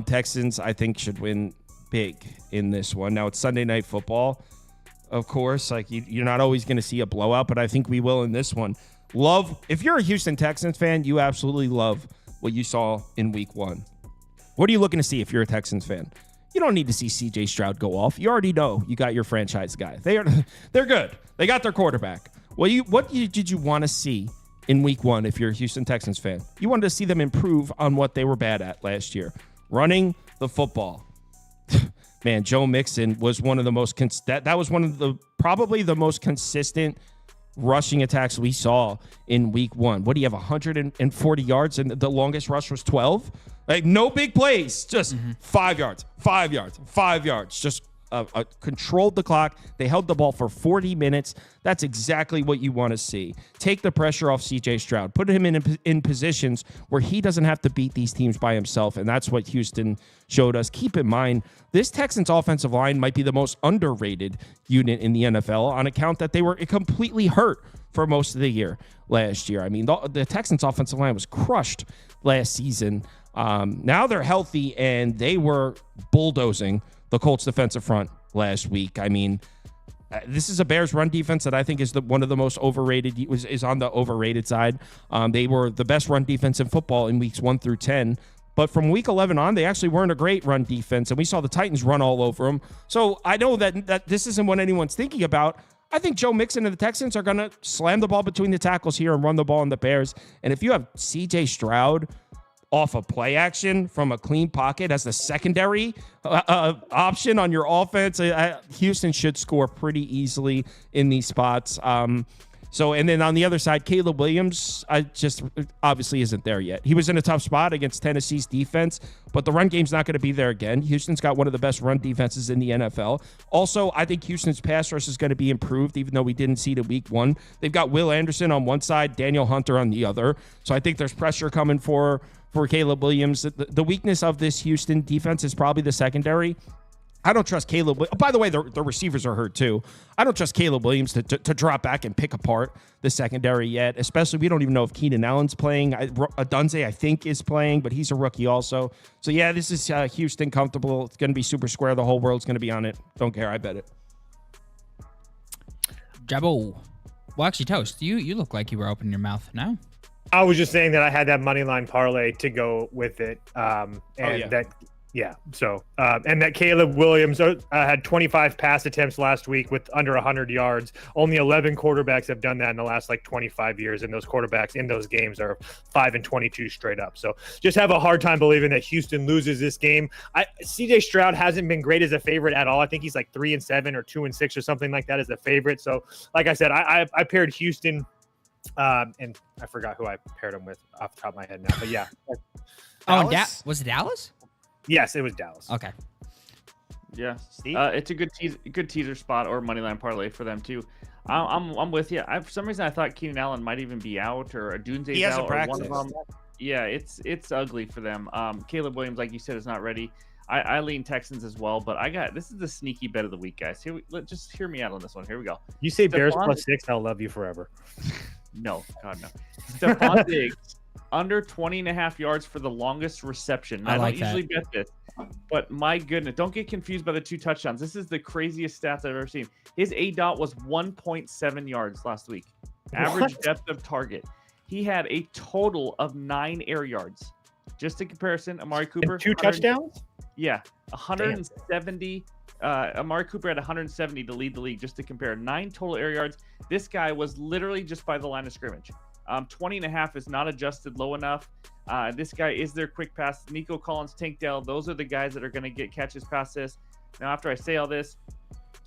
Texans, I think, should win big in this one. Now, it's Sunday Night Football, of course. Like, you're not always going to see a blowout, but I think we will in this one. If you're a Houston Texans fan, you absolutely love what you saw in week 1. What are you looking to see if you're a Texans fan? You don't need to see CJ Stroud go off. You already know you got your franchise guy. They're good. They got their quarterback. What did you want to see in week 1 if you're a Houston Texans fan? You wanted to see them improve on what they were bad at last year, running the football. Man, Joe Mixon was one of the most that was one of the probably the most consistent rushing attacks we saw in week 1. What do you have, 140 yards, and the longest rush was 12? Like, no big plays, just 5 yards, 5 yards, 5 yards. Just controlled the clock. They held the ball for 40 minutes. That's exactly what you want to see. Take the pressure off CJ Stroud. Put him in positions where he doesn't have to beat these teams by himself, and that's what Houston showed us. Keep in mind, this Texans offensive line might be the most underrated unit in the NFL on account that they were completely hurt for most of the year last year. I mean, the Texans offensive line was crushed last season. Now they're healthy, and they were bulldozing the Colts defensive front last week. I mean, this is a Bears run defense that I think is one of the most overrated, is on the overrated side. They were the best run defense in football in weeks 1 through 10. But from week 11 on, they actually weren't a great run defense, and we saw the Titans run all over them. So I know that this isn't what anyone's thinking about. I think Joe Mixon and the Texans are going to slam the ball between the tackles here and run the ball on the Bears. And if you have C.J. Stroud off of play action from a clean pocket as the secondary option on your offense, Houston should score pretty easily in these spots. And then on the other side, Caleb Williams, obviously isn't there yet. He was in a tough spot against Tennessee's defense, but the run game's not going to be there again. Houston's got one of the best run defenses in the NFL. Also, I think Houston's pass rush is going to be improved, even though we didn't see it in week 1. They've got Will Anderson on one side, Daniel Hunter on the other. So I think there's pressure coming for Caleb Williams. The weakness of this Houston defense is probably the secondary. I don't trust Caleb. By the way, the receivers are hurt too. I don't trust Caleb Williams to drop back and pick apart the secondary yet, especially we don't even know if Keenan Allen's playing. Adunze, I think, is playing, but he's a rookie also. So, yeah, this is Houston comfortable. It's going to be super square. The whole world's going to be on it. Don't care. I bet it. Jabbo. Well, actually, Toast, you look like you were opening your mouth. No? I was just saying that I had that money line parlay to go with it. And that Caleb Williams had 25 pass attempts last week with under 100 yards. Only 11 quarterbacks have done that in the last 25 years, and those quarterbacks in those games are 5-22 straight up. So just have a hard time believing that Houston loses this game. CJ Stroud hasn't been great as a favorite at all. I think he's 3-7 or 2-6 or something like that as a favorite. So like I said, I paired Houston. And I forgot who I paired him with off the top of my head now, but yeah. Was it Dallas? Yes, it was Dallas. Okay. Yeah, it's a good teaser spot or moneyline parlay for them too. I'm with you. For some reason I thought Keenan Allen might even be out, or Adunze's out, or one of them. Yeah, it's ugly for them. Caleb Williams, like you said, is not ready. I lean Texans as well, but this is the sneaky bet of the week, guys. Just hear me out on this one. Here we go. You say Bears +6, I'll love you forever. No, God, no. Stephon Diggs, under 20.5 yards for the longest reception. I don't usually bet this, but my goodness, don't get confused by the 2 touchdowns. This is the craziest stats I've ever seen. His ADOT was 1.7 yards last week. Average depth of target. He had a total of 9 air yards. Just in comparison, Amari Cooper. And 2 touchdowns? Yeah, 170. Amari Cooper had 170 to lead the league, just to compare. 9 total air yards. This guy was literally just by the line of scrimmage. 20.5 is not adjusted low enough. This guy is their quick pass. Nico Collins, Tank Dell, those are the guys that are going to get catches past this. Now, after I say all this,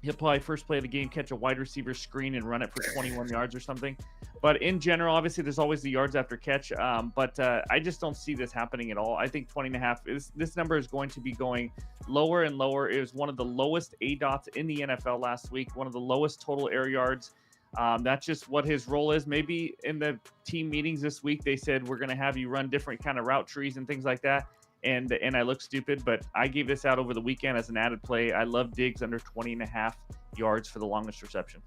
he'll probably first play of the game catch a wide receiver screen and run it for 21 yards or something. But in general, obviously, there's always the yards after catch. But I just don't see this happening at all. I think 20.5, this number is going to be going lower and lower. It was one of the lowest ADOTs in the NFL last week, one of the lowest total air yards. That's just what his role is. Maybe in the team meetings this week, they said, we're going to have you run different kind of route trees and things like that. And I look stupid, but I gave this out over the weekend as an added play. I love Diggs under 20.5 yards for the longest reception.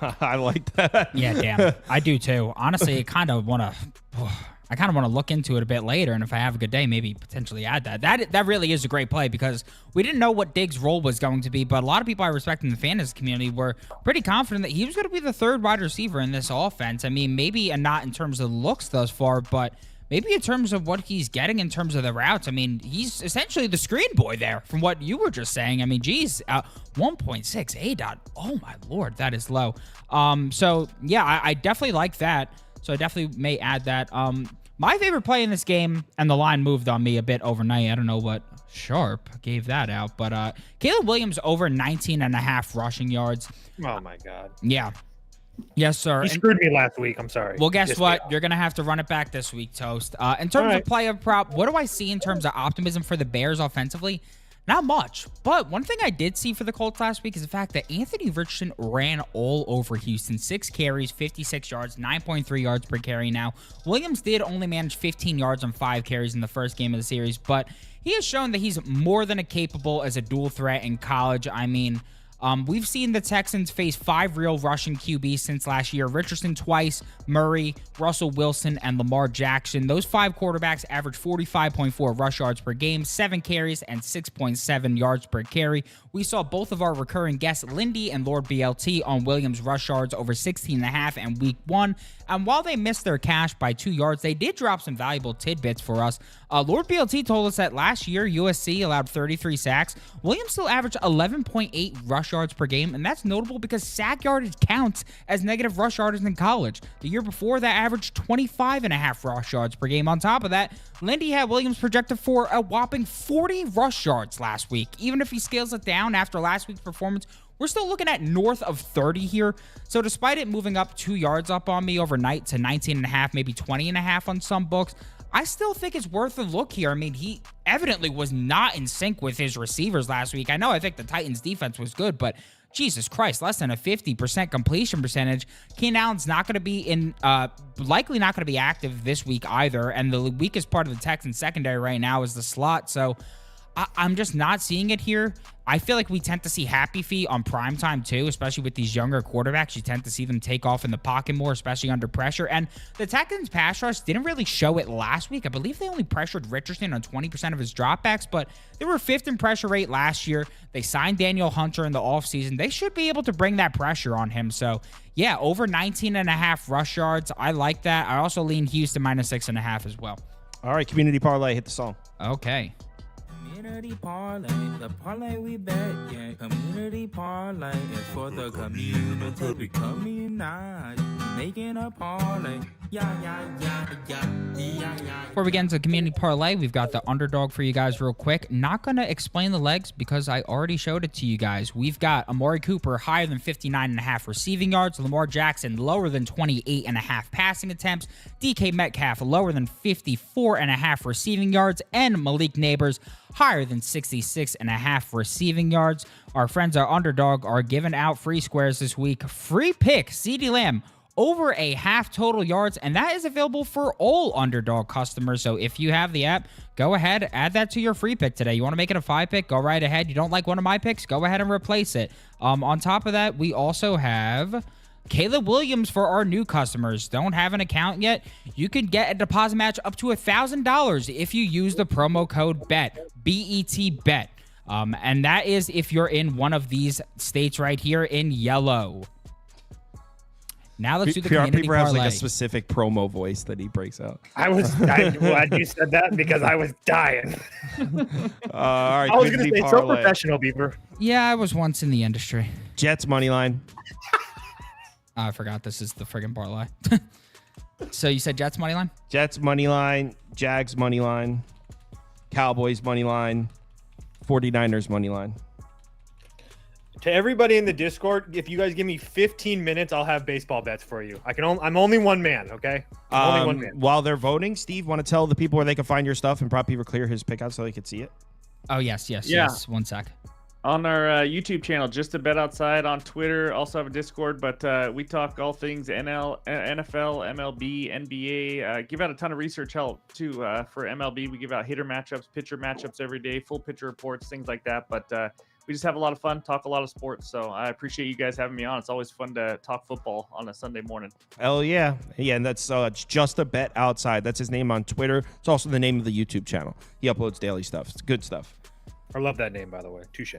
I like that. Yeah, damn. I do too. Honestly, I kind of want to look into it a bit later, and if I have a good day, maybe potentially add that. That really is a great play because we didn't know what Diggs' role was going to be, but a lot of people I respect in the fantasy community were pretty confident that he was going to be the 3rd wide receiver in this offense. I mean, maybe not in terms of looks thus far, but maybe in terms of what he's getting in terms of the routes. I mean, he's essentially the screen boy there from what you were just saying. I mean, geez, 1.6 ADOT. Oh, my Lord, that is low. So, yeah, I definitely like that. So I definitely may add that. My favorite play in this game, and the line moved on me a bit overnight. I don't know what Sharp gave that out, but Caleb Williams over 19.5 rushing yards. Oh, my God. Yeah. Yes, sir. He screwed me last week. I'm sorry. Well, guess what? You're going to have to run it back this week, Toast. In terms of player prop, what do I see in terms of optimism for the Bears offensively? Not much. But one thing I did see for the Colts last week is the fact that Anthony Richardson ran all over Houston. 6 carries, 56 yards, 9.3 yards per carry now. Williams did only manage 15 yards on 5 carries in the first game of the series, but he has shown that he's more than capable as a dual threat in college. I mean, we've seen the Texans face 5 real rushing QBs since last year. Richardson twice, Murray, Russell Wilson, and Lamar Jackson. Those 5 quarterbacks average 45.4 rush yards per game, 7 carries, and 6.7 yards per carry. We saw both of our recurring guests, Lindy and Lord BLT, on Williams' rush yards over 16.5 in week 1. And while they missed their cash by 2 yards, they did drop some valuable tidbits for us. Lord BLT told us that last year, USC allowed 33 sacks. Williams still averaged 11.8 rush yards per game, and that's notable because sack yardage counts as negative rush yardage in college. The year before, that averaged 25.5 rush yards per game. On top of that, Lindy had Williams projected for a whopping 40 rush yards last week. Even if he scales it down after last week's performance, we're still looking at north of 30 here. So despite it moving up 2 yards up on me overnight to 19.5, maybe 20.5 on some books, I still think it's worth a look here. I mean, he evidently was not in sync with his receivers last week. I think the Titans defense was good, but Jesus Christ, less than a 50% completion percentage. Keenan Allen's not going to be likely not going to be active this week either. And the weakest part of the Texans secondary right now is the slot. So I'm just not seeing it here. I feel like we tend to see happy feet on primetime too, especially with these younger quarterbacks. You tend to see them take off in the pocket more, especially under pressure. And the Texans pass rush didn't really show it last week. I believe they only pressured Richardson on 20% of his dropbacks, but they were 5th in pressure rate last year. They signed Daniel Hunter in the offseason. They should be able to bring that pressure on him. So yeah, over 19.5 rush yards. I like that. I also lean Houston minus 6.5 as well. All right, community parlay, hit the song. Okay. Community parlay, the parlay we bet, yeah. Community parlay is for the community. We community, making a parlay. Yeah. Before we get into the community parlay, we've got the underdog for you guys real quick. Not going to explain the legs because I already showed it to you guys. We've got Amari Cooper higher than 59.5 receiving yards, Lamar Jackson lower than 28.5 passing attempts, DK Metcalf lower than 54.5 receiving yards, and Malik Neighbors higher than 66.5 receiving yards. Our friends at Underdog are giving out free squares this week. Free pick, CeeDee Lamb over a half total yards, and that is available for all Underdog customers. So if you have the app, go ahead, add that to your free pick today. You want to make it a 5 pick? Go right ahead. You don't like one of my picks? Go ahead and replace it. On top of that, we also have Caleb Williams for our new customers. Don't have an account yet? You can get a deposit match up to $1,000 if you use the promo code BET, B-E-T BET. And that is if you're in one of these states right here in yellow. Now let's do the community Beaver has parlay. like a specific promo voice that he breaks out. I'm glad you said that because I was dying. All right, I was going to community say so parlay. professional, Beaver. Yeah, I was once in the industry. Jets money line. I forgot this is the friggin' parlay. So you said Jets money line? Jets money line. Jags money line. Cowboys money line. 49ers money line. To everybody in the Discord, if you guys give me 15 minutes, I'll have baseball bets for you. I'm only one man, okay? I'm only one man. While they're voting, Steve, want to tell the people where they can find your stuff and probably Beaver clear his pick out so they could see it? Oh, yes. Yeah. 1 sec. On our YouTube channel, Just a Bet Outside, on Twitter, also have a Discord, but we talk all things NFL, MLB, NBA. Give out a ton of research help, too, for MLB. We give out hitter matchups, pitcher matchups every day, full pitcher reports, things like that. But we just have a lot of fun, talk a lot of sports. So I appreciate you guys having me on. It's always fun to talk football on a Sunday morning. Hell yeah. Yeah, and that's it's Just a Bet Outside. That's his name on Twitter. It's also the name of the YouTube channel. He uploads daily stuff. It's good stuff. I love that name, by the way. Touche.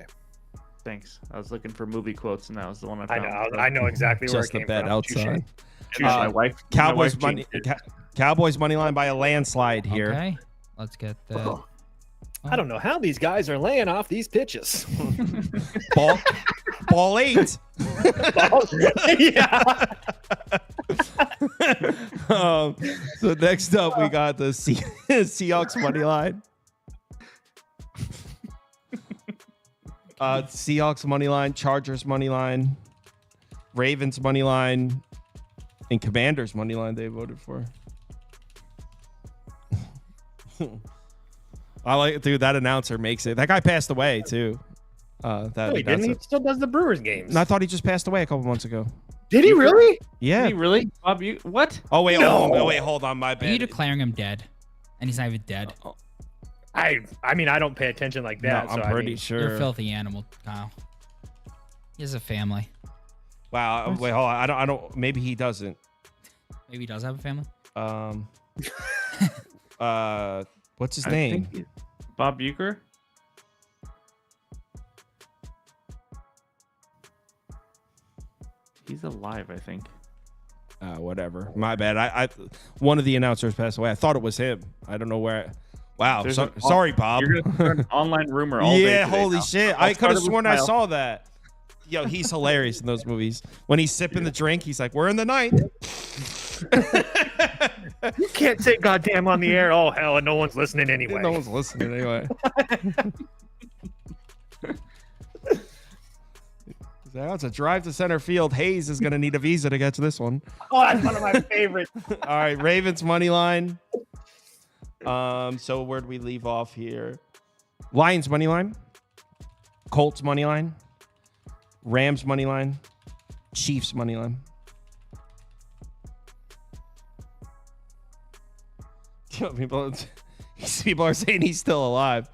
Thanks. I was looking for movie quotes, and that was the one I found. I know exactly where Just it a came Bet from. Outside. Touche. My wife. Cowboys my wife money. changed it. Cowboys money line by a landslide here. Okay. Let's get that. I don't know how these guys are laying off these pitches. Ball 8. Yeah. So next up, we got the Seahawks money line. Seahawks money line, Chargers money line, Ravens money line, and Commanders money line. They voted for. I like, dude. That announcer makes it. That guy passed away too. No, he didn't. He still does the Brewers games. And I thought he just passed away a couple months ago. Did he really? Yeah. Did he really? Bob, you what? Oh wait, No. hold on. My Are bad. you declaring him dead? And he's not even dead. I mean, I don't pay attention like No, that. I'm so pretty You're a sure. filthy animal, Kyle. He has a family. Wow. Wait, hold on. I don't. Maybe he doesn't. Maybe he does have a family. What's his I name? think Bob Uecker? He's alive, I think. Whatever. My bad. I one of the announcers passed away. I thought it was him. I don't know where. Wow. There's Sorry, Bob. You're gonna start an online rumor all day Yeah. today Holy now. shit. I'll I could start have it with sworn I Kyle. saw that. Yo, he's hilarious in those movies. When he's sipping the drink, he's like, "We're in the ninth." You can't say goddamn on the air. Oh hell, and no one's listening anyway. No one's listening anyway. That's a drive to center field. Hayes is going to need a visa to get to this one. Oh, that's one of my favorites. All right, Ravens money line. So where do we leave off here? Lions money line. Colts money line. Rams money line. Chiefs money line. People are saying he's still alive.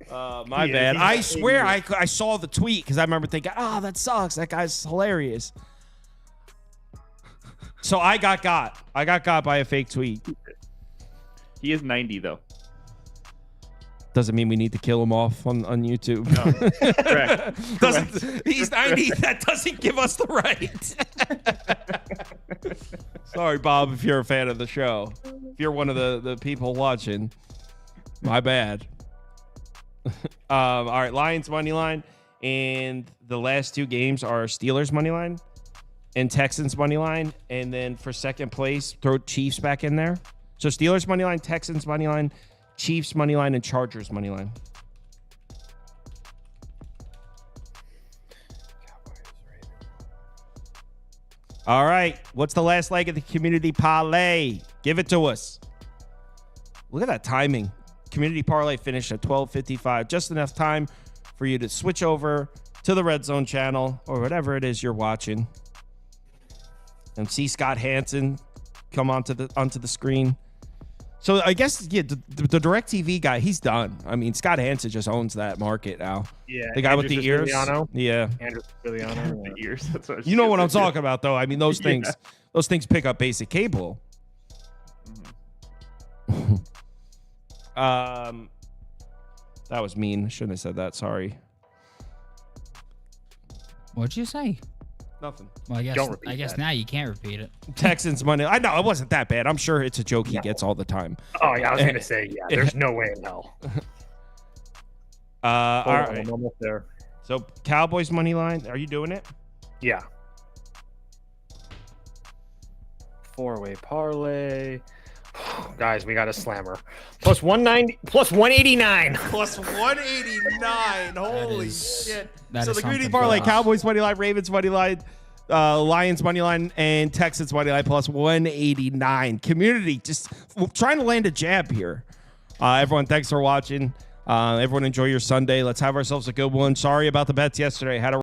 My He is. bad. He's I got swear 80 I saw the tweet because I remember thinking, oh, that sucks. That guy's hilarious. So I got got. I got got by a fake tweet. He is 90 though. Doesn't mean we need to kill him off on YouTube. Correct. Doesn't, he's 90. That doesn't give us the right. Sorry, Bob, if you're a fan of the show. If you're one of the people watching, my bad. All right, Lions money line. And the last two games are Steelers money line and Texans money line. And then for second place, throw Chiefs back in there. So Steelers money line, Texans money line, Chiefs money line, and Chargers money line. All right. What's the last leg of the community parlay? Give it to us. Look at that timing. Community parlay finished at 12:55. Just enough time for you to switch over to the Red Zone channel or whatever it is you're watching. and see Scott Hansen come onto the screen. So I guess the DirecTV guy, he's done. I mean, Scott Hansen just owns that market now. Yeah, the guy with the ears. Siciliano. Yeah, Andrew Siciliano. The ears. That's what you know what I'm talking about, though. I mean, those things pick up basic cable. That was mean. Shouldn't have said that. Sorry. What'd you say? Nothing. Well, Don't I repeat guess that. now you can't repeat it. Texans money. I know it wasn't that bad. I'm sure it's a joke he gets all the time. Oh yeah, I was gonna say There's no way in hell. All right. I'm almost there. So Cowboys money line. Are you doing it? Yeah. 4-way parlay. Guys, we got a slammer. Plus 190, plus 189. Plus 189. Holy is- shit. that So is the community something for parlay, us. Cowboys money line, Ravens money line, Lions money line, and Texans money line plus 189. Community just trying to land a jab here. Everyone, thanks for watching. Everyone enjoy your Sunday. Let's have ourselves a good one. Sorry about the bets yesterday. Had a